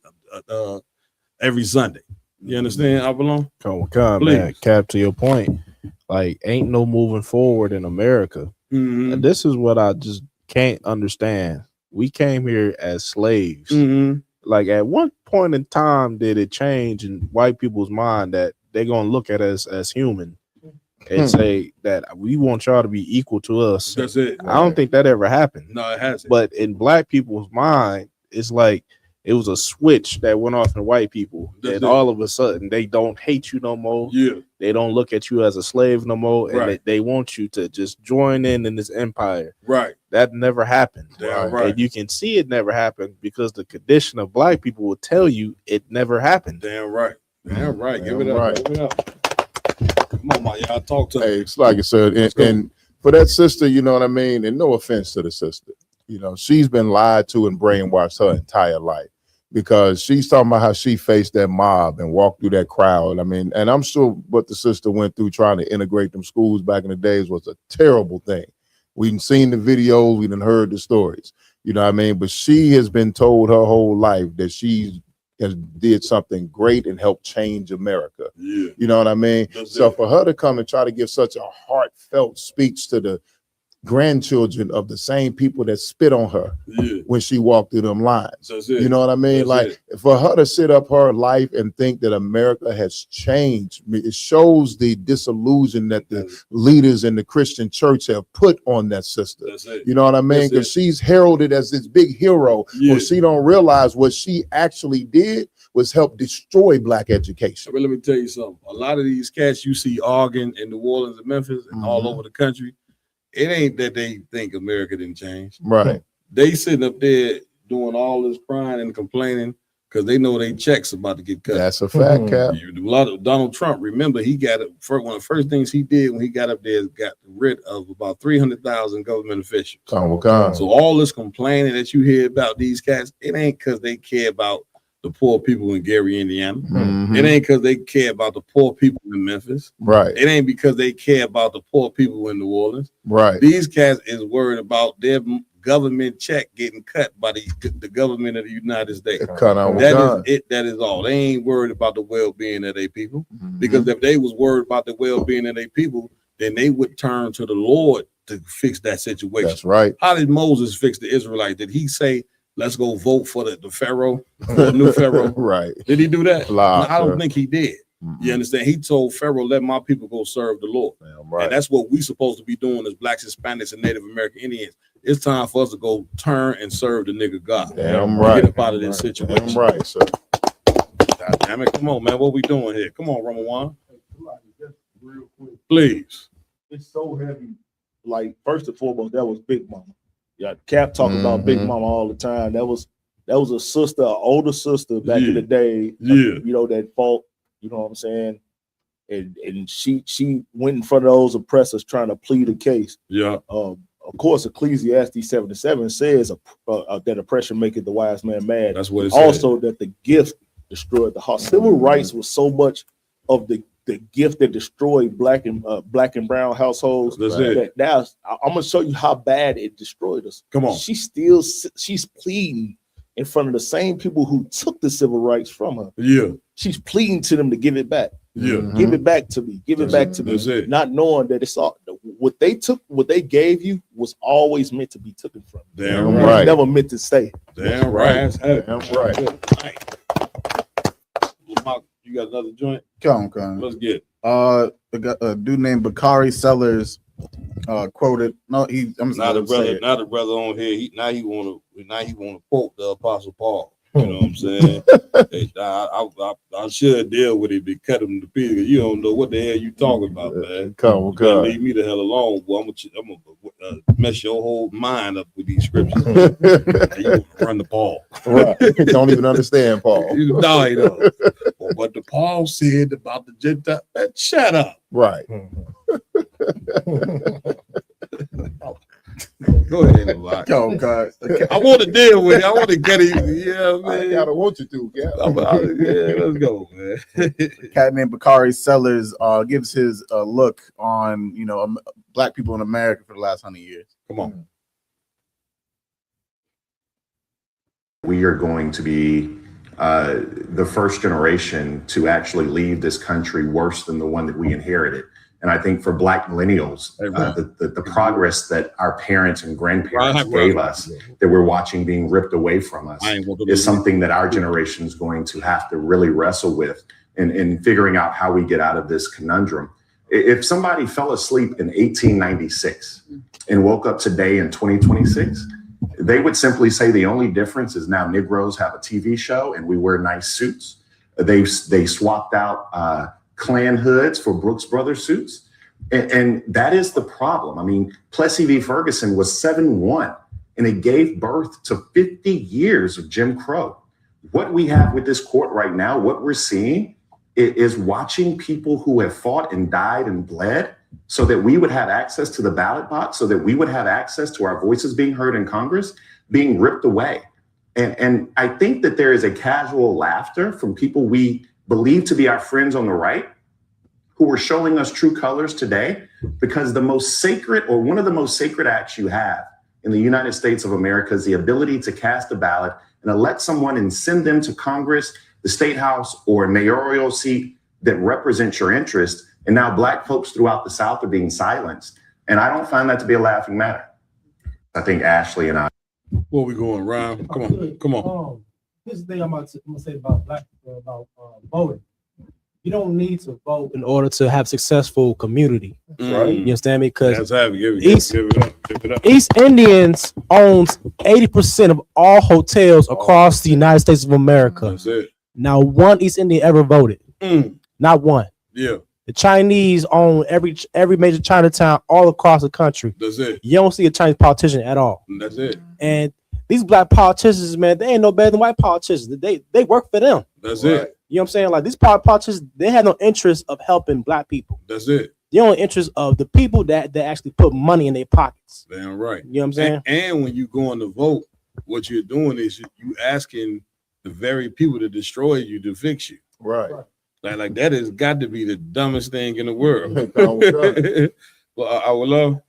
every Sunday. You understand, Avalon?
Come, man. Cap, to your point, like ain't no moving forward in America. And this is what I just can't understand. We came here as slaves. Like at one point in time, did it change in white people's mind that they're gonna look at us as human? and say that we want y'all to be equal to us.
That's it.
I don't think that ever happened.
No, it hasn't.
But in black people's mind, it's like it was a switch that went off in white people, and all of a sudden they don't hate you no more.
Yeah,
they don't look at you as a slave no more, and
Right.
they want you to just join in this empire.
Right.
That never happened.
Damn right.
And you can see it never happened because the condition of black people will tell you it never happened.
Damn right. Damn right. Give
Damn
it up.
right.
Give it up. Come on, man. Y'all talk to me.
Hey, it's like I said, and for that sister, you know what I mean? And no offense to the sister, you know, she's been lied to and brainwashed her entire life because she's talking about how she faced that mob and walked through that crowd. I mean, and I'm sure what the sister went through trying to integrate them schools back in the days was a terrible thing. We've seen the videos, we done heard the stories, you know what I mean? But she has been told her whole life that she has did something great and helped change America.
Yeah.
You know what I mean?
That's
So
it.
for her to come and try to give such a heartfelt speech to the grandchildren of the same people that spit on her
Yeah.
when she walked through them lines.
That's it.
You know what I mean?
That's
Like for her to sit up her life and think that America has changed, it shows the disillusion that the leaders in the Christian church have put on that sister.
That's it.
You know what I mean?
That's
Because
it.
she's heralded as this big hero,
Yeah.
but she don't realize what she actually did was help destroy black education.
But let me tell you something. A lot of these cats you see arguing in New Orleans and Memphis and all over the country, it ain't that they think America didn't change.
Right.
They sitting up there doing all this crying and complaining because they know they checks about to get cut.
That's a fact, Cap.
A lot of Donald Trump, remember, he got it. One of the first things he did when he got up there is got rid of about 300,000 government officials.
Come.
So all this complaining that you hear about these cats, it ain't because they care about the poor people in Gary, Indiana.
Mhm.
It ain't because they care about the poor people in Memphis.
Right.
It ain't because they care about the poor people in New Orleans.
Right.
These cats is worried about their government check getting cut by the government of the United States.
Cut on
That
gun.
is it. That is all. They ain't worried about the well-being of their people. Because if they was worried about the well-being of their people, then they would turn to the Lord to fix that situation.
That's right.
How did Moses fix the Israelites? Did he say, let's go vote for the Pharaoh, for the new Pharaoh?
Right.
Did he do that?
Lie,
No, I don't
sir.
think he did. You understand? He told Pharaoh, let my people go serve the Lord.
Right.
And that's what we supposed to be doing as blacks, Hispanics, and Native American Indians. It's time for us to go turn and serve the nigga God.
Damn
And
right.
Get up out of this situation.
Damn right, sir.
God damn it. Come on, man. What we doing here? Come on, Ramawan. Please.
It's so heavy. Like first and foremost, that was Big Mama. Yeah, Cap talking about Big Mama all the time. That was a sister, an older sister back in the day.
Yeah.
You know, that fought, you know what I'm saying? And she went in front of those oppressors trying to plead a case.
Yeah.
Of course, Ecclesiastes 7:7 says that oppression maketh the wise man mad.
That's what it
also that the gift destroyed the heart. Civil rights was so much of the gift that destroyed black and brown households.
That's it.
That now I'm gonna show you how bad it destroyed us.
Come on.
She's pleading in front of the same people who took the civil rights from her.
Yeah.
She's pleading to them to give it back.
Yeah.
Give it back to me. Give it back to me.
That's it.
Not knowing that it's all what they took, what they gave you was always meant to be taken from you.
Damn
It was
right.
never meant to stay.
Damn right.
Damn right.
You got another joint?
Come on.
Let's get it.
A dude named Bakari Sellers quoted. No, I'm
Now the
just gonna say
brother,
it.
now the brother on here, he wanna quote the Apostle Paul. You know what I'm saying? Hey, I should deal with it, but cut him to pieces. You don't know what the hell you talking about, man.
Come,
You better leave me the hell alone. Boy, I'm gonna mess your whole mind up with these scriptures. You gonna run the Paul.
Right. Don't even understand Paul.
No, you know. But the Paul said about the Gentile, man, shut up.
Right.
Go ahead, Elijah.
Go, God.
I want to deal with it. I want to get it. Yeah, man.
I don't want you to, Cap.
Yeah, let's go, man.
A cat named Bakari Sellers gives his look on black people in America for the last 100 years.
Come on.
We are going to be the first generation to actually leave this country worse than the one that we inherited. And I think for Black millennials, the progress that our parents and grandparents gave us, that we're watching being ripped away from us, is something that our generation is going to have to really wrestle with in figuring out how we get out of this conundrum. If somebody fell asleep in 1896 and woke up today in 2026, they would simply say the only difference is now Negroes have a TV show and we wear nice suits. They swapped out Klan hoods for Brooks Brothers suits. And that is the problem. I mean, Plessy v. Ferguson was 7-1, and it gave birth to 50 years of Jim Crow. What we have with this court right now, what we're seeing is watching people who have fought and died and bled so that we would have access to the ballot box, so that we would have access to our voices being heard in Congress, being ripped away. And I think that there is a casual laughter from people we believe to be our friends on the right, who are showing us true colors today, because the most sacred, or one of the most sacred acts you have in the United States of America is the ability to cast a ballot and elect someone and send them to Congress, the state house, or a mayoral seat that represents your interest. And now Black folks throughout the South are being silenced. And I don't find that to be a laughing matter. I think Ashley and I.
Where we going, Ryan? Come on.
This is the thing I'm gonna say about voting. You don't need to vote in order to have successful community.
Right.
You understand me? Because
Give it up.
East Indians owns 80% of all hotels across the United States of America.
That's it.
Now, one East Indian ever voted. Not one.
Yeah.
The Chinese own every major Chinatown all across the country.
That's it.
You don't see a Chinese politician at all.
That's it.
And these Black politicians, man, they ain't no better than white politicians. They work for them.
That's it.
You know what I'm saying? Like these politicians, they have no interest of helping Black people.
That's it.
The only interest of the people that actually put money in their pockets.
Damn right.
You know what I'm saying?
And when you go on to vote, what you're doing is you asking the very people to destroy you to fix you.
Right.
Like that has got to be the dumbest thing in the world. Well, I would love.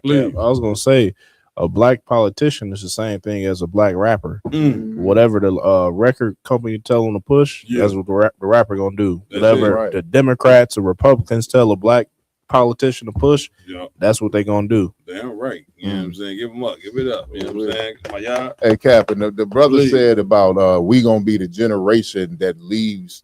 Please.
I was gonna say, a Black politician is the same thing as a Black rapper. Whatever the record company tell them to push, that's what the rapper gonna do.
That's
Whatever
it, right.
the Democrats or Republicans tell a Black politician to push, that's what they gonna do.
Damn right. You know what I'm saying? Give them up. Give it up. You know what I'm saying? My y'all.
Hey, Cap, and the brother said about we gonna be the generation that leaves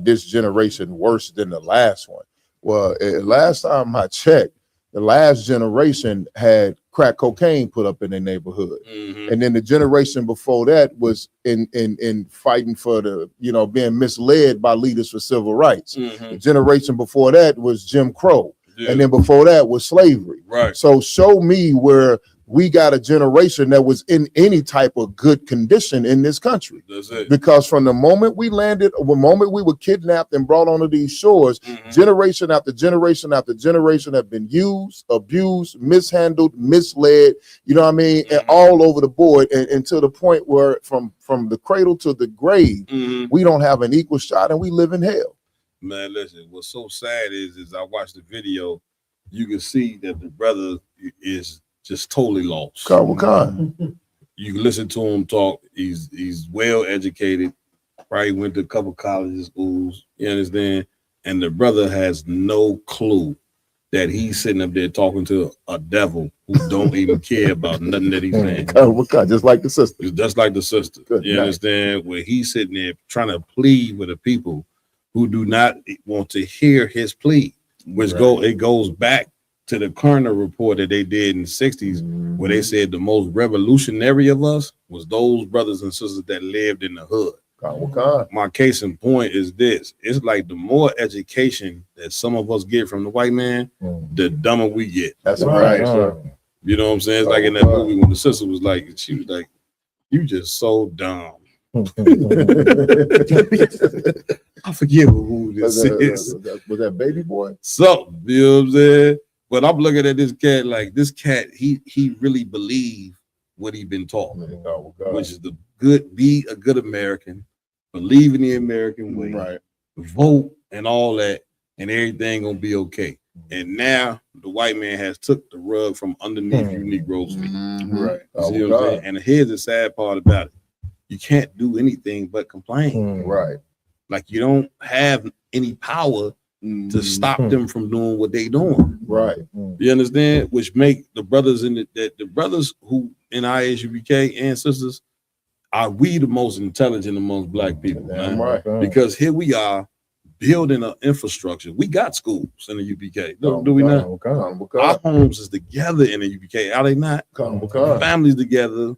this generation worse than the last one. Well, last time I checked, the last generation had crack cocaine put up in their neighborhood, and then the generation before that was in fighting for the, being misled by leaders for civil rights. The generation before that was Jim Crow, and then before that was slavery.
Right.
So show me where we got a generation that was in any type of good condition in this country.
That's it.
Because from the moment we landed, the moment we were kidnapped and brought onto these shores, generation after generation after generation have been used, abused, mishandled, misled, you know what I mean? And all over the board, and to the point where from the cradle to the grave, we don't have an equal shot and we live in hell.
Man, listen, what's so sad is I watched the video, you can see that the brother is just totally lost.
What kind?
You can listen to him talk. He's well educated, probably went to a couple colleges, schools, you understand? And the brother has no clue that he's sitting up there talking to a devil who don't even care about nothing that he's saying.
What kind? Just like the sister.
Just like the sister. You understand? Where he's sitting there trying to plead with the people who do not want to hear his plea, which it goes back to the Kerner report that they did in the 60s, where they said the most revolutionary of us was those brothers and sisters that lived in the hood. My case in point is this. It's like the more education that some of us get from the white man, the dumber we get.
That's right.
You know what I'm saying? It's like in that movie when the sister was like, she was like, you just so dumb. I forget who this is.
Was that Baby Boy?
So, you know what I'm saying? But I'm looking at this cat like this cat, he really believed what he been taught, which is be a good American, believe in the American way, vote and all that, and everything gonna be okay. And now the white man has took the rug from underneath you Negroes' feet.
Right.
See what I'm saying? And here's the sad part about it. You can't do anything but complain.
Right.
Like you don't have any power to stop them from doing what they doing.
Right.
You understand? Which make the brothers in the brothers who in ISUBK and sisters are we the most intelligent amongst black people, man.
Right.
Because here we are building an infrastructure. We got schools in the UPK. Do we not? Our homes is together in the UPK. Are they not? Families together,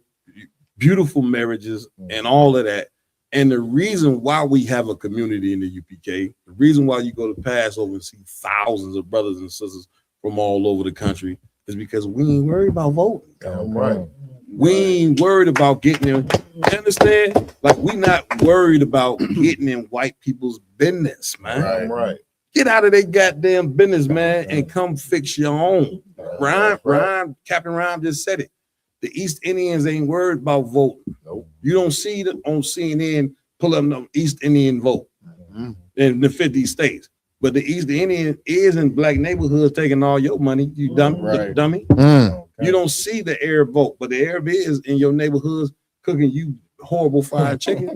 beautiful marriages, and all of that. And the reason why we have a community in the UPK, the reason why you go to Passover and see thousands of brothers and sisters from all over the country is because we ain't worried about voting.
Right.
We ain't worried about getting in. You understand? Like, we not worried about getting in white people's business, man.
Right.
Get out of their goddamn business, man, and come fix your own. Captain Rhyme just said it. The East Indians ain't worried about voting.
Nope.
You don't see it on CNN pull up the East Indian vote in the 50 states. But the East Indian is in black neighborhoods taking all your money, you dummy. You don't see the Arab vote, but the Arab is in your neighborhoods cooking you horrible fried chicken.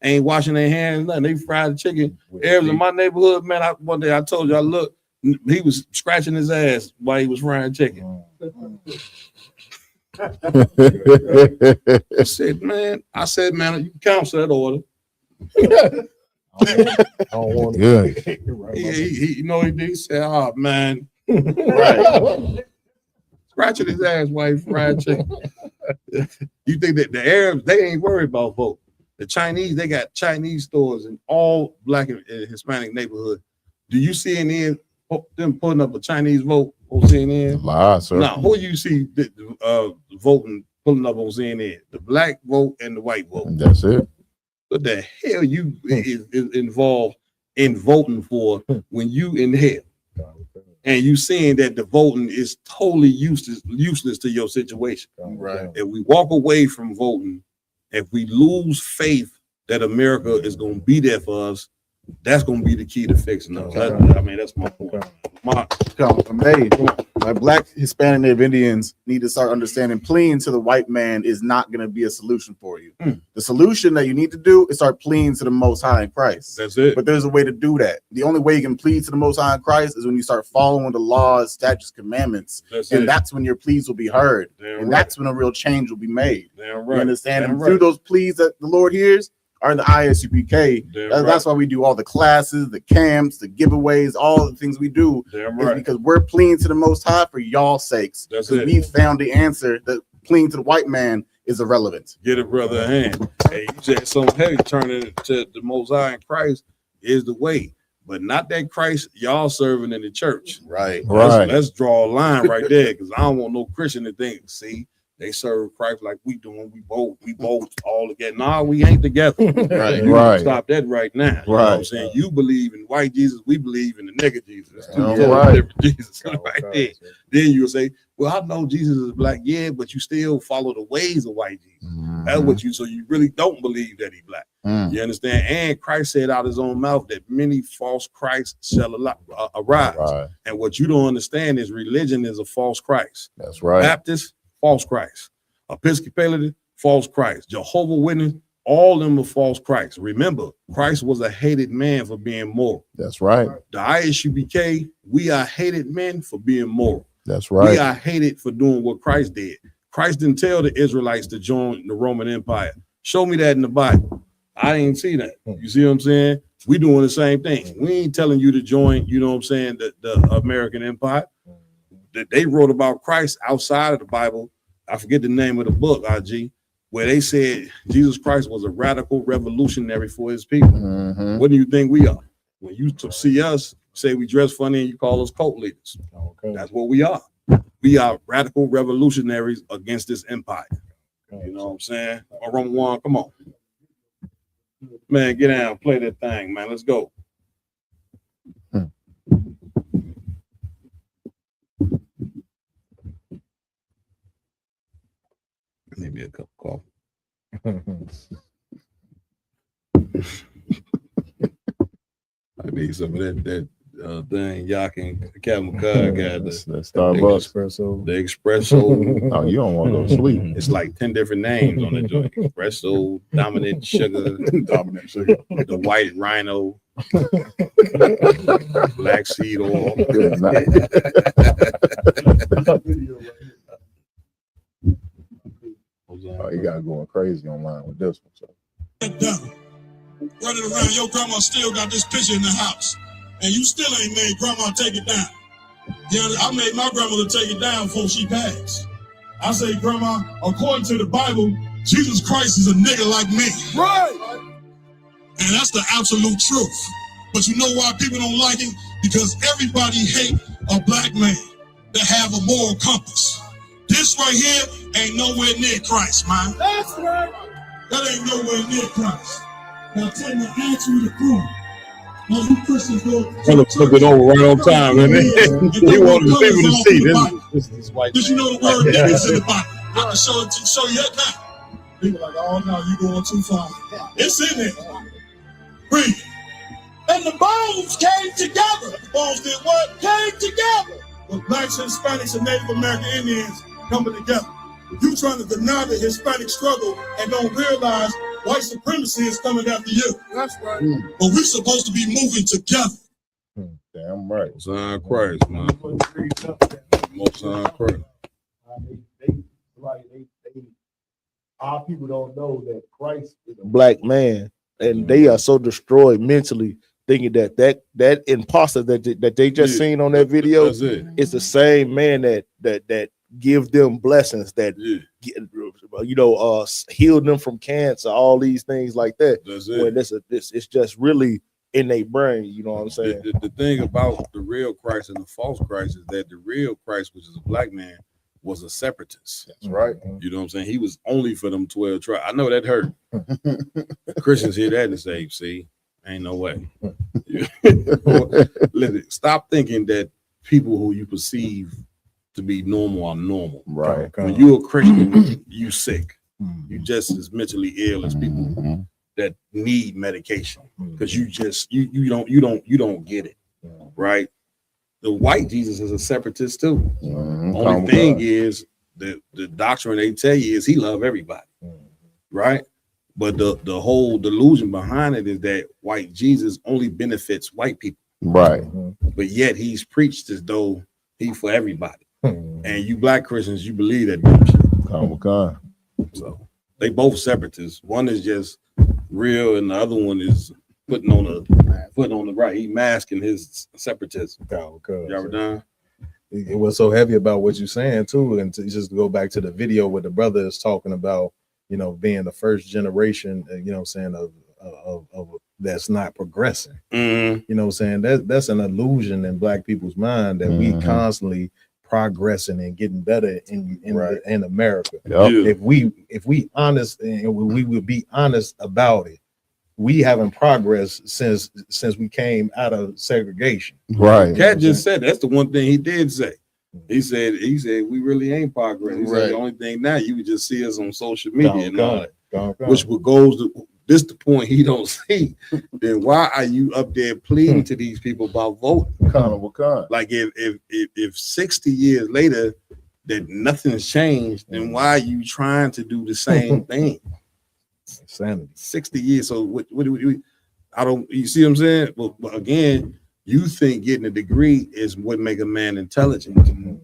Ain't washing their hands, nothing. They fried the chicken. Arabs in my neighborhood, man, one day I told you, I looked, he was scratching his ass while he was frying chicken. I said, man, you can cancel that order.
Good.
You know what he did? He said, oh man. Right. Scratching his ass while he fried chicken. You think that the Arabs, they ain't worried about vote. The Chinese, they got Chinese stores in all black and Hispanic neighborhoods. Do you see them putting up a Chinese vote on CNN?
Lie, sir.
Now, who you see voting, pulling up on CNN? The black vote and the white vote.
That's it.
What the hell you is involved in voting for when you in hell? And you seeing that the voting is totally useless to your situation.
Right.
If we walk away from voting, if we lose faith that America is going to be there for us, that's going to be the key to fixing us. That's my point.
Like black, Hispanic, Native Indians need to start understanding pleading to the white man is not going to be a solution for you. The solution that you need to do is start pleading to the Most High in Christ.
That's it.
But there's a way to do that. The only way you can plead to the Most High in Christ is when you start following the laws, statutes, commandments. That's when your pleas will be heard. That's when a real change will be made. You understand? And through those pleas that the Lord hears, are in the ISUPK. That's why we do all the classes, the camps, the giveaways, all the things we do. Because we're pleading to the Most High for y'all's sakes. We found the answer that pleading to the white man is irrelevant.
Get a brother a hand. Hey, you said something heavy, turning to the Most High in Christ is the way. But not that Christ y'all serving in the church. Let's draw a line right there, because I don't want no Christian to think, see, they serve Christ like we doing. We both all together. Nah, we ain't together.
Right.
Stop that right now. You know what I'm saying? You believe in white Jesus, we believe in the nigga Jesus. That's two different Jesus right there. Then you'll say, well, I know Jesus is black. Yeah, but you still follow the ways of white Jesus. That's what so you really don't believe that he black. You understand? And Christ said out his own mouth that many false Christs shall arise. And what you don't understand is religion is a false Christ.
That's right.
Baptist, false Christ. Episcopalian, false Christ. Jehovah Witness, all of them are false Christ. Remember, Christ was a hated man for being moral.
That's right.
The ISUPK, we are hated men for being moral.
That's right.
We are hated for doing what Christ did. Christ didn't tell the Israelites to join the Roman Empire. Show me that in the Bible. I didn't see that. You see what I'm saying? We doing the same thing. We ain't telling you to join, you know what I'm saying, the American Empire. They wrote about Christ outside of the Bible. I forget the name of the book, IG, where they said Jesus Christ was a radical revolutionary for his people. What do you think we are? When you see us, say we dress funny and you call us cult leaders. That's what we are. We are radical revolutionaries against this empire. You know what I'm saying? Roman one, come on. Man, get down, play that thing, man. Let's go. Maybe a cup of coffee. I need some of that thing Yak and Captain McCall got.
The Starbucks.
The espresso.
Oh, you don't want to go to sleep.
It's like 10 different names on the joint. Espresso, dominant sugar, the white rhino, black seed oil.
Oh, you got going crazy online with this one. So.
running around. Your grandma still got this picture in the house, and you still ain't made grandma take it down. Yeah, I made my grandmother take it down before she passed. I say, Grandma, according to the Bible, Jesus Christ is a nigga like me. Right. And that's the absolute truth. But you know why people don't like it? Because everybody hate a black man that have a moral compass. This right here ain't nowhere near Christ, man. That's right. That ain't nowhere near Christ. Now tell me, ask you the proof. Now you Christians go.
Brother flip it over right on time, man. He wanted people to see this white.
Did you know the word nigga is in the Bible? I can show you that now. People like, oh no, you going too far. It's in there. Read. And the bones came together. The bones did what? Came together. With blacks, Hispanics, and Native American Indians coming together. You trying to deny the Hispanic struggle and don't realize white supremacy is coming after you. That's right. But we're supposed to be moving together.
Damn right.
Most High Christ, man. Most High Christ.
Our people don't know that Christ is a black man, and they are so destroyed mentally, thinking that imposter that they just seen on that video is the same man that give them blessings, that heal them from cancer, all these things like that.
That's it.
When it's just really in their brain, you know what I'm saying?
The thing about the real Christ and the false Christ is that the real Christ, which is a black man, was a separatist.
That's right.
You know what I'm saying? He was only for them 12 tribes. I know that hurt. Christians hear that and say, see, ain't no way. Listen, stop thinking that people who you perceive to be normal are normal.
Right.
When you're a Christian, you sick. You just as mentally ill as people that need medication because you don't get it. Right. The white Jesus is a separatist too. Only thing is the doctrine they tell you is he love everybody, right? But the whole delusion behind it is that white Jesus only benefits white people,
right?
But yet he's preached as though he for everybody. And you black Christians, you believe that dumb shit. So they both separatists. One is just real, and the other one is putting on the right. He masking his separatism. Y'all done?
It was so heavy about what you're saying too, and to just go back to the video where the brother is talking about, being the first generation, of that's not progressing. You know what I'm saying? That's an illusion in black people's mind that we constantly progressing and getting better in America. If we honest and we would be honest about it, we haven't progressed since we came out of segregation.
Right.
Cat just said that's the one thing he did say. He said we really ain't progressing. He said the only thing now you can just see us on social media and all that. Which goes to this the point he don't see. Then why are you up there pleading to these people about voting? Like if 60 years later that nothing's changed, then why are you trying to do the same thing?
Insanity.
60 years. So what do we? I don't. You see what I'm saying? But again, you think getting a degree is what make a man intelligent.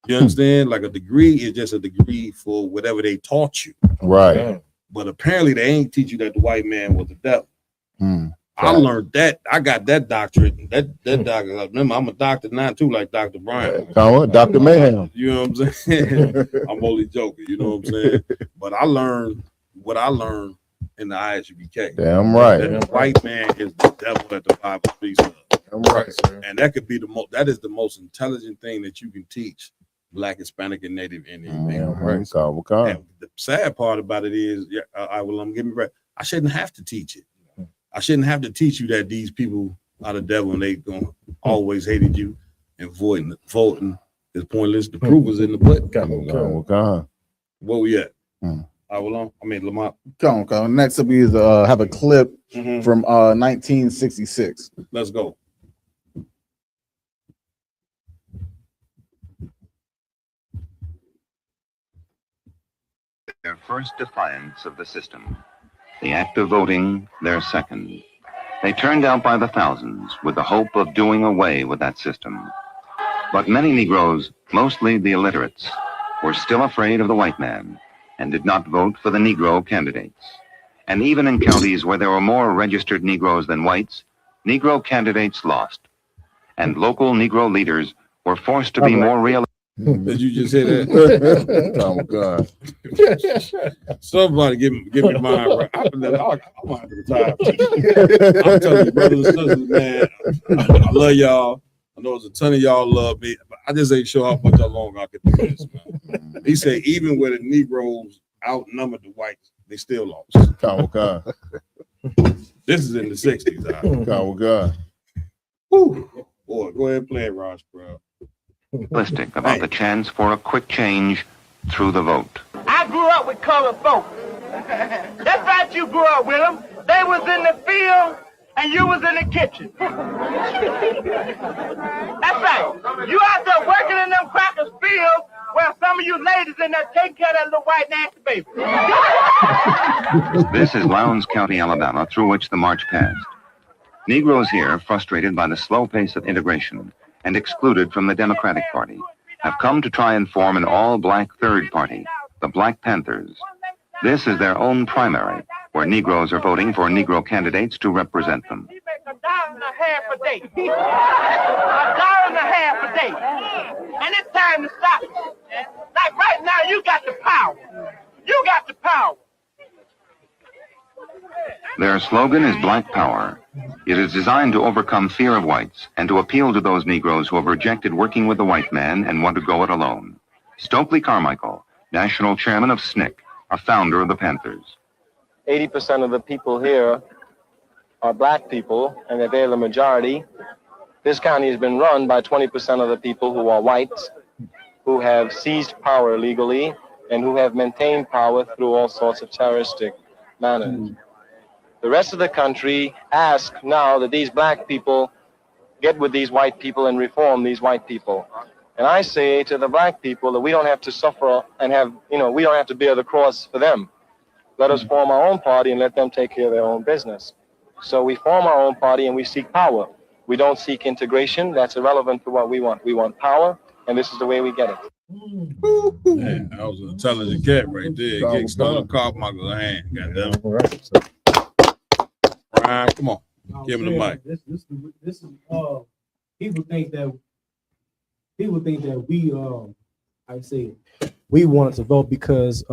You understand? Like a degree is just a degree for whatever they taught you.
Right.
But apparently they ain't teach you that the white man was the devil. I learned that. I got that doctorate. That doctor. Remember, I'm a doctor now too, like Dr. Brian.
Dr. Mayhem.
You know what I'm saying? I'm only joking. You know what I'm saying? But I learned what I learned in the ISUBK.
Damn right.
That the white man is the devil that the Bible speaks of.
Damn right, sir.
And that could be that is the most intelligent thing that you can teach Black, Hispanic, and Native Indian people.
Right.
And the sad part about it is, I'm giving right. I shouldn't have to teach it. I shouldn't have to teach you that these people are the devil and they gonna always hated you and voting is pointless. The proof is in the butt. Where we at? Lamont.
Come on. Next up is have a clip from 1966.
Let's go.
Their first defiance of the system. The act of voting, their second. They turned out by the thousands with the hope of doing away with that system. But many Negroes, mostly the illiterates, were still afraid of the white man and did not vote for the Negro candidates. And even in counties where there were more registered Negroes than whites, Negro candidates lost. And local Negro leaders were forced to be more realistic.
Did you just hear that?
Oh God!
Somebody give me mine. Right. I'm out of the time. I'm telling you, brothers and sisters, man, I love y'all. I know there's a ton of y'all love me, but I just ain't sure how much how long I can do this, man. He said even where the Negroes outnumbered the whites, they still lost.
Oh God!
This is in the 60s.
Oh God!
Whew. Boy, go ahead and play it, Ross, bro.
Realistic about the chance for a quick change through the vote.
I grew up with colored folks. That's right, you grew up with them. They was in the field and you was in the kitchen. That's right. You out there working in them crackers fields while some of you ladies in there taking care of that little white nasty baby.
This is Lowndes County, Alabama, through which the march passed. Negroes here, frustrated by the slow pace of integration and excluded from the Democratic Party, have come to try and form an all-black third party, the Black Panthers. This is their own primary, where Negroes are voting for Negro candidates to represent them.
$1.50 a day. $1.50 a day. And it's time to stop it. Like right now, you got the power. You got the power.
Their slogan is Black Power. It is designed to overcome fear of whites and to appeal to those Negroes who have rejected working with the white man and want to go it alone. Stokely Carmichael, national chairman of SNCC, a founder of the Panthers.
80% of the people here are black people, and that they're the majority. This county has been run by 20% of the people who are whites, who have seized power illegally, and who have maintained power through all sorts of terroristic manners. The rest of the country ask now that these black people get with these white people and reform these white people. And I say to the black people that we don't have to suffer and we don't have to bear the cross for them. Let us form our own party and let them take care of their own business. So we form our own party and we seek power. We don't seek integration. That's irrelevant to what we want. We want power, and this is the way we get it.
Man, that was an intelligent cat right there. Get Stone Carmichael's hand. Goddamn. Ryan, come on. Give him the mic.
This is people think that we wanted to vote because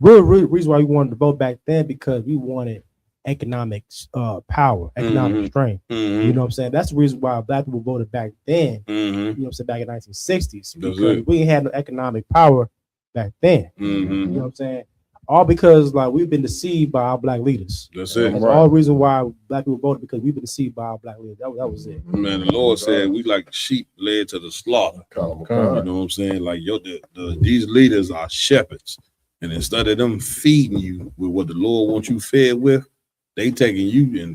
real reason why we wanted to vote back then because we wanted economic power, economic strength. You know what I'm saying? That's the reason why black people voted back then. You know what I'm saying? Back in the 1960s because we ain't had no economic power back then. You know what I'm saying? All because like we've been deceived by our black leaders.
That's it.
That's all the reason why black people voted because we've been deceived by our black leaders. That was it.
Man, the Lord said we like sheep led to the slaughter. You know what I'm saying? Like these leaders are shepherds, and instead of them feeding you with what the Lord wants you fed with, they taking you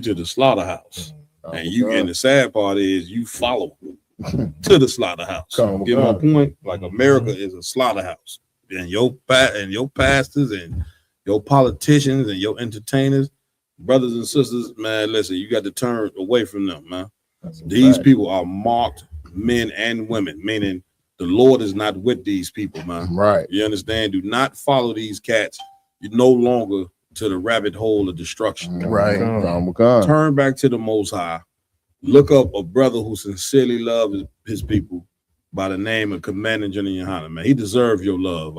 to the slaughterhouse. And the sad part is you follow them to the slaughterhouse. Get my point? Like America is a slaughterhouse. And your pastors and your politicians and your entertainers, brothers and sisters, man, listen, you got to turn away from them, man. These people are marked men and women, meaning the Lord is not with these people, man.
Right.
You understand? Do not follow these cats. You're no longer to the rabbit hole of destruction.
Right.
Turn back to the Most High. Look up a brother who sincerely loves his people by the name of Commander General Yohana, man. He deserves your love,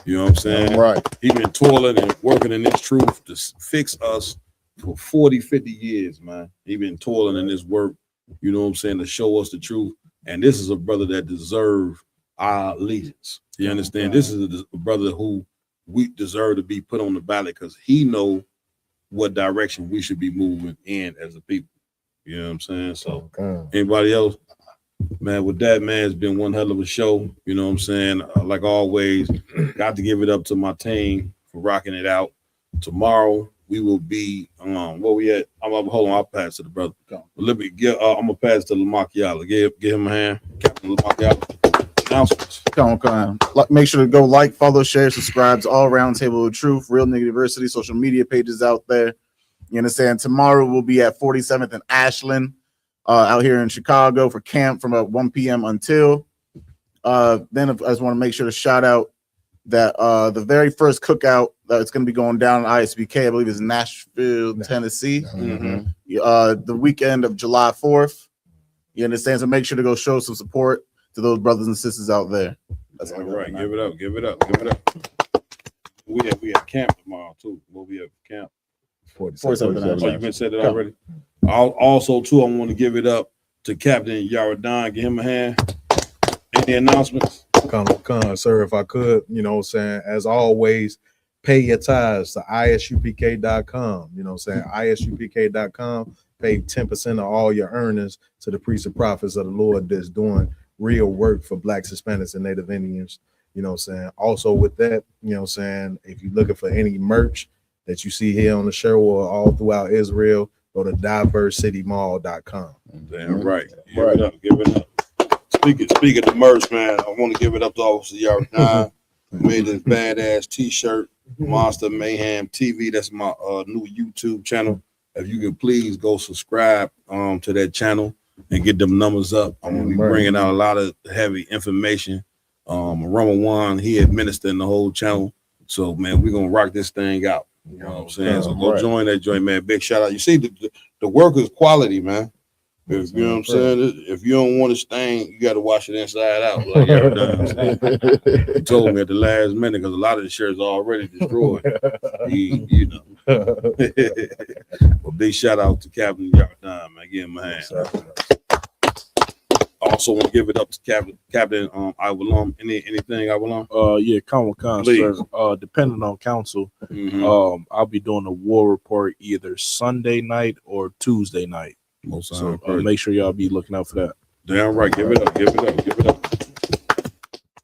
you know what I'm saying?
Right.
He been toiling and working in this truth to fix us for 40, 50 years, man. He been toiling in this work, you know what I'm saying, to show us the truth. And this is a brother that deserves our allegiance. You understand? This is a brother who we deserve to be put on the ballot because he know what direction we should be moving in as a people. You know what I'm saying? So anybody else? Man, with that, man, it's been one hell of a show. You know what I'm saying? Like always, got to give it up to my team for rocking it out. Tomorrow we will be where we at? Hold on, I'll pass to the brother. Let me get. I'm gonna pass to Lamar Kiala. Give him a hand, Captain Lamar Kiala. Announcements.
Come on. Make sure to go like, follow, share, subscribe to All Roundtable of Truth, Real Nigga University social media pages out there. You understand? Tomorrow we'll be at 47th and Ashland. Out here in Chicago for camp from 1 p.m. until then. I just want to make sure to shout out that the very first cookout that's going to be going down in ISBK, I believe, is Nashville, Tennessee. The weekend of July 4th. You understand? So make sure to go show some support to those brothers and sisters out there. That's
all right. Give it up. Give it up. Give it up. We have camp tomorrow too. What we have camp?
47.
Oh, you been said it already. Also, too, I want to give it up to Captain Yaradan. Give him a hand. Any announcements?
Come, sir, if I could, you know what I'm saying, as always, pay your tithes to isupk.com. You know what I'm saying? isupk.com. Pay 10% of all your earnings to the priests and prophets of the Lord that's doing real work for Blacks, Hispanics, and Native Indians. You know what I'm saying? Also with that, you know what I'm saying, if you're looking for any merch that you see here on the show or all throughout Israel, go to diversecitymall.com.
Damn right. Give it up. Give it up. Speaking of merch, man, I want to give it up to Officer Yaradan. Made this badass t-shirt, Monster Mayhem TV. That's my new YouTube channel. If you can please go subscribe to that channel and get them numbers up. I'm gonna be bringing out a lot of heavy information. Ramawan, he administering the whole channel. So man, we're gonna rock this thing out. You know what I'm saying? So go join that joint, man. Big shout out. You see the work is quality, man. If you know what I'm saying, if you don't want to stain, you got to wash it inside out. Like he told me at the last minute because a lot of the shirts are already destroyed. You know. Well, big shout out to Captain Yaradan, man. Give him a hand. Also want to give it up to Captain Iwalum. Anything Iwalum?
Yeah, Khan, sir. Depending on council, I'll be doing a war report either Sunday night or Tuesday night. So make sure y'all be looking out for that.
Damn right. Give it up. Give it up. Give it up.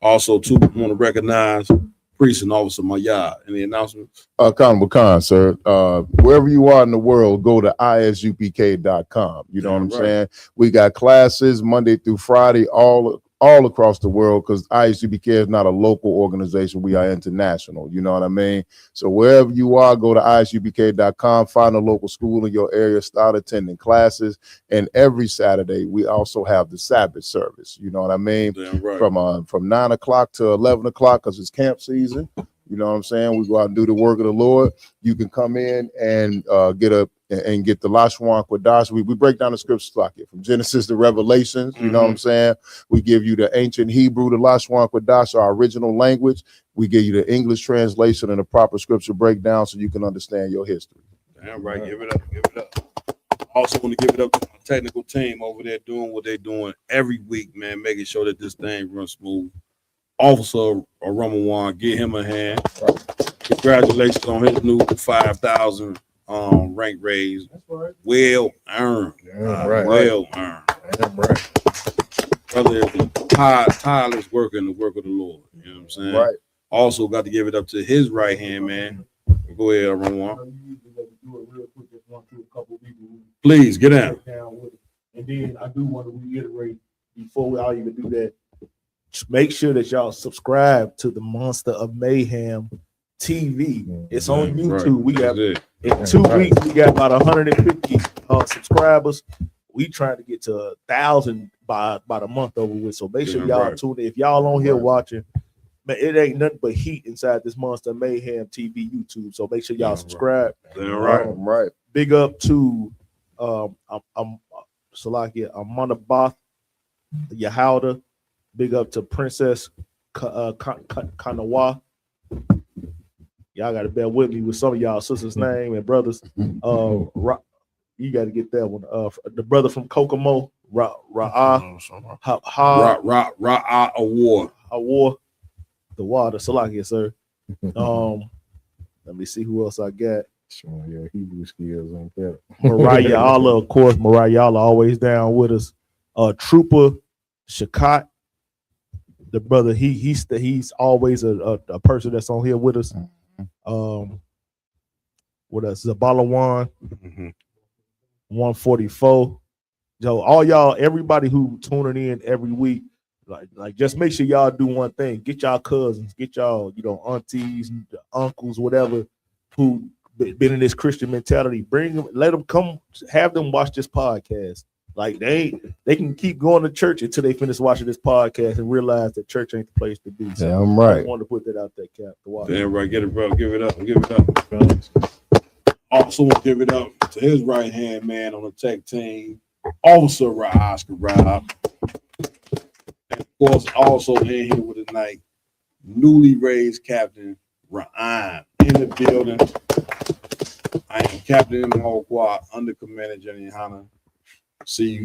Also, too, want to recognize Priest and Officer Mayad. Any announcements?
Honorable Khan, sir. Wherever you are in the world, go to isupk.com. You know what I'm saying? We got classes Monday through Friday all across the world because ISUPK is not a local organization. We are international. You know what I mean? So wherever you are, go to isupk.com, find a local school in your area, start attending classes. And every Saturday, we also have the Sabbath service. You know what I mean?
Right.
From 9 o'clock to 11 o'clock because it's camp season. You know what I'm saying? We go out and do the work of the Lord. You can come in and get the Lashwan Kwadash. We break down the scriptures like it from Genesis to Revelations. You know what I'm saying? We give you the ancient Hebrew, the Lashwan Kwadash, our original language. We give you the English translation and the proper scripture breakdown so you can understand your history.
Damn right. Give it up. Give it up. Also want to give it up to my technical team over there doing what they're doing every week, man, making sure that this thing runs smooth. Officer Ramawan, give him a hand. Congratulations on his new 5,000 rank raise. Well earned. Well earned. Brother is a tireless worker in the work of the Lord. You know what I'm saying?
Right.
Also got to give it up to his right hand man. Go ahead, Ramawan. Please get down.
And then I do want to reiterate before we all even do that. Make sure that y'all subscribe to the Monster of Mayhem TV. It's on YouTube.
Right.
We got in 2 weeks, we got about 150 subscribers. We trying to get to 1,000 by the month over with. So make sure y'all tune in. If y'all on here watching, man, it ain't nothing but heat inside this Monster of Mayhem TV YouTube. So make sure y'all subscribe.
Right.
Big up to Salakia Amanabath Yahauda. Big up to Princess Kanawa. Y'all got to bear with me with some of y'all sisters' name and brothers. You got to get that one. The brother from Kokomo, Ra'ah Awar. The water, Salakia, sir. Let me see who else I got.
Showing your Hebrew skills on that.
Mariah Allah, of course. Mariah Allah always down with us. Trooper Shakat. The brother, he's always a person that's on here with us. What else? Zabalawan, 144. Yo, all y'all, everybody who tuning in every week, like just make sure y'all do one thing. Get y'all cousins, get y'all, aunties, uncles, whatever, who been in this Christian mentality. Bring them, let them come, have them watch this podcast. Like they can keep going to church until they finish watching this podcast and realize that church ain't the place to be. So
Damn right.
I wanted to put that out there, Cap. To watch.
Damn right. Get it, bro. Give it up. Give it up. Also, give it up to his right hand man on the tech team, Officer Oscar Rob. And of course, also in here with tonight, newly raised Captain Ryan in the building. I am Captain Mohawk, Under Commander Jenny Hanna. See you.